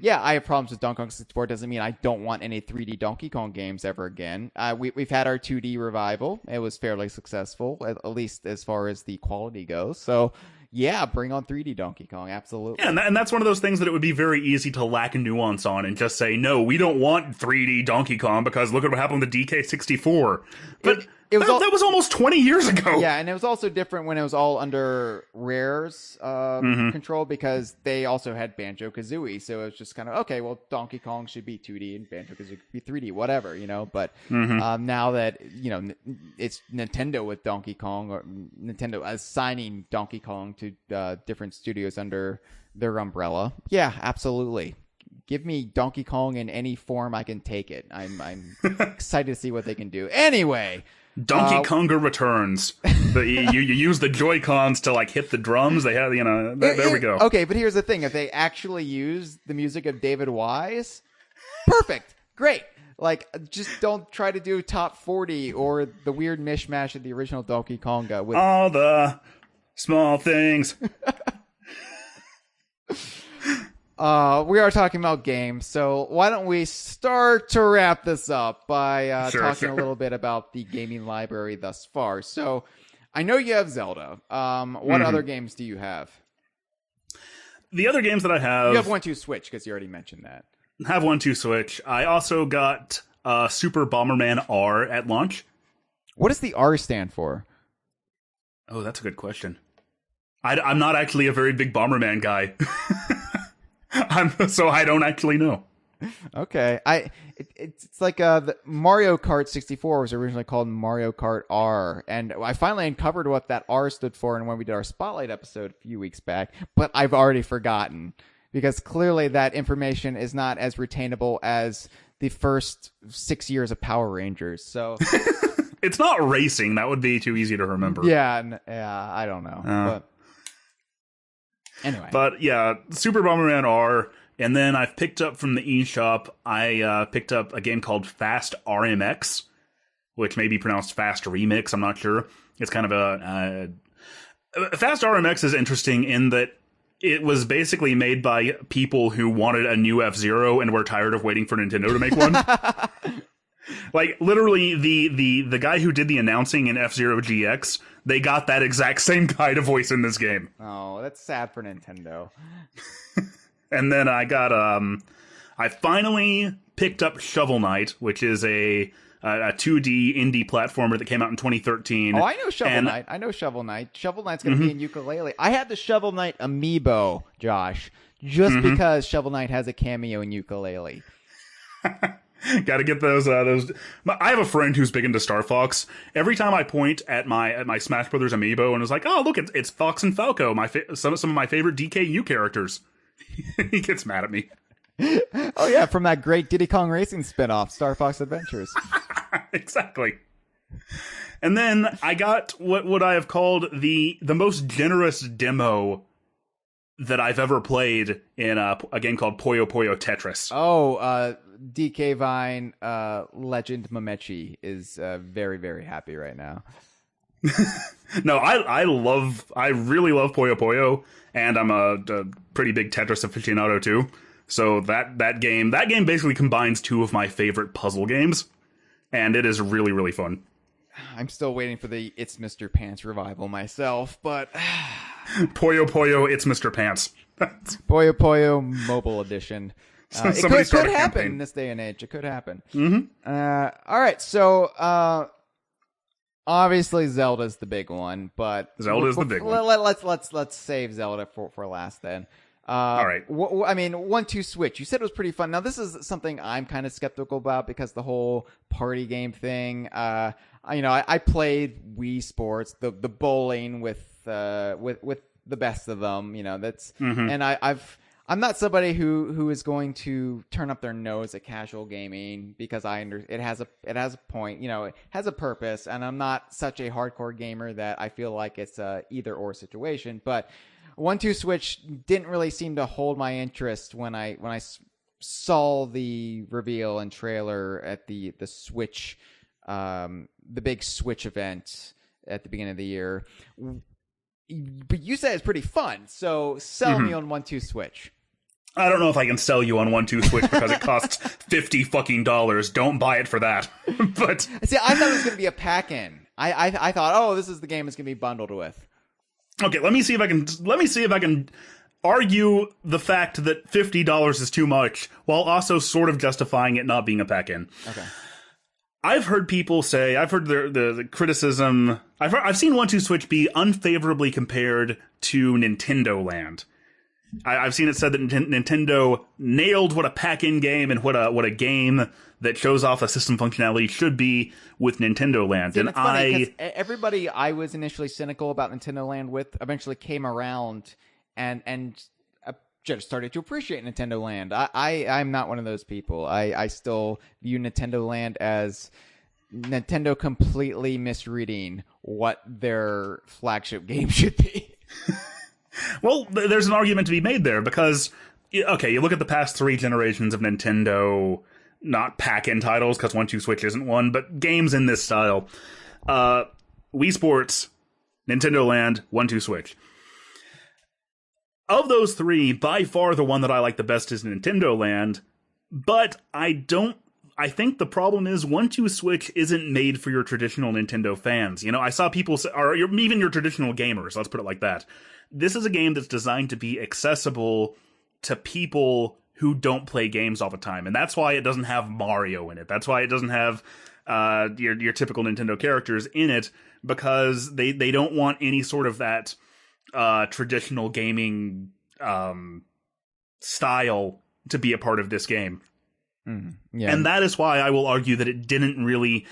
yeah, I have problems with Donkey Kong 64. Doesn't mean I don't want any 3D Donkey Kong games ever again. We've had our 2D revival. It was fairly successful, at least as far as the quality goes. So yeah, bring on 3D Donkey Kong. Absolutely. Yeah, and that's one of those things that it would be very easy to lack nuance on and just say, no, we don't want 3D Donkey Kong because look at what happened with the DK64. But that was almost 20 years ago. Yeah, and it was also different when it was all under Rare's control because they also had Banjo-Kazooie. So it was just kind of, okay, well, Donkey Kong should be 2D and Banjo-Kazooie could be 3D, whatever, you know. But now that, you know, it's Nintendo with Donkey Kong, or Nintendo assigning Donkey Kong to different studios under their umbrella, yeah, absolutely. Give me Donkey Kong in any form I can take it. I'm excited to see what they can do. Anyway... Donkey Konga returns. You use the Joy-Cons to like hit the drums. They have, you know, there we go. Okay, but here's the thing: if they actually use the music of David Wise, perfect, great. Like, just don't try to do top 40 or the weird mishmash of the original Donkey Konga with all the small things. We are talking about games, so why don't we start to wrap this up by talking a little bit about the gaming library thus far. So, I know you have Zelda. What other games do you have? The other games that I have... You have 1-2 Switch, because you already mentioned that. Have 1-2 Switch. I also got Super Bomberman R at launch. What does the R stand for? Oh, that's a good question. I'm not actually a very big Bomberman guy. So I don't actually know. Okay, it's like the Mario Kart 64 was originally called Mario Kart R, and I finally uncovered what that R stood for, and when we did our Spotlight episode a few weeks back, but I've already forgotten because clearly that information is not as retainable as the first 6 years of Power Rangers. So it's not racing; that would be too easy to remember. Yeah, I don't know, but. Anyway. But yeah, Super Bomberman R, and then I've picked up from the eShop, I picked up a game called Fast RMX, which may be pronounced Fast Remix, I'm not sure. It's kind of a... Fast RMX is interesting in that it was basically made by people who wanted a new F-Zero and were tired of waiting for Nintendo to make one. Like, literally, the guy who did the announcing in F-Zero GX, they got that exact same guy to voice in this game. Oh, that's sad for Nintendo. And then I got, I finally picked up Shovel Knight, which is a 2D indie platformer that came out in 2013. Oh, I know Shovel Knight. I know Shovel Knight. Shovel Knight's going to be in Ukulele. I had the Shovel Knight amiibo, Josh, just because Shovel Knight has a cameo in Ukulele. Got to get those. I have a friend who's big into Star Fox. Every time I point at my Smash Brothers amiibo and is like, "Oh, look, it's Fox and Falco, some of my favorite DKU characters," he gets mad at me. Oh yeah, from that great Diddy Kong Racing spinoff, Star Fox Adventures. Exactly. And then I got what I have called the most generous demo that I've ever played in a game called Puyo Puyo Tetris. Oh, DK Vine Legend Mamechi is very, very happy right now. No, I really love Puyo Puyo, and I'm a pretty big Tetris aficionado too. So that game basically combines two of my favorite puzzle games, and it is really, really fun. I'm still waiting for the It's Mr. Pants revival myself, but... Puyo Puyo, It's Mr. Pants. Puyo Puyo Mobile Edition. It could happen in this day and age. It could happen. All right, so obviously Zelda's the big one, but Zelda's the big one. Let's save Zelda for last then. All right. I mean, 1-2 Switch. You said it was pretty fun. Now, this is something I'm kind of skeptical about because the whole party game thing. I played Wii Sports, the bowling with the best of them. You know, that's and I'm not somebody who is going to turn up their nose at casual gaming because it has a point, it has a purpose, and I'm not such a hardcore gamer that I feel like it's a either or situation. But 1-2 Switch didn't really seem to hold my interest when I saw the reveal and trailer at the Switch, the big Switch event at the beginning of the year. But you said it's pretty fun, so sell me on 1-2 Switch. I don't know if I can sell you on 1-2 Switch because it costs $50 fucking. Don't buy it for that. But see, I thought it was going to be a pack-in. I thought, oh, this is the game it's going to be bundled with. Okay, let me see if I can argue the fact that $50 is too much while also sort of justifying it not being a pack-in. Okay. I've heard people say, I've heard the criticism, I've seen 1-2 Switch be unfavorably compared to Nintendo Land. I've seen it said that Nintendo nailed what a pack-in game and what a game that shows off a system functionality should be with Nintendo Land. And it's funny, 'cause everybody I was initially cynical about Nintendo Land with eventually came around and just started to appreciate Nintendo Land. I'm not one of those people. I still view Nintendo Land as Nintendo completely misreading what their flagship game should be. Well, there's an argument to be made there because, okay, you look at the past 3 generations of Nintendo, not pack-in titles, because 1-2 Switch isn't one, but games in this style. Wii Sports, Nintendo Land, 1-2 Switch. Of those 3, by far the one that I like the best is Nintendo Land, but I think the problem is 1-2 Switch isn't made for your traditional Nintendo fans. I saw people say, or even your traditional gamers, let's put it like that. This is a game that's designed to be accessible to people who don't play games all the time, and that's why it doesn't have Mario in it. That's why it doesn't have your typical Nintendo characters in it, because they don't want any sort of that traditional gaming style to be a part of this game. Yeah. And that is why I will argue that it didn't really,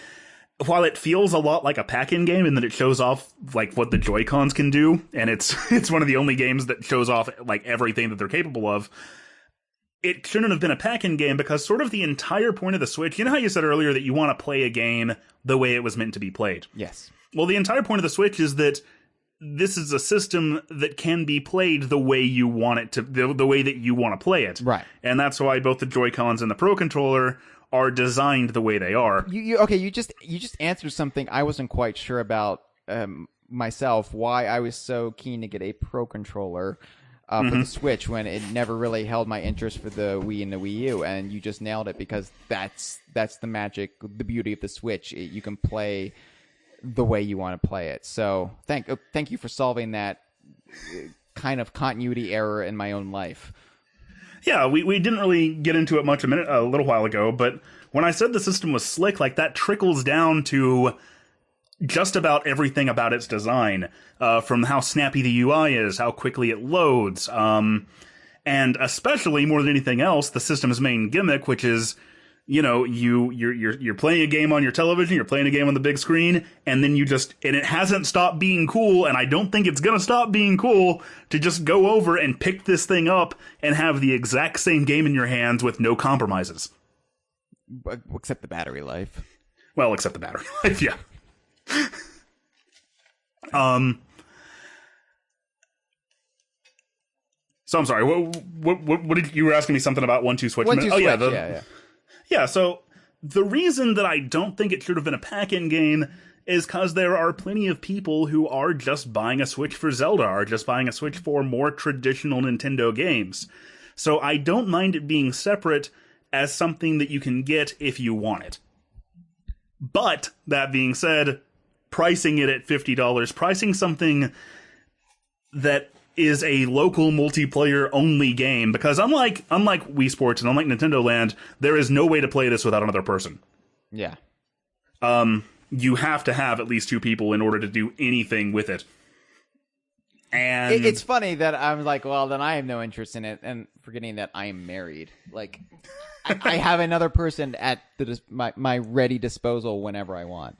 while it feels a lot like a pack-in game in that it shows off like what the Joy-Cons can do, and it's one of the only games that shows off like everything that they're capable of, it shouldn't have been a pack-in game, because sort of the entire point of the Switch, you know how you said earlier that you want to play a game the way it was meant to be played? Yes. Well, the entire point of the Switch is that this is a system that can be played the way you want it to, the way that you want to play it. Right. And that's why both the Joy-Cons and the Pro Controller are designed the way they are. You just answered something I wasn't quite sure about myself, why I was so keen to get a Pro Controller for the Switch when it never really held my interest for the Wii and the Wii U, and you just nailed it, because that's the magic, the beauty of the Switch. You can play the way you want to play it. So thank you for solving that kind of continuity error in my own life. Yeah, we didn't really get into it much a little while ago, but when I said the system was slick, like that trickles down to just about everything about its design, from how snappy the UI is, how quickly it loads, and especially more than anything else, the system's main gimmick, which is, you're playing a game on your television, you're playing a game on the big screen, and then and it hasn't stopped being cool, and I don't think it's gonna stop being cool to just go over and pick this thing up and have the exact same game in your hands with no compromises. Except the battery life. Well, except the battery life, yeah. So I'm sorry, what did you were asking me something about 1-2 Switch? 1-2 Switch, yeah. Yeah, so the reason that I don't think it should have been a pack-in game is because there are plenty of people who are just buying a Switch for Zelda, or just buying a Switch for more traditional Nintendo games. So I don't mind it being separate as something that you can get if you want it. But, that being said, pricing it at $50, pricing something that is a local multiplayer only game, because unlike Wii Sports and unlike Nintendo Land, there is no way to play this without another person. Yeah. You have to have at least 2 people in order to do anything with it. And it's funny that I'm like, well, then I have no interest in it, and forgetting that I am married. Like, I have another person at my ready disposal whenever I want.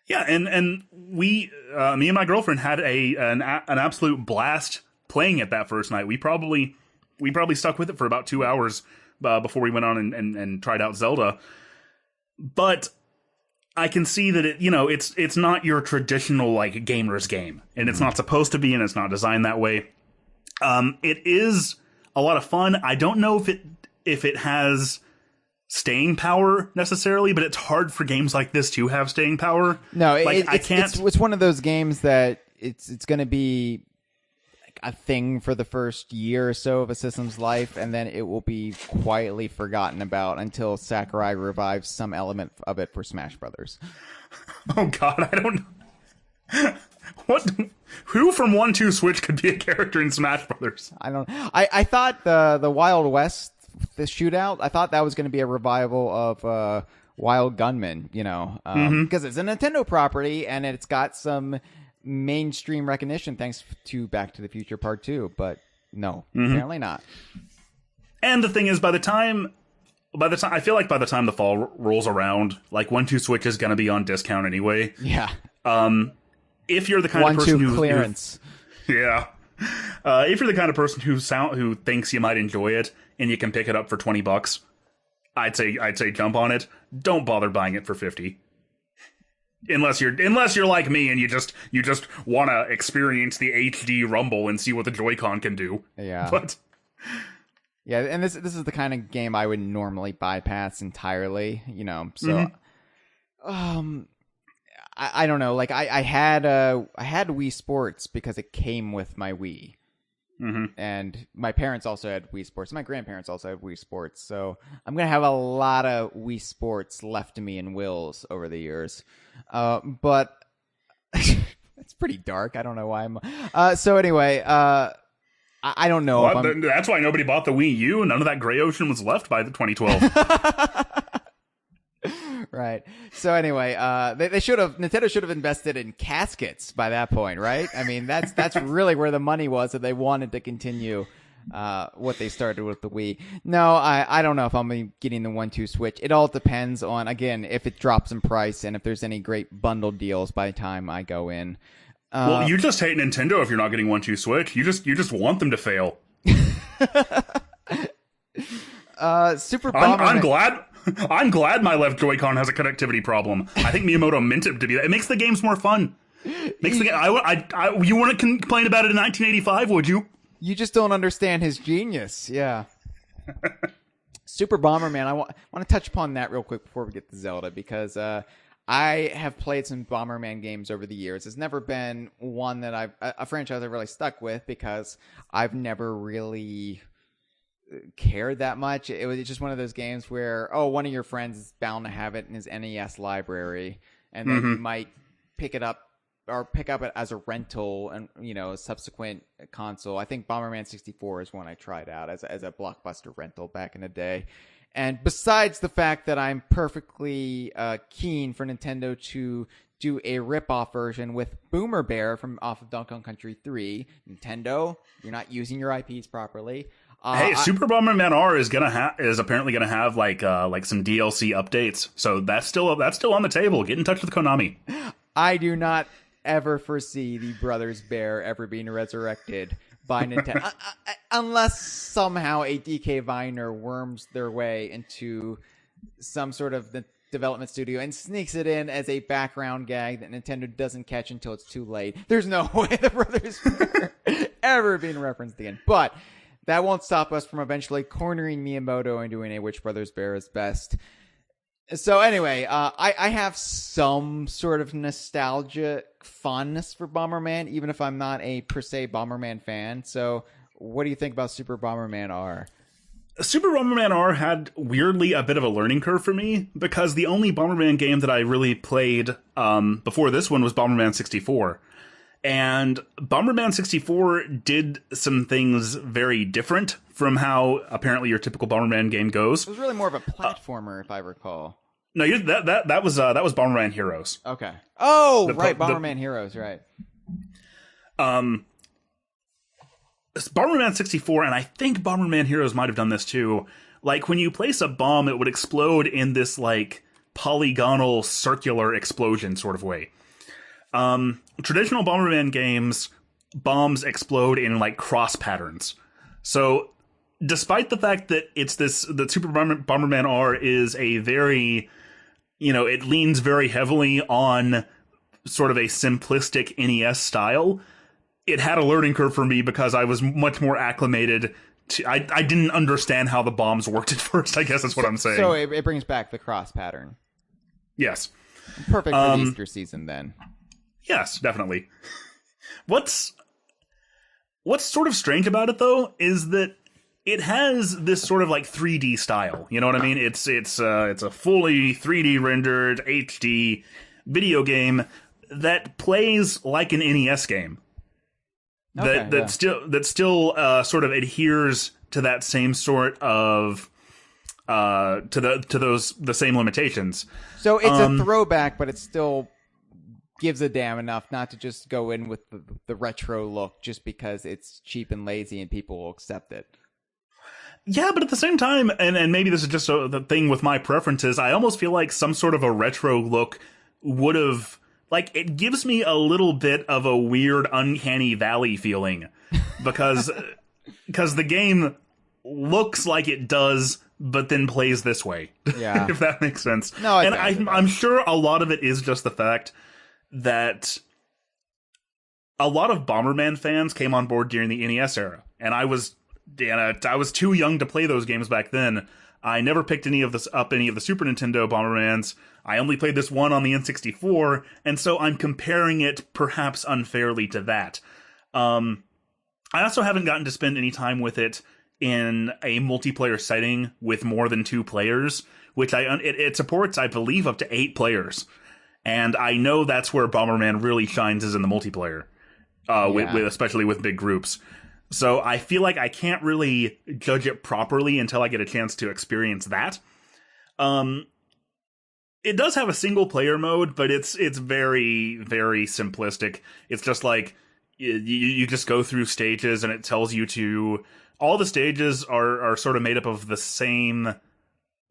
Yeah, and we, me and my girlfriend had an absolute blast playing it that first night. We probably we probably stuck with it for about 2 hours before we went on and tried out Zelda. But I can see that it's not your traditional like gamer's game, and it's not supposed to be, and it's not designed that way. It is a lot of fun. I don't know if it has staying power necessarily, but it's hard for games like this to have staying power. No, I can't. It's one of those games that it's going to be a thing for the first year or so of a system's life, and then it will be quietly forgotten about until Sakurai revives some element of it for Smash Brothers. Oh God, I don't know. Who from 1-2 Switch could be a character in Smash Brothers? I don't. I thought the Wild West, the shootout, I thought that was going to be a revival of Wild Gunman. Because it's a Nintendo property and it's got some mainstream recognition thanks to Back to the Future Part 2, but no, apparently not. And the thing is, by the time I feel like by the time the fall rolls around, like 1-2 Switch is going to be on discount anyway. Yeah. If you're the kind of person who clearance. If you're the kind of person who thinks you might enjoy it and you can pick it up for $20, I'd say jump on it. Don't bother buying it for $50. Unless you're like me and you just want to experience the HD rumble and see what the Joy-Con can do. Yeah. But yeah, and this is the kind of game I would normally bypass entirely, So I don't know, like I had Wii Sports because it came with my Wii. And my parents also had Wii Sports. My grandparents also had Wii Sports. So I'm going to have a lot of Wii Sports left to me in wills over the years. But it's pretty dark. I don't know why I'm... so anyway, I don't know. Well, that's why nobody bought the Wii U. None of that gray ocean was left by the 2012. Right. So anyway, Nintendo should have invested in caskets by that point, right? I mean, that's really where the money was if they wanted to continue what they started with the Wii. No, I don't know if I'm getting the 1-2 Switch. It all depends on, again, if it drops in price and if there's any great bundle deals by the time I go in. Well, you just hate Nintendo if you're not getting 1-2 Switch. You just want them to fail. Super Bomberman. I'm glad my left Joy-Con has a connectivity problem. I think Miyamoto meant it to be that. It makes the games more fun. You wouldn't complain about it in 1985, would you? You just don't understand his genius. Yeah. Super Bomberman. I want to touch upon that real quick before we get to Zelda, because I have played some Bomberman games over the years. It's never been one that a franchise I've really stuck with because I've never really cared that much. It was just one of those games where, one of your friends is bound to have it in his NES library, and then you might pick it up it as a rental and, a subsequent console. I think Bomberman 64 is one I tried out as a Blockbuster rental back in the day. And besides the fact that I'm perfectly keen for Nintendo to do a rip-off version with Boomer Bear off of Donkey Kong Country 3, Nintendo, you're not using your IPs properly. Hey, Super Bomberman R is apparently gonna have like some DLC updates, so that's still on the table. Get in touch with Konami. I do not ever foresee the Brothers Bear ever being resurrected by Nintendo, unless somehow a DK Viner worms their way into some sort of the development studio and sneaks it in as a background gag that Nintendo doesn't catch until it's too late. There's no way the Brothers Bear ever being referenced again, but that won't stop us from eventually cornering Miyamoto and doing a Which Brothers Bear is best. So anyway, I have some sort of nostalgic fondness for Bomberman, even if I'm not a per se Bomberman fan. So what do you think about Super Bomberman R? Super Bomberman R had weirdly a bit of a learning curve for me, because the only Bomberman game that I really played before this one was Bomberman 64. And Bomberman 64 did some things very different from how apparently your typical Bomberman game goes. It was really more of a platformer, if I recall. No, that was Bomberman Heroes. Okay. Oh, right, Bomberman Heroes, right. Bomberman 64, and I think Bomberman Heroes might have done this too. Like, when you place a bomb, it would explode in this, like, polygonal, circular explosion sort of way. Traditional Bomberman games, bombs explode in, like, cross patterns. So despite the fact that the Super Bomberman R is a very, it leans very heavily on sort of a simplistic NES style, it had a learning curve for me because I was much more acclimated to, I didn't understand how the bombs worked at first, I guess that's what I'm saying. So it brings back the cross pattern. Yes. Perfect for the Easter season then. Yes, definitely. What's sort of strange about it though is that it has this sort of like 3D style. You know what I mean? It's a fully 3D rendered HD video game that plays like an NES game. That still sort of adheres to that same sort of the same limitations. So it's a throwback, but it still gives a damn enough not to just go in with the retro look just because it's cheap and lazy and people will accept it. Yeah, but at the same time, and maybe this is just the thing with my preferences, I almost feel like some sort of a retro look would have, like, it gives me a little bit of a weird uncanny valley feeling because the game looks like it does, but then plays this way. Yeah. If that makes sense. No, I'm sure a lot of it is just the fact that a lot of Bomberman fans came on board during the NES era, and I was too young to play those games back then. I never picked any of the Super Nintendo Bombermans. I only played this one on the N64, and so I'm comparing it perhaps unfairly to that. I also haven't gotten to spend any time with it in a multiplayer setting with more than 2 players, which it supports, I believe, up to 8 players. And I know that's where Bomberman really shines, is in the multiplayer, with especially with big groups. So I feel like I can't really judge it properly until I get a chance to experience that. It does have a single player mode, but it's very, very simplistic. It's just like you just go through stages and it tells you to... All the stages are sort of made up of the same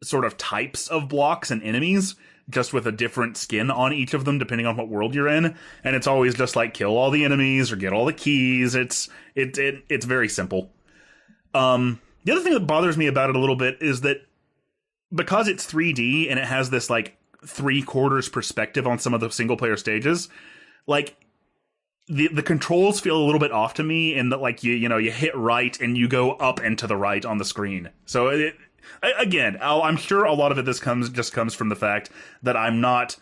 sort of types of blocks and enemies, just with a different skin on each of them depending on what world you're in, and it's always just like kill all the enemies or get all the keys. It's very simple. The other thing that bothers me about it a little bit is that because it's 3D and it has this like 3/4 perspective on some of the single player stages, like the controls feel a little bit off to me in that, like, you hit right and you go up and to the right on the screen. So I'm sure a lot of it comes from the fact that I'm not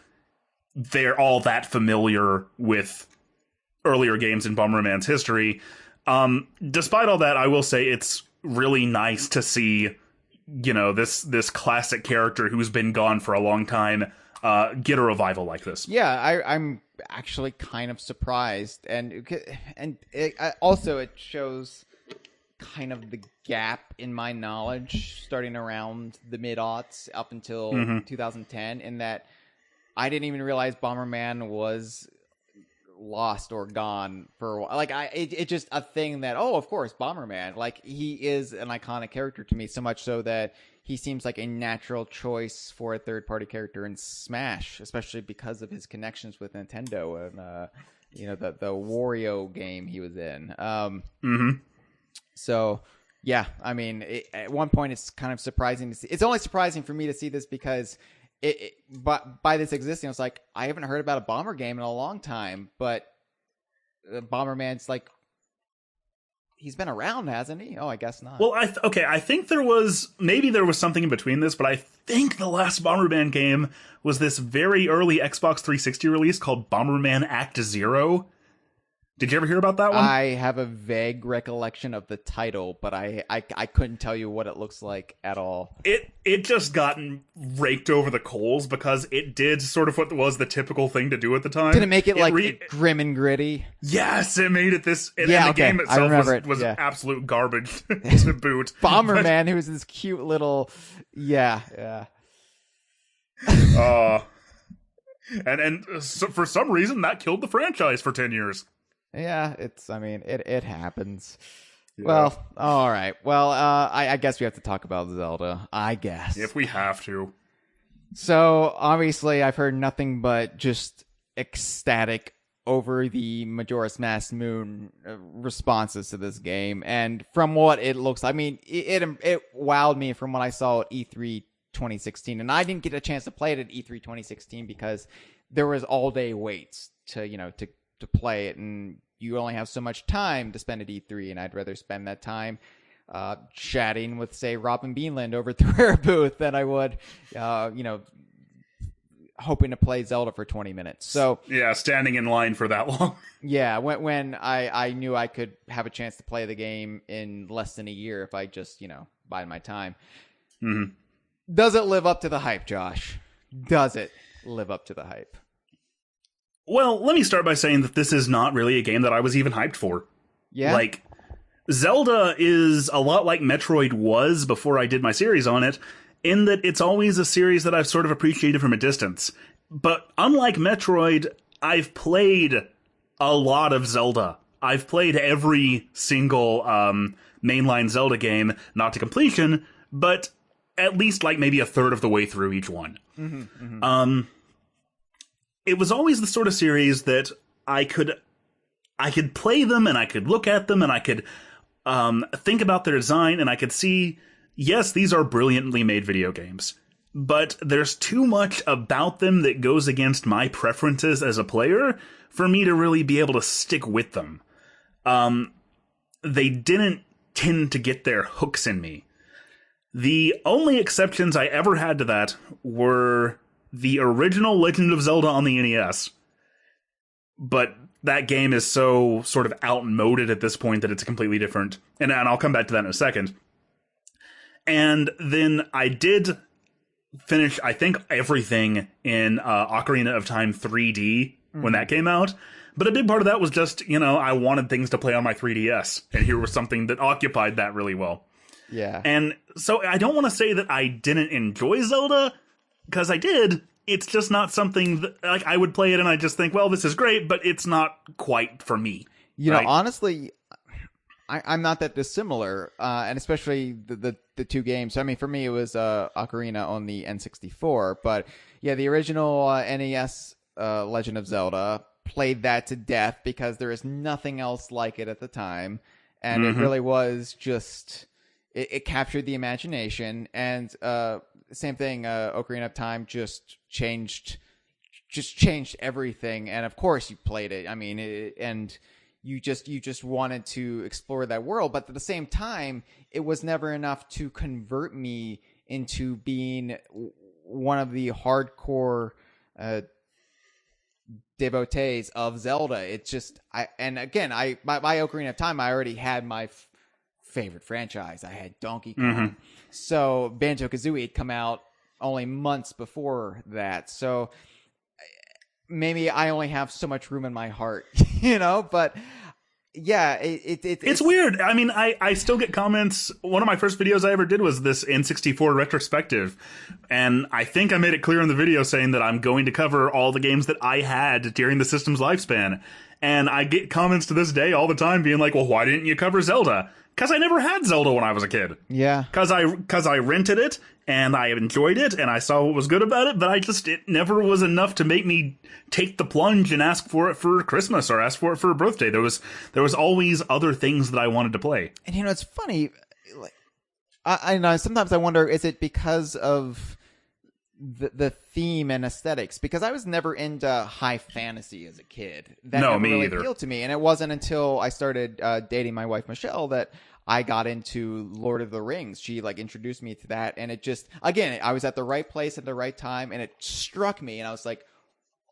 all that familiar with earlier games in Bomberman's history. Despite all that, I will say it's really nice to see, this classic character who's been gone for a long time get a revival like this. Yeah, I'm actually kind of surprised, and it shows kind of the gap in my knowledge starting around the mid-aughts up until 2010, in that I didn't even realize Bomberman was lost or gone for a while. Like, it's just a thing that, of course, Bomberman. Like, he is an iconic character to me, so much so that he seems like a natural choice for a third-party character in Smash, especially because of his connections with Nintendo and, the Wario game he was in. So, yeah, I mean, at one point it's kind of surprising to see. It's only surprising for me to see this because but by this existing, it's like, I haven't heard about a Bomber game in a long time, but Bomberman's like, he's been around, hasn't he? Oh, I guess not. Well, I think there was something in between this, but I think the last Bomberman game was this very early Xbox 360 release called Bomberman Act Zero. Did you ever hear about that one? I have a vague recollection of the title, but I couldn't tell you what it looks like at all. It just gotten raked over the coals because it did sort of what was the typical thing to do at the time. Did it make it grim and gritty? Yes, it made it this. And the game itself was absolute garbage to boot. Bomberman, who's this cute little, yeah. And so for some reason that killed the franchise for 10 years. Yeah, it happens. Yeah. Well, all right. Well, I guess we have to talk about Zelda, I guess. If we have to. So, obviously, I've heard nothing but just ecstatic over the Majora's Mask Moon responses to this game, and from what it looks, I mean, it wowed me from what I saw at E3 2016, and I didn't get a chance to play it at E3 2016 because there was all day waits to play it, and you only have so much time to spend at E3, and I'd rather spend that time chatting with, say, Robin Beanland over at the Rare booth than I would, hoping to play Zelda for 20 minutes. So yeah, standing in line for that long. Yeah, when I knew I could have a chance to play the game in less than a year if I just, bide my time. Mm-hmm. Does it live up to the hype, Josh? Does it live up to the hype? Well, let me start by saying that this is not really a game that I was even hyped for. Yeah? Like, Zelda is a lot like Metroid was before I did my series on it, in that it's always a series that I've sort of appreciated from a distance. But unlike Metroid, I've played a lot of Zelda. I've played every single mainline Zelda game, not to completion, but at least like maybe a third of the way through each one. Mm-hmm, mm-hmm. It was always the sort of series that I could play them, and I could look at them, and I could think about their design, and I could see, yes, these are brilliantly made video games, but there's too much about them that goes against my preferences as a player for me to really be able to stick with them. They didn't tend to get their hooks in me. The only exceptions I ever had to that were the original Legend of Zelda on the NES. But that game is so sort of outmoded at this point that it's completely different. And I'll come back to that in a second. And then I did finish, I think, everything in Ocarina of Time 3D when that came out. But a big part of that was just, I wanted things to play on my 3DS. And here was something that occupied that really well. Yeah. And so I don't want to say that I didn't enjoy Zelda, because I did. It's just not something that, like, I would play it and I just think, well, this is great, but it's not quite for me. Honestly, I'm not that dissimilar, and especially the two games. I mean, for me, it was Ocarina on the N64, but yeah, the original NES Legend of Zelda, played that to death because there is nothing else like it at the time, and it really was just it captured the imagination, and same thing. Ocarina of Time just changed everything, and of course you played it. I mean, and you just wanted to explore that world, but at the same time, it was never enough to convert me into being one of the hardcore devotees of Zelda. It's just by Ocarina of Time, I already had my favorite franchise. I had Donkey Kong. So Banjo-Kazooie had come out only months before that. So maybe I only have so much room in my heart, but yeah, it's weird. I mean, I still get comments. One of my first videos I ever did was this N64 retrospective. And I think I made it clear in the video saying that I'm going to cover all the games that I had during the system's lifespan. And I get comments to this day all the time being like, well, why didn't you cover Zelda? Because I never had Zelda when I was a kid. Yeah. Because I rented it, and I enjoyed it, and I saw what was good about it, but it never was enough to make me take the plunge and ask for it for Christmas or ask for it for a birthday. There was always other things that I wanted to play. And it's funny. Like, I sometimes I wonder, is it because of the theme and aesthetics? Because I was never into high fantasy as a kid. That never really appealed to me, and it wasn't until I started dating my wife Michelle that I got into Lord of the Rings. She introduced me to that, and it just, again, I was at the right place at the right time, and it struck me, and I was like,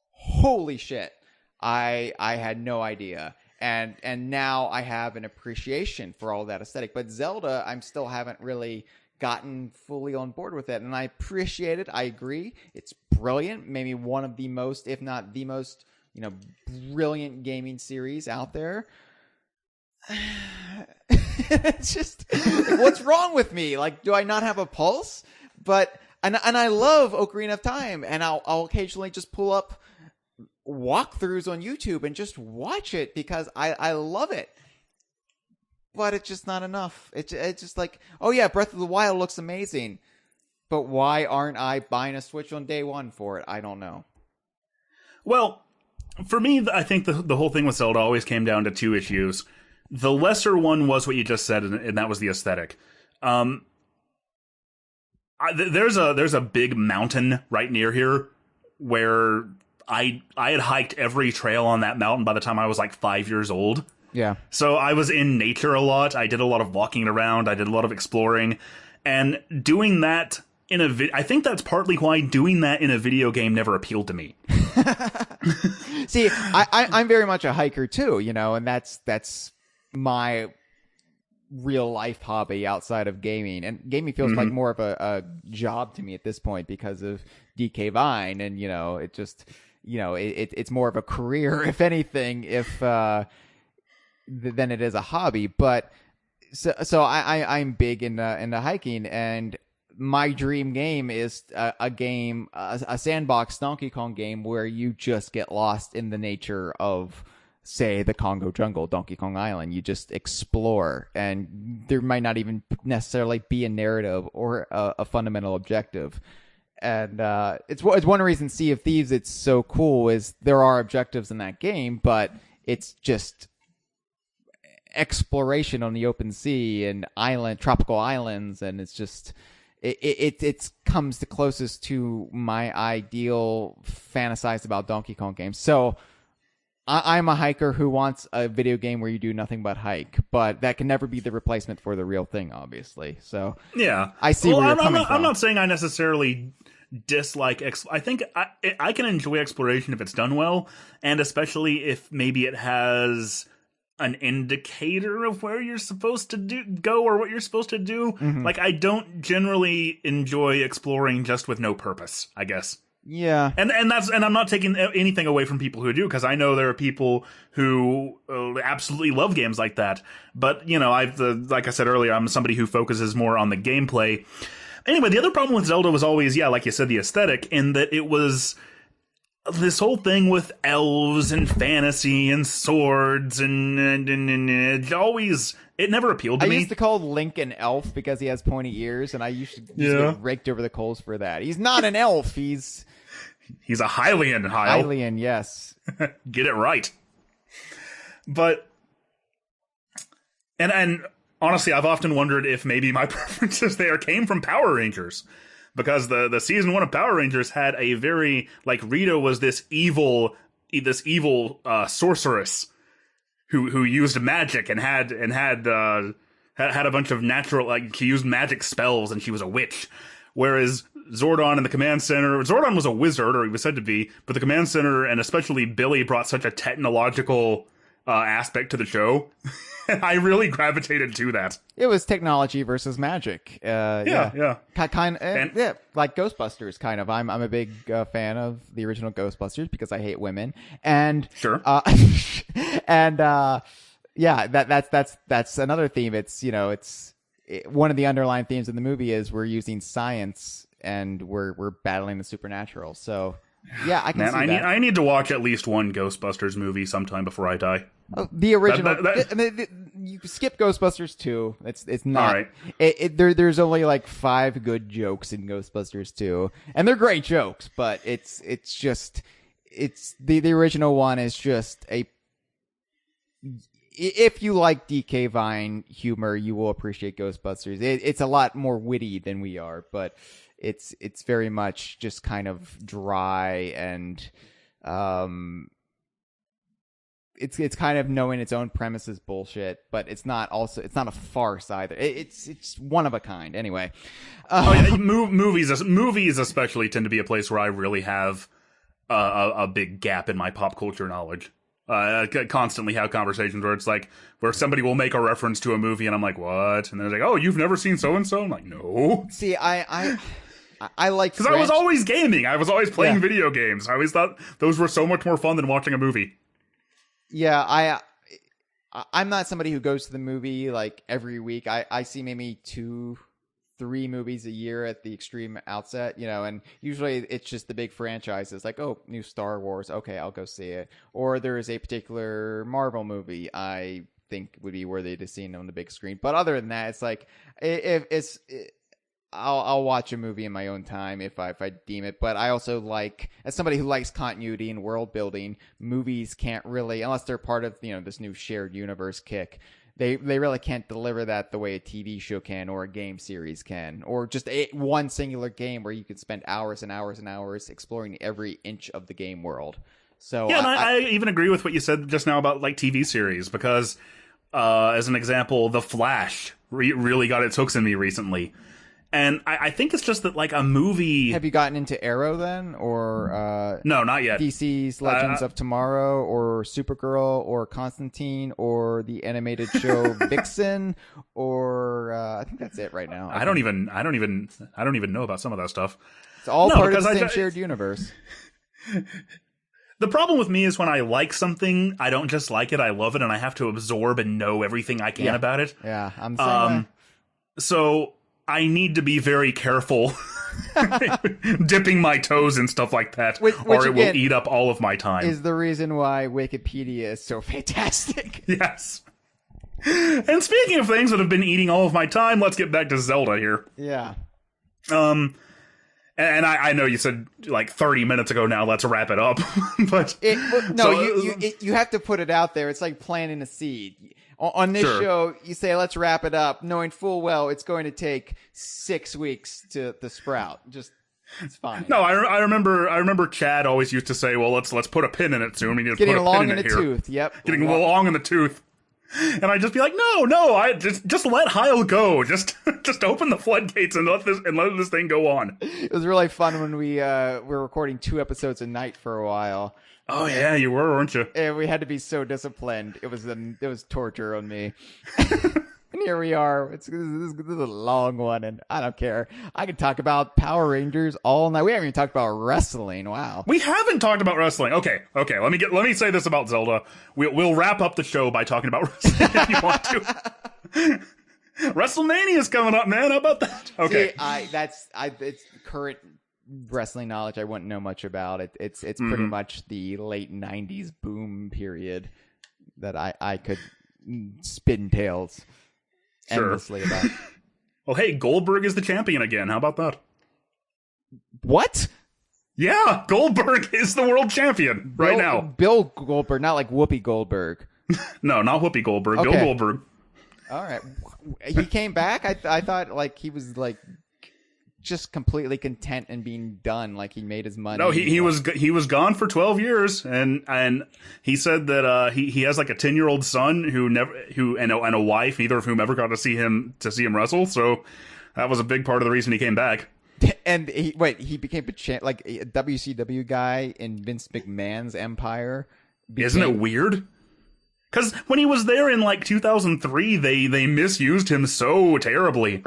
holy shit, I had no idea. And now I have an appreciation for all that aesthetic. But Zelda, I still haven't really gotten fully on board with it, and I appreciate it. I agree, it's brilliant, maybe one of the most, if not the most, brilliant gaming series out there. It's just, what's wrong with me? Do I not have a pulse? But and I love Ocarina of Time, and I'll occasionally just pull up walkthroughs on YouTube and just watch it because I love it. But it's just not enough. It's just oh yeah, Breath of the Wild looks amazing. But why aren't I buying a Switch on day one for it? I don't know. Well, for me, I think the whole thing with Zelda always came down to two issues. The lesser one was what you just said, and that was the aesthetic. There's a big mountain right near here where I had hiked every trail on that mountain by the time I was like 5 years old. Yeah. So I was in nature a lot. I did a lot of walking around. I did a lot of exploring, and doing that I think that's partly why doing that in a video game never appealed to me. See, I'm very much a hiker too, and that's my real life hobby outside of gaming. And gaming feels like more of a job to me at this point because of DK Vine, and it just it's more of a career, if anything, than it is a hobby. But so I'm big into hiking, and my dream game is a sandbox Donkey Kong game where you just get lost in the nature of, say, the Congo jungle, Donkey Kong Island. You just explore, and there might not even necessarily be a narrative or a fundamental objective. And it's one reason Sea of Thieves, it's so cool, is there are objectives in that game, but it's just exploration on the open sea and tropical islands, and it's just it comes the closest to my ideal fantasized about Donkey Kong games. So I'm a hiker who wants a video game where you do nothing but hike, but that can never be the replacement for the real thing, obviously. So yeah, I see where you're coming from. I'm not saying I necessarily dislike I think I can enjoy exploration if it's done well, and especially if maybe it has an indicator of where you're supposed to go or what you're supposed to do. Like, I don't generally enjoy exploring just with no purpose, I guess. Yeah. And I'm not taking anything away from people who do, because I know there are people who absolutely love games like that. But, like I said earlier, I'm somebody who focuses more on the gameplay. Anyway, the other problem with Zelda was always, like you said, the aesthetic, in that it was this whole thing with elves and fantasy and swords and it never appealed to me. I used to call Link an elf because he has pointy ears, and I used to get raked over the coals for that. He's not an elf. He's a Hylian, Hyle. Hylian, yes. Get it right. But and honestly, I've often wondered if maybe my preferences there came from Power Rangers. Because the season 1 of Power Rangers had a very, like, Rita was this evil sorceress who used magic and had a bunch of natural, like, she used magic spells and she was a witch. Whereas Zordon and the Command Center, Zordon was a wizard, or he was said to be, but the Command Center and especially Billy brought such a technological aspect to the show. I really gravitated to that. It was technology versus magic. Yeah. Kind of, like Ghostbusters, kind of. I'm a big fan of the original Ghostbusters because I hate women. And sure. That's another theme. It's one of the underlying themes in the movie is we're using science and we're battling the supernatural. So yeah, I can see that. I need to watch at least one Ghostbusters movie sometime before I die. Oh, the original. You skip Ghostbusters 2. It's not. All right. There's only like 5 good jokes in Ghostbusters 2, and they're great jokes. But it's the original one is just a. If you like DK Vine humor, you will appreciate Ghostbusters. It's a lot more witty than we are, but it's very much just kind of dry and it's kind of knowing its own premise is bullshit, but it's not a farce either. It's one of a kind anyway. Movies especially tend to be a place where I really have a big gap in my pop culture knowledge. I constantly have conversations where it's like, where somebody will make a reference to a movie and I'm like, what? And they're like, oh, you've never seen so and so? I'm like, no. See, I like, because I was always gaming. I was always playing video games. I always thought those were so much more fun than watching a movie. Yeah, I'm not somebody who goes to the movie like every week. I see maybe 2-3 movies a year at the extreme outset, and usually it's just the big franchises like, oh, new Star Wars, okay, I'll go see it. Or there is a particular Marvel movie I think would be worthy to see on the big screen. But other than that, it's like I'll watch a movie in my own time if I deem it. But I also like, as somebody who likes continuity and world building, movies can't really, unless they're part of this new shared universe kick. They really can't deliver that the way a TV show can, or a game series can, or just one singular game where you could spend hours and hours and hours exploring every inch of the game world. So yeah, and I even agree with what you said just now about like TV series, because as an example, The Flash really got its hooks in me recently. And I think it's just that, like, a movie... Have you gotten into Arrow, then? Or... no, not yet. DC's Legends of Tomorrow, or Supergirl, or Constantine, or the animated show Vixen, or... I think that's it right now. I don't even know about some of that stuff. It's all part of the same shared universe. The problem with me is when I like something, I don't just like it, I love it, and I have to absorb and know everything I can about it. Yeah, I'm saying So... I need to be very careful dipping my toes in stuff like that, or it again, will eat up all of my time. Is the reason why Wikipedia is so fantastic. Yes. And speaking of things that have been eating all of my time, let's get back to Zelda here. Yeah. And I know you said like 30 minutes ago now, let's wrap it up. But you have to put it out there. It's like planting a seed. On this show, you say, let's wrap it up, knowing full well it's going to take 6 weeks to sprout. It's fine. No, I remember Chad always used to say, well, let's put a pin in it soon. We need to Getting put a long pin in it the here. tooth, yep. Getting long in the tooth. And I'd just be like, no, I just let Hyle go. Just open the floodgates and let this thing go on. It was really fun when we were recording 2 episodes a night for a while. Oh yeah, you were, weren't you? And we had to be so disciplined. It was torture on me. And here we are. This is a long one, and I don't care. I can talk about Power Rangers all night. We haven't even talked about wrestling. Wow. We haven't talked about wrestling. Okay. Let me say this about Zelda. We'll wrap up the show by talking about wrestling if you want to. WrestleMania's coming up, man. How about that? Okay. See, it's current wrestling knowledge I wouldn't know much about. It's pretty much the late 90s boom period that I could spin tales endlessly about. Well, hey, Goldberg is the champion again. How about that? What? Yeah, Goldberg is the world champion right now. Bill Goldberg, not like Whoopi Goldberg. No, not Whoopi Goldberg. Okay. Bill Goldberg. All right. He came back? I thought like he was like just completely content and being done, like he made his money. No, he was gone for 12 years, and he said that he has like a 10-year-old son and a wife, neither of whom ever got to see him wrestle. So that was a big part of the reason he came back. And he became like a WCW guy in Vince McMahon's empire. Isn't it weird? Because when he was there in like 2003, they misused him so terribly.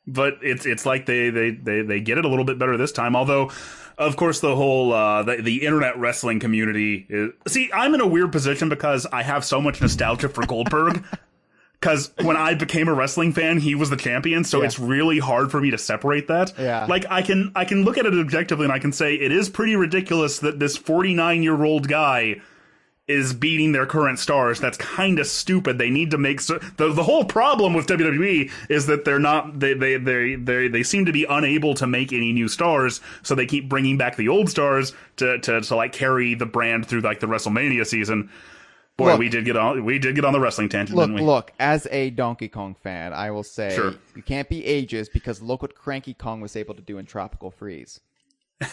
But it's like they get it a little bit better this time. Although, of course, the whole the internet wrestling community is... See, I'm in a weird position because I have so much nostalgia for Goldberg. Because when I became a wrestling fan, he was the champion, so it's really hard for me to separate that. Yeah. Like, I can look at it objectively and I can say it is pretty ridiculous that this 49-year-old guy is beating their current stars. That's kind of stupid. They need to make the whole problem with WWE is that they're not they seem to be unable to make any new stars, so they keep bringing back the old stars to like carry the brand through like the WrestleMania season. Boy, we did get on the wrestling tangent, didn't we? Look, as a Donkey Kong fan, I will say you can't be ageist because look what Cranky Kong was able to do in Tropical Freeze.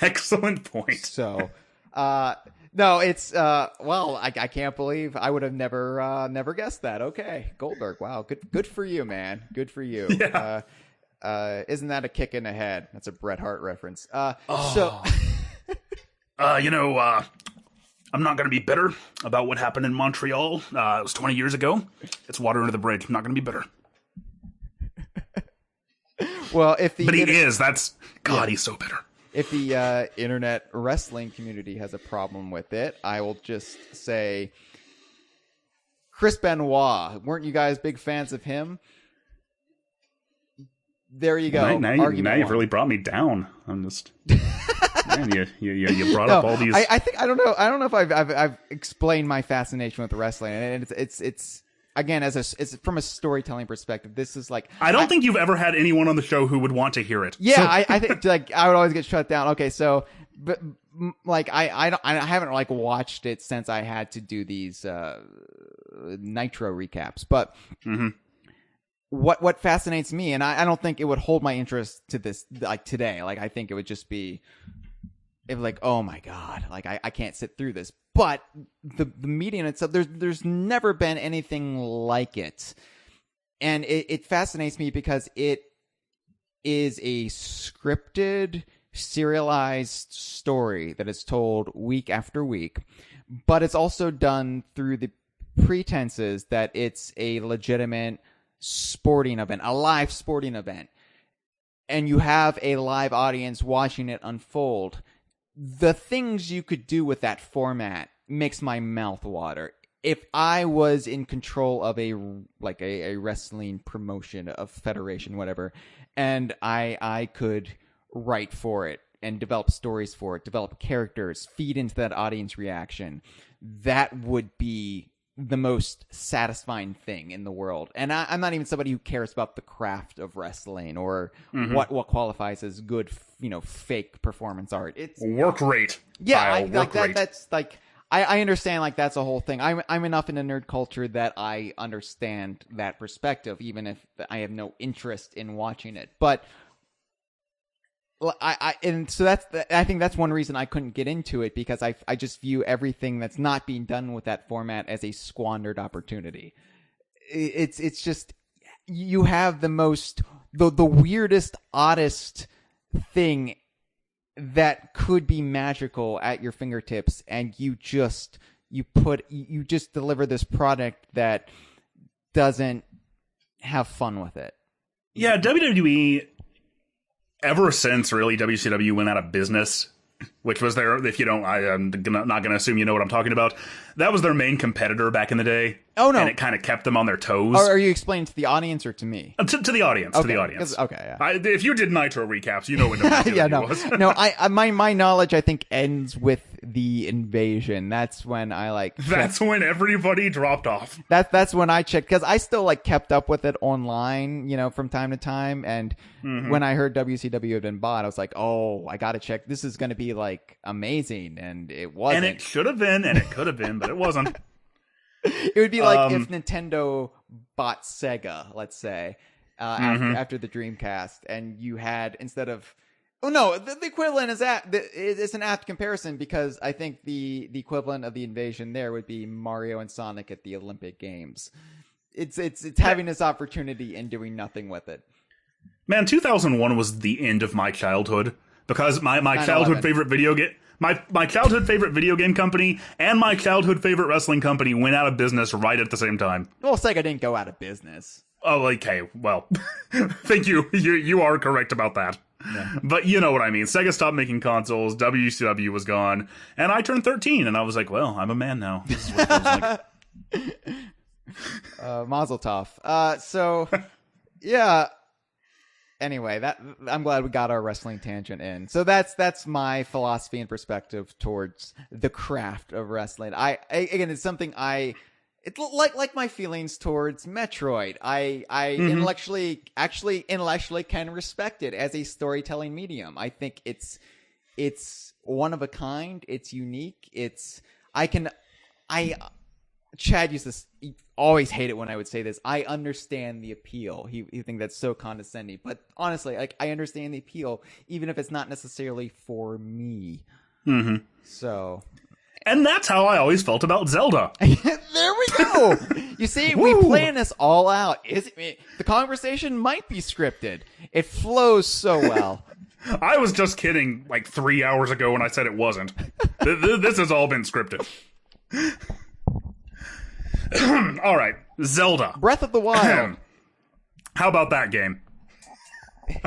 Excellent point. So, no, it's I can't believe I would have never guessed that. Okay, Goldberg. Wow, good for you, man. Good for you. Yeah. Isn't that a kick in the head? That's a Bret Hart reference. I'm not going to be bitter about what happened in Montreal. It was 20 years ago. It's water under the bridge. I'm not going to be bitter. Well, but he is. That's God. He's so bitter. If the internet wrestling community has a problem with it, I will just say Chris Benoit. Weren't you guys big fans of him? There you go. Now you've really brought me down. I'm just man, you brought up all these. I think I don't know if I've explained my fascination with wrestling, and it's again, as from a storytelling perspective, this is like I don't think you've ever had anyone on the show who would want to hear it. Yeah, So- I think like I would always get shut down. Okay, so but like I haven't like watched it since I had to do these Nitro recaps, but what fascinates me, and I don't think it would hold my interest to this like today. Like I think it would just be if like, oh my god, like I can't sit through this. But the medium itself, there's never been anything like it, and it fascinates me because it is a scripted, serialized story that is told week after week, but it's also done through the pretenses that it's a legitimate sporting event, a live sporting event, and you have a live audience watching it unfold. The things you could do with that format makes my mouth water. If I was in control of a wrestling promotion, of federation, whatever, and I could write for it and develop stories for it, develop characters, feed into that audience reaction, that would be the most satisfying thing in the world. And I'm not even somebody who cares about the craft of wrestling or what qualifies as good, fake performance art. It's work rate. Yeah, work rate. That's like I understand. Like that's a whole thing. I'm enough in the nerd culture that I understand that perspective, even if I have no interest in watching it. But I think that's one reason I couldn't get into it, because I just view everything that's not being done with that format as a squandered opportunity. It's just you have the weirdest, oddest thing that could be magical at your fingertips, and you just deliver this product that doesn't have fun with it. Yeah, WWE, ever since really WCW went out of business, which was their, if you don't, I'm not going to assume you know what I'm talking about. That was their main competitor back in the day. Oh, no. And it kind of kept them on their toes. Or are you explaining to the audience or to me? To the audience. Okay. To the audience. Okay, yeah. If you did Nitro recaps, you know what WCW yeah, no. was. No, my knowledge, I think, ends with the invasion. That's when I That's when everybody dropped off. That's when I checked, because I still kept up with it online, from time to time. And when I heard WCW had been bought, I was like, oh, I got to check. This is going to be amazing. And it wasn't. And it should have been, and it could have been, but it wasn't. It would be like if Nintendo bought Sega, let's say, after the Dreamcast, and you had, instead of, the equivalent is it's an apt comparison, because I think the equivalent of the invasion there would be Mario and Sonic at the Olympic Games. It's having this opportunity and doing nothing with it. Man, 2001 was the end of my childhood, because my childhood favorite video game. My childhood favorite video game company and my childhood favorite wrestling company went out of business right at the same time. Well, Sega didn't go out of business. Oh, okay. Well, thank you. You are correct about that. Yeah. But you know what I mean. Sega stopped making consoles. WCW was gone. And I turned 13, and I was like, well, I'm a man now. This is what it feels like. Mazel tov. So, yeah. Anyway, I'm glad we got our wrestling tangent in. So that's my philosophy and perspective towards the craft of wrestling. Again, it's something it's like my feelings towards Metroid. I intellectually can respect it as a storytelling medium. I think it's one of a kind. It's unique. Chad used this. He always hate it when I would say this. I understand the appeal. He think that's so condescending, but honestly, I understand the appeal, even if it's not necessarily for me. Mm-hmm. So, and that's how I always felt about Zelda. There we go. You see, we plan this all out. The conversation might be scripted. It flows so well. I was just kidding 3 hours ago when I said it wasn't. This has all been scripted. All right, Zelda. Breath of the Wild. How about that game?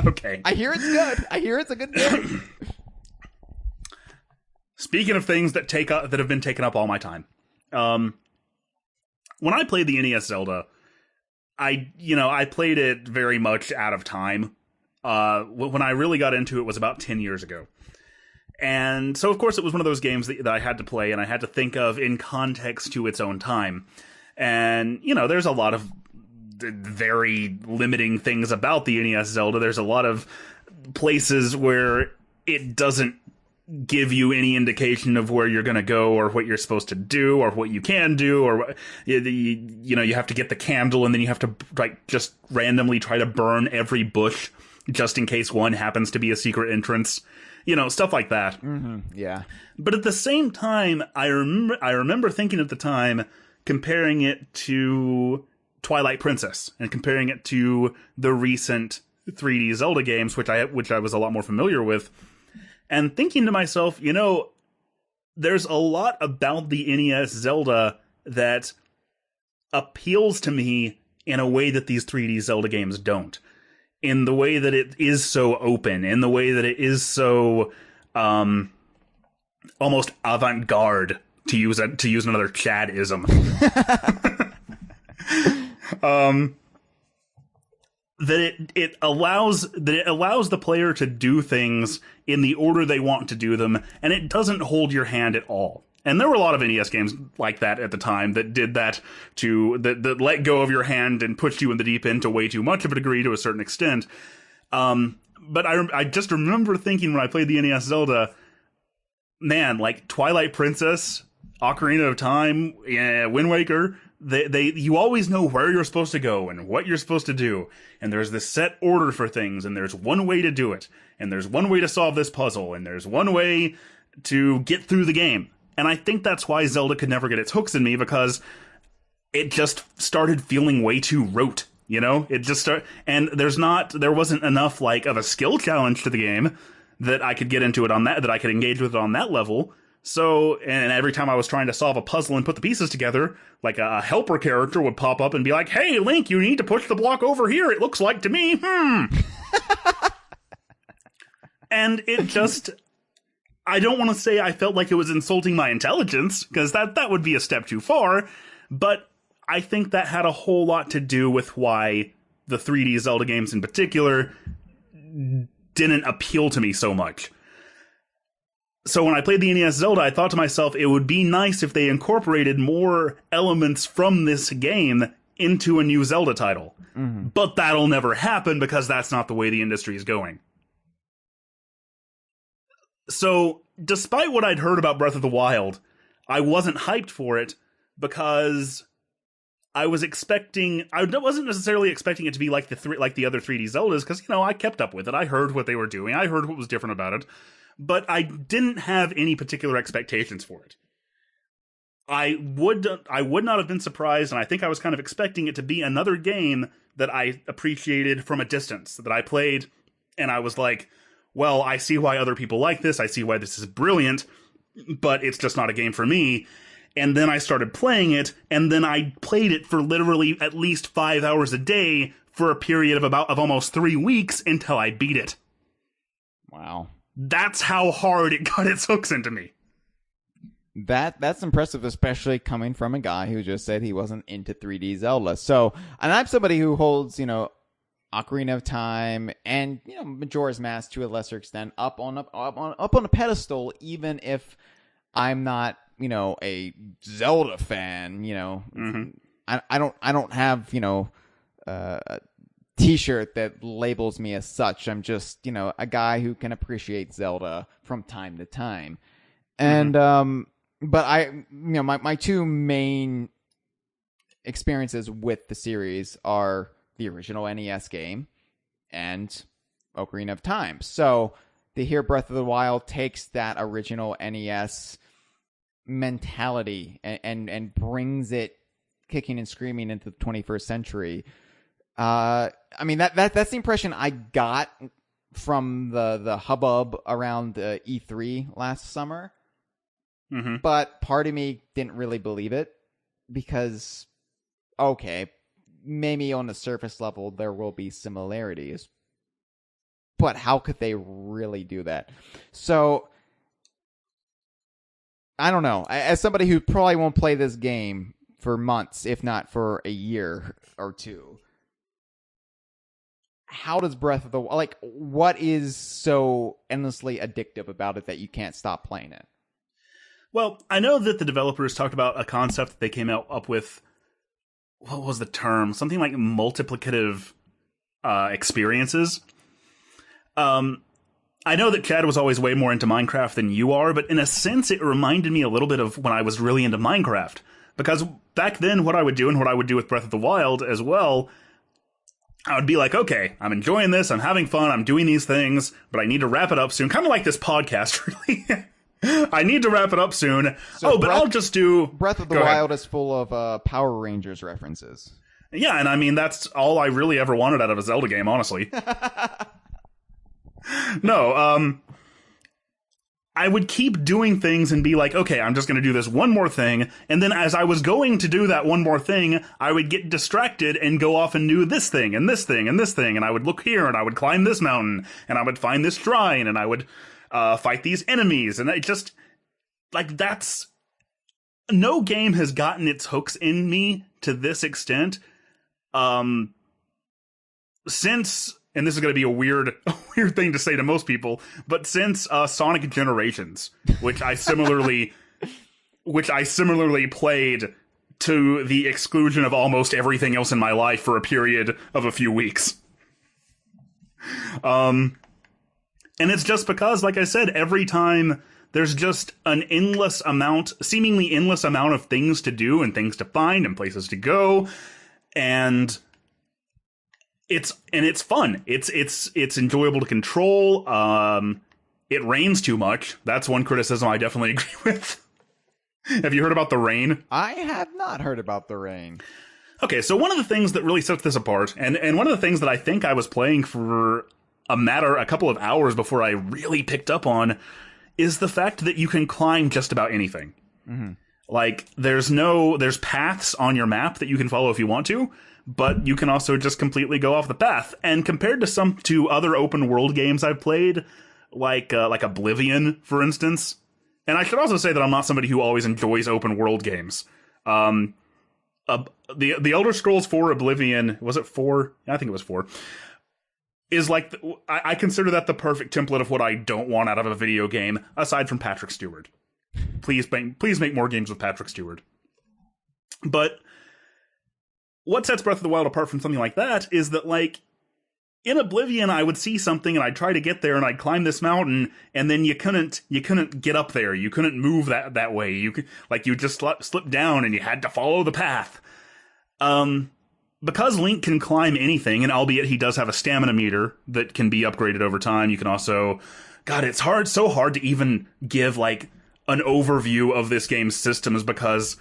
Okay. I hear it's good. I hear it's a good game. Speaking of things that have been taken up all my time, when I played the NES Zelda, I played it very much out of time. When I really got into it was about 10 years ago. And so, of course, it was one of those games that I had to play and I had to think of in context to its own time. And, there's a lot of very limiting things about the NES Zelda. There's a lot of places where it doesn't give you any indication of where you're going to go or what you're supposed to do or what you can do, or you have to get the candle and then you have to just randomly try to burn every bush just in case one happens to be a secret entrance, stuff like that. Mm-hmm. Yeah. But at the same time, I remember thinking at the time, comparing it to Twilight Princess and comparing it to the recent 3D Zelda games, which I was a lot more familiar with, and thinking to myself, there's a lot about the NES Zelda that appeals to me in a way that these 3D Zelda games don't. In the way that it is so open, in the way that it is so almost avant-garde, to use another Chad-ism. That it allows the player to do things in the order they want to do them, and it doesn't hold your hand at all. And there were a lot of NES games like that at the time that did that that let go of your hand and pushed you in the deep end to way too much of a degree to a certain extent. But I just remember thinking when I played the NES Zelda, man, like Twilight Princess, Ocarina of Time, Wind Waker, you always know where you're supposed to go and what you're supposed to do. And there's this set order for things, and there's one way to do it. And there's one way to solve this puzzle, and there's one way to get through the game. And I think that's why Zelda could never get its hooks in me, because it just started feeling way too rote, It just and there wasn't enough of a skill challenge to the game that I could get into it that I could engage with it on that level. So, and every time I was trying to solve a puzzle and put the pieces together, a helper character would pop up and be like, "Hey, Link, you need to push the block over here, it looks like to me, And it just, I don't want to say I felt like it was insulting my intelligence, because that would be a step too far, but I think that had a whole lot to do with why the 3D Zelda games in particular didn't appeal to me so much. So when I played the NES Zelda, I thought to myself, it would be nice if they incorporated more elements from this game into a new Zelda title. Mm-hmm. But that'll never happen, because that's not the way the industry is going. So, despite what I'd heard about Breath of the Wild, I wasn't hyped for it, because I wasn't necessarily expecting it to be like the other 3D Zeldas, because, I kept up with it. I heard what they were doing. I heard what was different about it. But I didn't have any particular expectations for it. I would not have been surprised, and I think I was kind of expecting it to be another game that I appreciated from a distance, that I played, and I was like, well, I see why other people like this, I see why this is brilliant, but it's just not a game for me. And then I started playing it, and then I played it for literally at least 5 hours a day for a period of almost 3 weeks until I beat it. Wow. That's how hard it got its hooks into me. That's impressive, especially coming from a guy who just said he wasn't into 3D Zelda. So, and I'm somebody who holds, Ocarina of Time and, Majora's Mask to a lesser extent up on a pedestal, even if I'm not, a Zelda fan, Mm-hmm. I don't have, a T-shirt that labels me as such. I'm just, a guy who can appreciate Zelda from time to time. And, but my two main experiences with the series are the original NES game and Ocarina of Time. So to hear Breath of the Wild takes that original NES mentality and brings it kicking and screaming into the 21st century. That's the impression I got from the hubbub around E3 last summer. Mm-hmm. But part of me didn't really believe it, because, okay, maybe on the surface level there will be similarities, but how could they really do that? So, I don't know. As somebody who probably won't play this game for months, if not for a year or two, how does Breath of the Wild, what is so endlessly addictive about it that you can't stop playing it? Well, I know that the developers talked about a concept that they came up with what was the term? Something like multiplicative experiences. I know that Chad was always way more into Minecraft than you are, but in a sense, it reminded me a little bit of when I was really into Minecraft. Because back then, what I would do, and what I would do with Breath of the Wild as well, I would be like, okay, I'm enjoying this, I'm having fun, I'm doing these things, but I need to wrap it up soon. Kind of like this podcast, really. I need to wrap it up soon. So I'll just do... Breath of the Wild is full of Power Rangers references. Yeah, and I mean, that's all I really ever wanted out of a Zelda game, honestly. No, I would keep doing things and be like, okay, I'm just going to do this one more thing. And then as I was going to do that one more thing, I would get distracted and go off and do this thing and this thing and this thing. And I would look here and I would climb this mountain and I would find this shrine and I would fight these enemies. And it just, like, that's... No game has gotten its hooks in me to this extent since... And this is going to be a weird thing to say to most people, but since Sonic Generations, which I similarly played to the exclusion of almost everything else in my life for a period of a few weeks. And it's just because, like I said, every time there's just an seemingly endless amount of things to do and things to find and places to go, and it's fun. It's enjoyable to control. It rains too much. That's one criticism I definitely agree with. Have you heard about the rain? I have not heard about the rain. Okay, so one of the things that really sets this apart, and one of the things that I think I was playing for a couple of hours before I really picked up on, is the fact that you can climb just about anything. Mm-hmm. Like, there's paths on your map that you can follow if you want to, but you can also just completely go off the path. And compared to other open world games I've played, like Oblivion, for instance, and I should also say that I'm not somebody who always enjoys open world games. The Elder Scrolls 4 Oblivion, was it 4? I think it was 4. Is like, I consider that the perfect template of what I don't want out of a video game, aside from Patrick Stewart. Please make more games with Patrick Stewart. But what sets Breath of the Wild apart from something like that is that, like, in Oblivion, I would see something and I'd try to get there and I'd climb this mountain, and then you couldn't get up there. You couldn't move that way. You just slip down and you had to follow the path. Because Link can climb anything, and albeit he does have a stamina meter that can be upgraded over time, you can also... God, it's so hard to even give, like, an overview of this game's systems, because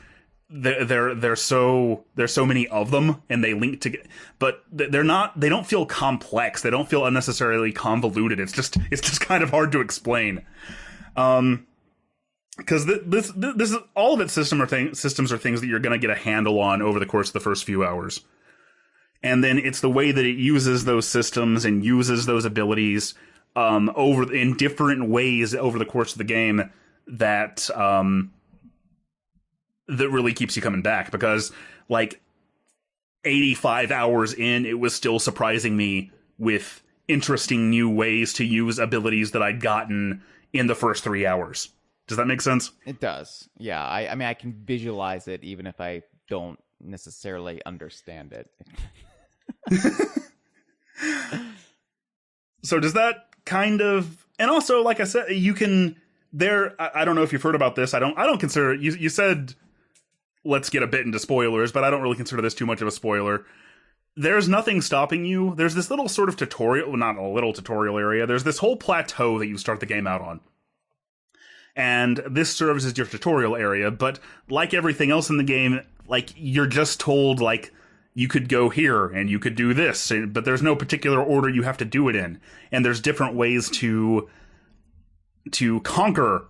there's so many of them, and they link together. But they don't feel complex. They don't feel unnecessarily convoluted. It's just kind of hard to explain. Because this is all of its systems are things that you're going to get a handle on over the course of the first few hours. And then it's the way that it uses those systems and uses those abilities in different ways over the course of the game that really keeps you coming back. Because, like, 85 hours in, it was still surprising me with interesting new ways to use abilities that I'd gotten in the first 3 hours. Does that make sense? It does. Yeah, I mean, I can visualize it even if I don't necessarily understand it. So does that kind of... And also, like I said, you can... I don't know if you've heard about this. I don't consider... You said, let's get a bit into spoilers, but I don't really consider this too much of a spoiler. There's nothing stopping you. There's this little sort of tutorial... Well, not a little tutorial area. There's this whole plateau that you start the game out on. And this serves as your tutorial area, but like everything else in the game, like, you're just told, like, you could go here and you could do this, but there's no particular order you have to do it in. And there's different ways to conquer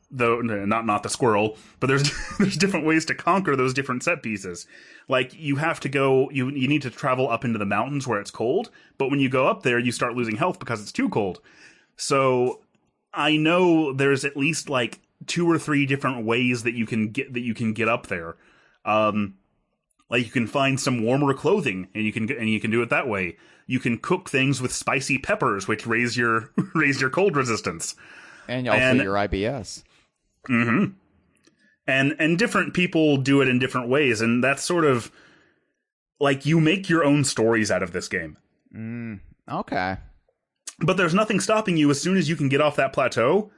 not the squirrel, but there's different ways to conquer those different set pieces. Like, you have to go, you need to travel up into the mountains where it's cold, but when you go up there, you start losing health because it's too cold. So I know there's at least like 2 or 3 different ways that you can get up there. Like, you can find some warmer clothing and you can do it that way. You can cook things with spicy peppers, which raise your cold resistance. And also your IBS. Mm-hmm. And different people do it in different ways, and that's sort of like, you make your own stories out of this game. Okay. But there's nothing stopping you as soon as you can get off that plateau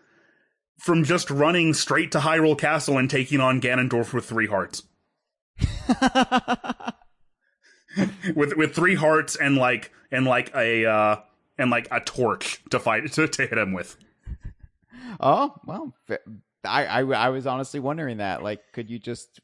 from just running straight to Hyrule Castle and taking on Ganondorf with 3 hearts. with 3 hearts and a torch to fight to hit him with. Oh, well, I was honestly wondering that. Like, could you just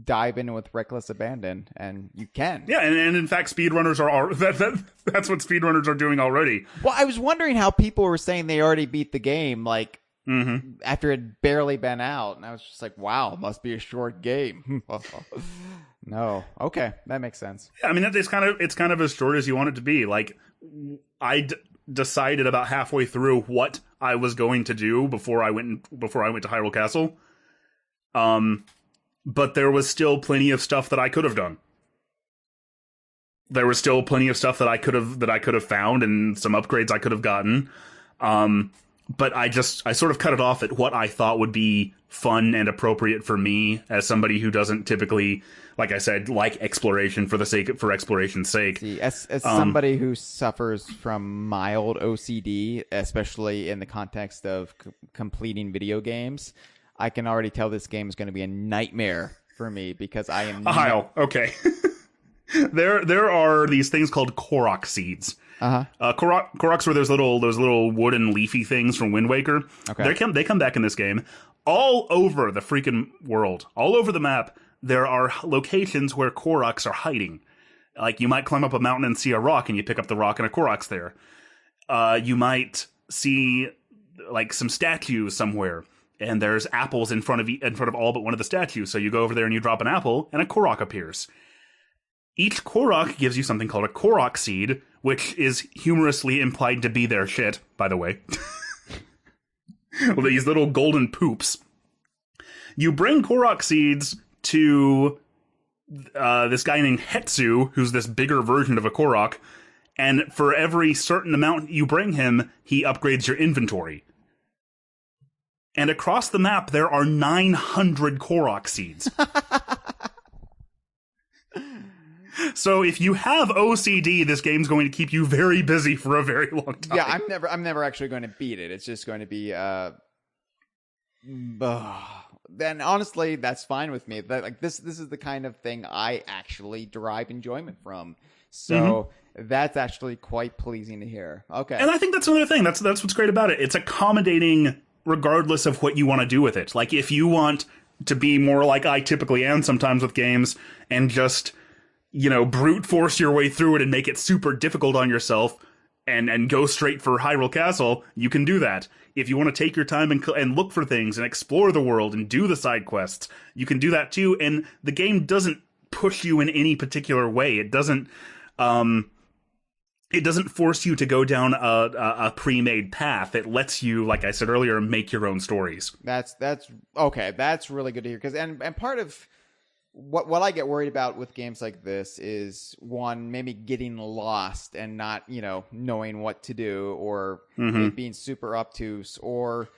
dive in with reckless abandon? And you can. Yeah, and in fact, speedrunners are that's what speedrunners are doing already. Well, I was wondering how people were saying they already beat the game, like, after it had barely been out. And I was just like, wow, it must be a short game. No. Okay, that makes sense. Yeah, I mean, it's kind of as short as you want it to be. Like, I decided about halfway through what I was going to do before I went to Hyrule Castle. But there was still plenty of stuff that I could have done. There was still plenty of stuff that I could have found, and some upgrades I could have gotten. But I sort of cut it off at what I thought would be fun and appropriate for me as somebody who doesn't typically, like I said, like exploration for exploration's sake. See, as somebody who suffers from mild OCD, especially in the context of completing video games, I can already tell this game is going to be a nightmare for me because I am. Hyle, okay. There are these things called Korok seeds. Koroks were those little wooden leafy things from Wind Waker. Okay. They come back in this game. All over the freaking world, all over the map, there are locations where Koroks are hiding. Like, you might climb up a mountain and see a rock, and you pick up the rock, and a Korok's there. You might see, like, some statues somewhere, and there's apples in front of all but one of the statues. So you go over there and you drop an apple, and a Korok appears. Each Korok gives you something called a Korok seed, which is humorously implied to be their shit, by the way. Well, these little golden poops. You bring Korok seeds to this guy named Hetsu, who's this bigger version of a Korok, and for every certain amount you bring him, he upgrades your inventory. And across the map, there are 900 Korok seeds. So if you have OCD, this game's going to keep you very busy for a very long time. Yeah, I'm never actually going to beat it. It's just going to be then honestly, that's fine with me. Like this is the kind of thing I actually derive enjoyment from. So that's actually quite pleasing to hear. Okay. And I think that's another thing. That's what's great about it. It's accommodating regardless of what you want to do with it. Like, if you want to be more like I typically am sometimes with games and just, brute force your way through it and make it super difficult on yourself and go straight for Hyrule Castle, you can do that. If you want to take your time and look for things and explore the world and do the side quests, you can do that too. And the game doesn't push you in any particular way. It doesn't force you to go down a pre-made path. It lets you, like I said earlier, make your own stories. That's okay. That's really good to hear. Because and part of what I get worried about with games like this is, one, maybe getting lost and not, knowing what to do, or it being super obtuse, or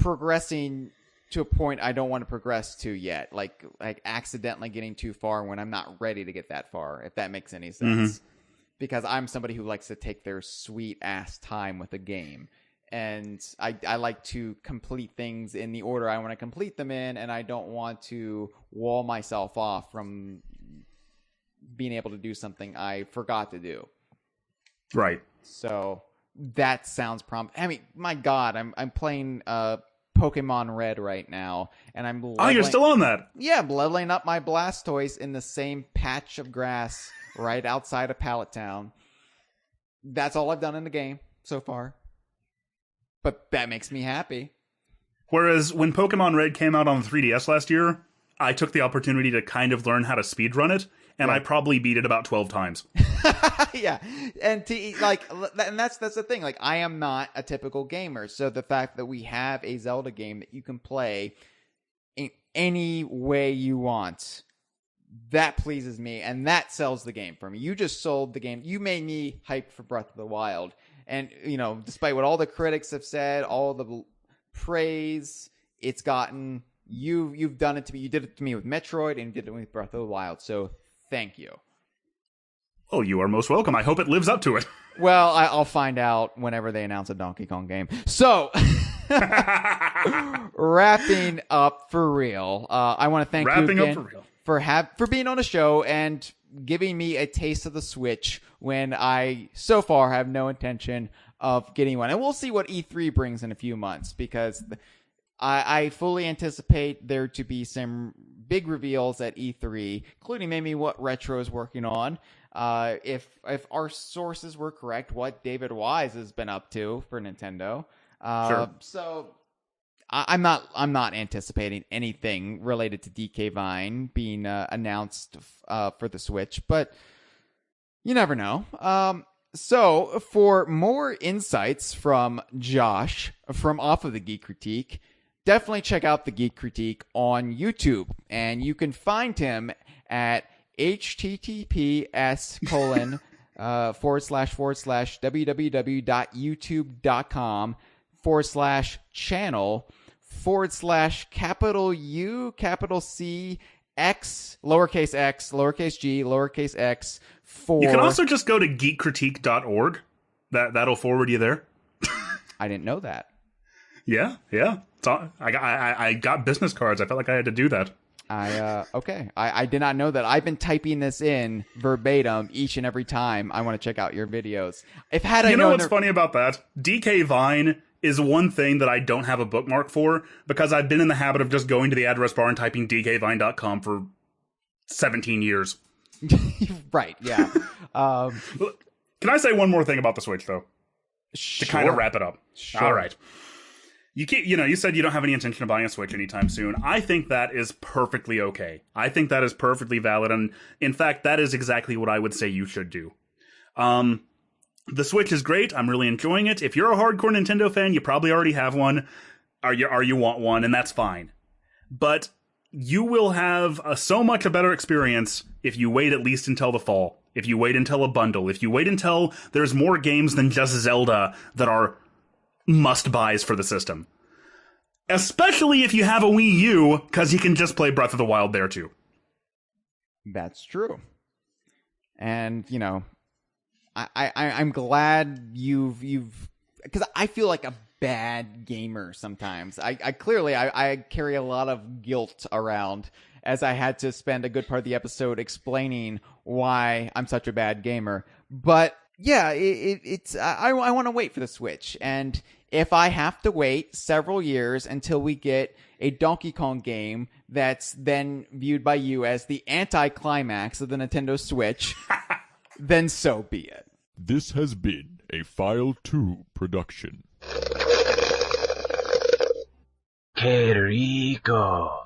progressing to a point I don't want to progress to yet. Like accidentally getting too far when I'm not ready to get that far, if that makes any sense. Because I'm somebody who likes to take their sweet ass time with a game. And I like to complete things in the order I want to complete them in, and I don't want to wall myself off from being able to do something I forgot to do. Right. So that sounds I mean, my God, I'm playing Pokemon Red right now, and I'm leveling, you're still on that? Yeah, I'm leveling up my Blastoise in the same patch of grass right outside of Pallet Town. That's all I've done in the game so far. But that makes me happy. Whereas when Pokemon Red came out on the 3DS last year, I took the opportunity to kind of learn how to speedrun it, and I probably beat it about 12 times. Yeah. And and that's the thing. Like, I am not a typical gamer, so the fact that we have a Zelda game that you can play in any way you want, that pleases me, and that sells the game for me. You just sold the game. You made me hyped for Breath of the Wild. And, despite what all the critics have said, all the praise it's gotten, you've done it to me. You did it to me with Metroid, and you did it with Breath of the Wild. So Thank you. Oh, you are most welcome. I hope it lives up to it. Well, I'll find out whenever they announce a Donkey Kong game. So, wrapping up for real, I want to thank you again for being on the show and giving me a taste of the Switch when I so far have no intention of getting one. And we'll see what E3 brings in a few months, because I fully anticipate there to be some big reveals at E3, including maybe what Retro is working on. If our sources were correct, what David Wise has been up to for Nintendo. Sure. So I'm not anticipating anything related to DK Vine being announced for the Switch, but you never know. So for more insights from Josh from Off of the Geek Critique, definitely check out the Geek Critique on YouTube, and you can find him at https://www.youtube.com/channel/capital U, capital C, X, lowercase g, lowercase x, for... You can also just go to geekcritique.org. That'll forward you there. I didn't know that. Yeah. I got business cards. I felt like I had to do that. Okay. I did not know that. I've been typing this in verbatim each and every time I want to check out your videos. You know what's funny about that? DK Vine is one thing that I don't have a bookmark for, because I've been in the habit of just going to the address bar and typing dkvine.com for 17 years. Right, yeah. Can I say one more thing about the Switch, though? Sure. To kind of wrap it up. Sure. All right. You said you don't have any intention of buying a Switch anytime soon. I think that is perfectly okay. I think that is perfectly valid, and in fact, that is exactly what I would say you should do. The Switch is great. I'm really enjoying it. If you're a hardcore Nintendo fan, you probably already have one, or you want one, and that's fine. But you will have so much a better experience if you wait at least until the fall. If you wait until a bundle. If you wait until there's more games than just Zelda that are must-buys for the system. Especially if you have a Wii U, because you can just play Breath of the Wild there too. That's true. And, I'm glad you've because I feel like a bad gamer sometimes. I clearly carry a lot of guilt around, as I had to spend a good part of the episode explaining why I'm such a bad gamer. But yeah, I want to wait for the Switch, and if I have to wait several years until we get a Donkey Kong game that's then viewed by you as the anti-climax of the Nintendo Switch, then so be it. This has been a File 2 production. Qué rico.